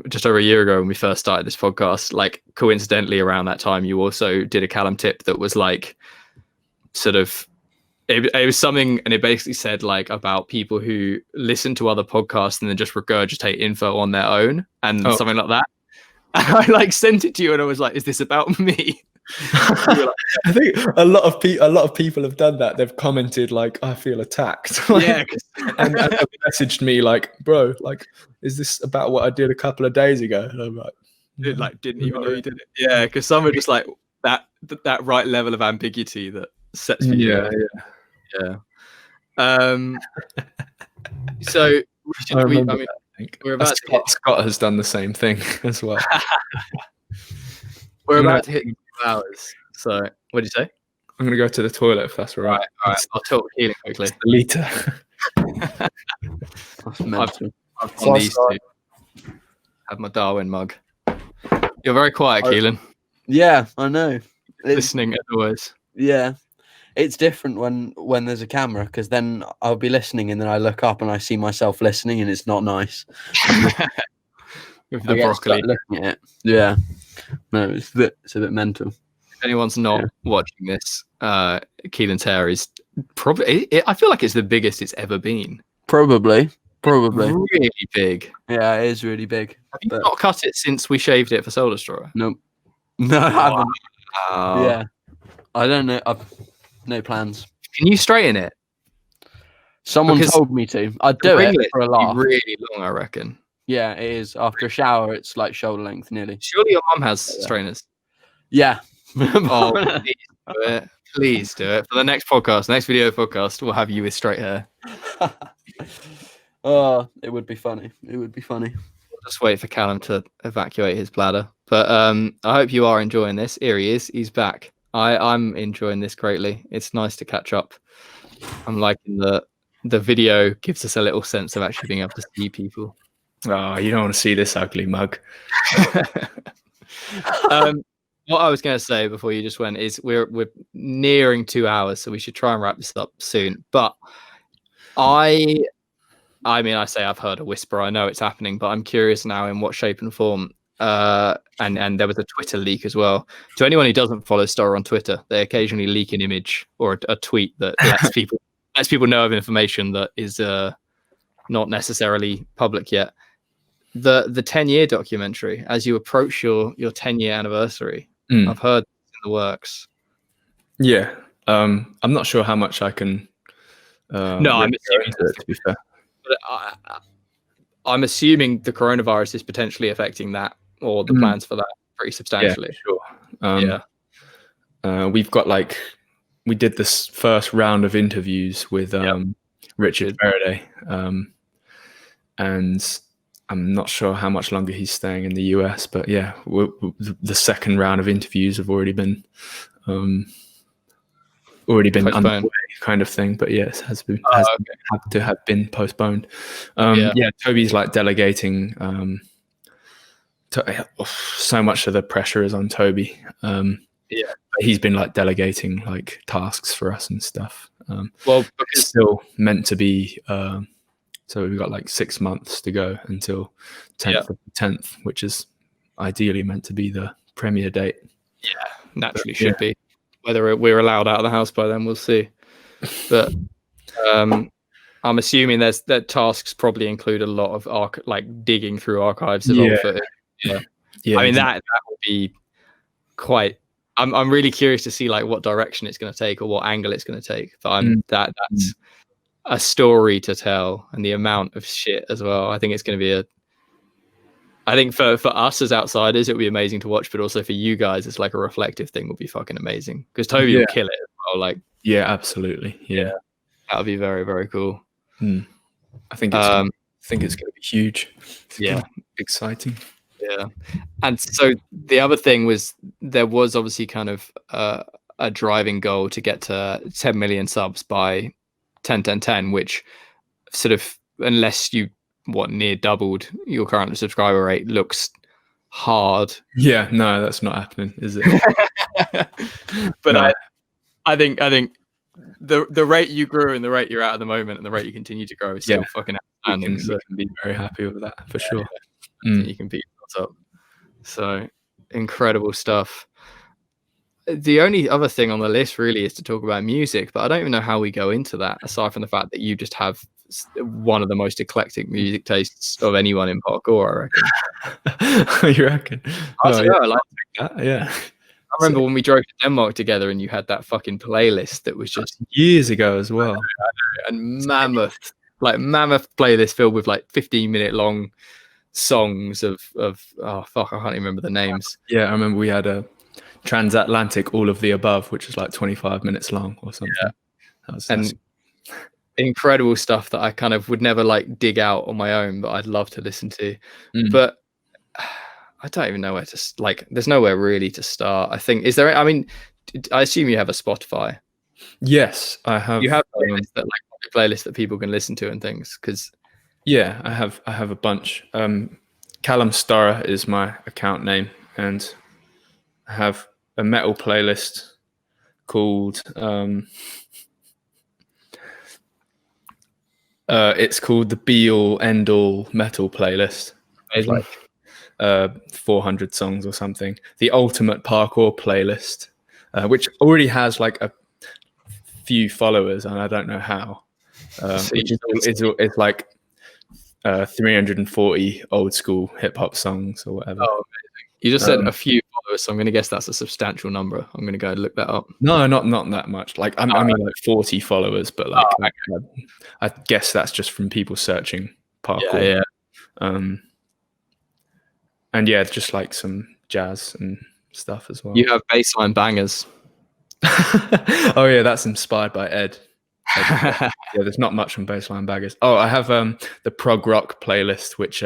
just over a year ago when we first started this podcast, like coincidentally around that time you also did a Callum tip that was like sort of it was something, and it basically said like about people who listen to other podcasts and then just regurgitate info on their own and something like that. And I like sent it to you and I was like, is this about me? I think a lot of people have done that. They've commented like, I feel attacked. and they've messaged me like, bro, like, is this about what I did a couple of days ago? And I'm like, didn't even know you did it. Yeah, because some are just like that right level of ambiguity that sets me. Yeah. So we're about Scott has done the same thing as well. We're about to hit 2 hours. So what did you say? I'm gonna go to the toilet if that's all right. All right. I'll talk healing quickly. The liter. I've done these two. Have my Darwin mug. You're very quiet, Keelan. Yeah, I know. Listening as always. Yeah. It's different when there's a camera, because then I'll be listening and then I look up and I see myself listening and it's not nice. With the broccoli. Looking at it. Yeah. No, it's a bit mental. If anyone's not watching this, Keelan's hair is probably, I feel like it's the biggest it's ever been. Probably. Really big. Yeah, it is really big. Have you not cut it since we shaved it for Solar Storror? Nope. No, I haven't. Wow. Yeah. I don't know. I've no plans. Can you straighten it? Someone told me to. I'd do it for a laugh. Really long, I reckon. Yeah, it is. After a shower, it's like shoulder length nearly. Surely your mum has straighteners. Yeah. Oh, please do it. Please do it. For the next podcast, next video podcast, we'll have you with straight hair. Oh, it would be funny. We'll just wait for Callum to evacuate his bladder. But I hope you are enjoying this. Here he is. He's back. I'm enjoying this greatly. It's nice to catch up. I'm liking the video gives us a little sense of actually being able to see people. Oh, you don't want to see this ugly mug. What I was going to say before you just went is we're nearing 2 hours, so we should try and wrap this up soon. But I mean, I say I've heard a whisper. I know it's happening, but I'm curious now in what shape and form. And there was a Twitter leak as well. To anyone who doesn't follow Storror on Twitter, they occasionally leak an image or a tweet that lets people know of information that is not necessarily public yet. The 10-year documentary, as you approach your 10-year anniversary, I've heard it's in the works. Yeah, I'm not sure how much I can. No, I'm assuming to be fair. But I'm assuming the coronavirus is potentially affecting that or the plans for that pretty substantially. Yeah, sure. We've got we did this first round of interviews with Richard Faraday, and I'm not sure how much longer he's staying in the US, but yeah, the second round of interviews have already been already been postponed? underway kind of thing, but yes, had to have been postponed. Toby's like delegating. So much of the pressure is on Toby. He's been like delegating like tasks for us and stuff. Because it's still meant to be. So we've got like 6 months to go until 10th of the 10th, which is ideally meant to be the premiere date. Yeah, naturally should be. Whether we're allowed out of the house by then, we'll see. But I'm assuming that tasks probably include a lot of digging through archives of old footage. Yeah. I mean that would be quite. I'm really curious to see like what direction it's going to take or what angle it's going to take. But that's a story to tell, and the amount of shit as well. I think it's going to be I think for us as outsiders, it would be amazing to watch, but also for you guys, it's like a reflective thing would be fucking amazing because Toby will kill it as well. Like, yeah, absolutely. Yeah. That would be very, very cool. I think it's going to be huge. It's exciting. Yeah. And so the other thing was there was obviously kind of a driving goal to get to 10 million subs by 10-10-10, which sort of, unless you near doubled your current subscriber rate, looks hard. Yeah, no, that's not happening, is it? But no. I think the rate you grew and the rate you're at the moment and the rate you continue to grow is still fucking outstanding. So you can be very happy with that for sure. You can beat yourself up. So incredible stuff. The only other thing on the list really is to talk about music, but I don't even know how we go into that aside from the fact that you just have one of the most eclectic music tastes of anyone in parkour, I reckon. You reckon? I don't know, I like that. Yeah. I remember when we drove to Denmark together and you had that fucking playlist that was just years ago as well. And mammoth playlist filled with like 15-minute long songs of I can't even remember the names. Yeah, I remember we had a transatlantic all of the above, which was like 25 minutes long or something. And incredible stuff that I kind of would never like dig out on my own, but I'd love to listen to. But I don't even know where to like. There's nowhere really to start. I think I assume you have a Spotify. Yes, I have. You have playlists that people can listen to and things. Because I have a bunch. Callum Storror is my account name, and I have a metal playlist called it's called the Be All End All Metal Playlist. It's like 400 songs or something. The Ultimate Parkour Playlist, which already has like a few followers, and I don't know how. It's like 340 old school hip hop songs or whatever. Oh, amazing. You just said a few followers, so I'm going to guess that's a substantial number. I'm going to go look that up. No, not that much. Like I mean, like 40 followers, but like I guess that's just from people searching parkour. And just like some jazz and stuff as well. You have baseline bangers. Oh yeah, that's inspired by Ed. There's not much on baseline bangers. Oh, I have the prog rock playlist, which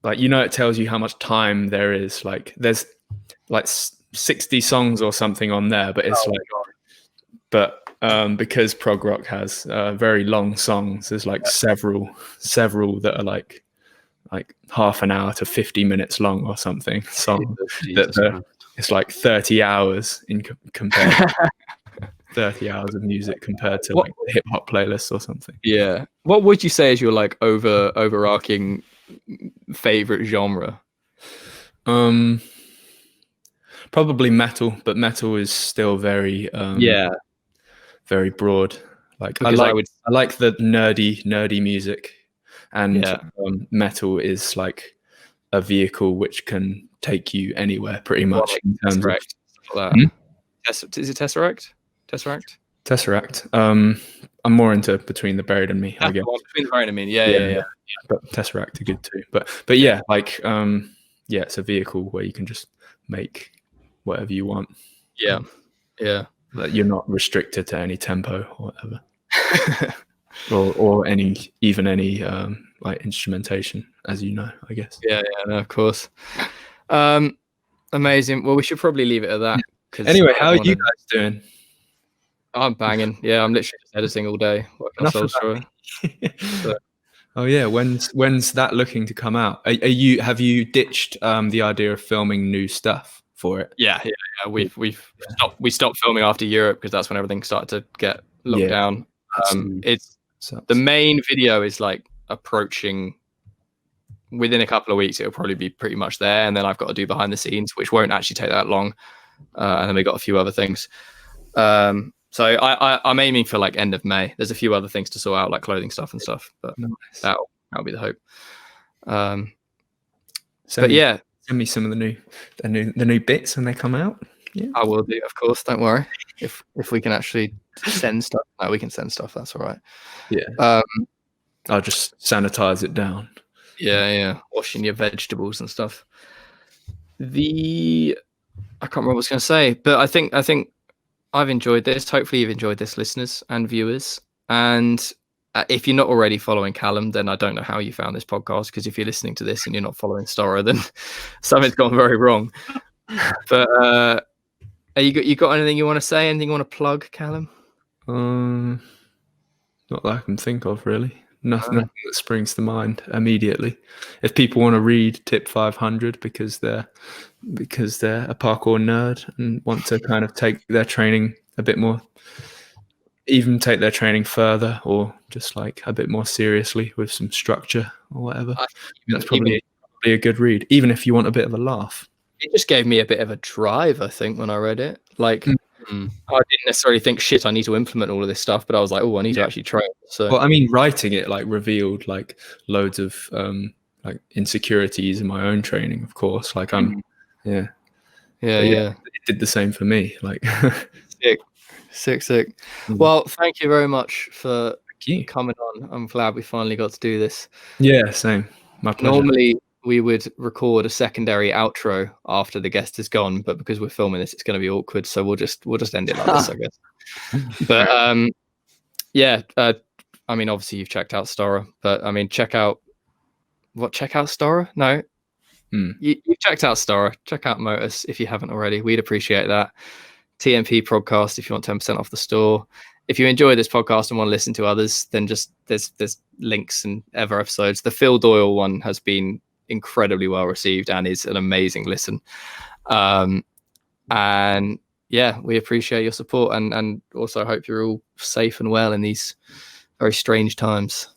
it tells you how much time there is. Like there's like 60 songs or something on there, but it's because prog rock has very long songs, there's like several that are like half an hour to 50 minutes long or something. It's like 30 hours compared 30 hours of music compared to like hip hop playlists or something. Yeah. What would you say is your like overarching favorite genre? Probably metal, but metal is still very very broad. Like I like the nerdy music, and metal is like a vehicle which can take you anywhere pretty much. In terms of is it Tesseract? Tesseract. I'm more into Between the Buried and Me, I guess. Between the Buried and Me, yeah. But Tesseract are good too. But yeah, like it's a vehicle where you can just make whatever you want. Yeah. Like you're not restricted to any tempo or whatever. or any like instrumentation, as you know, I guess. Yeah, no, of course. Amazing. Well, we should probably leave it at that. Anyway, how are you guys doing? I'm banging. Yeah, I'm literally just editing all day. Working on Storror. So. Oh yeah, when's that looking to come out? Have you ditched the idea of filming new stuff for it? Yeah. We stopped filming after Europe because that's when everything started to get locked down. It's the main video is like approaching. Within a couple of weeks, it'll probably be pretty much there, and then I've got to do behind the scenes, which won't actually take that long. And then we got a few other things. So I'm aiming for like end of May. There's a few other things to sort out, like clothing stuff and stuff, but that'll be the hope. Send me some of the new bits when they come out. Yeah, I will do, of course. Don't worry. If we can actually send stuff, we can send stuff. That's all right. Yeah. I'll just sanitize it down. Yeah. Washing your vegetables and stuff. I can't remember what I was going to say, but I think I've enjoyed this. Hopefully you've enjoyed this, listeners and viewers. And if you're not already following Callum, then I don't know how you found this podcast, because if you're listening to this and you're not following Storror, then something's gone very wrong. But you got anything you want to say? Anything you want to plug, Callum? Not that I can think of, really. Nothing that springs to mind immediately. If people want to read Tip 500 because they're a parkour nerd and want to kind of take their training a bit more, even take their training further, or just like a bit more seriously with some structure or whatever, that's probably a good read. Even if you want a bit of a laugh. It just gave me a bit of a drive, I think, when I read it. Like, I didn't necessarily think, shit, I need to implement all of this stuff, but I was like, oh, I need to actually train. So, well, I mean, writing it like revealed like loads of like insecurities in my own training, of course. Like it did the same for me. Like, sick. Well, thank you very much for coming on. I'm glad we finally got to do this. Yeah, same. My pleasure. Normally we would record a secondary outro after the guest is gone, but because we're filming this, it's going to be awkward. So we'll just end it like this, I guess. But I mean, obviously you've checked out Storror, but I mean, check out Storror? No, you've checked out Storror. Check out Motus if you haven't already. We'd appreciate that. TMP Prodcast if you want 10% off the store. If you enjoy this podcast and want to listen to others, then just there's links and other episodes. The Phil Doyle one has been incredibly well received and is an amazing listen. And yeah, we appreciate your support and also hope you're all safe and well in these very strange times.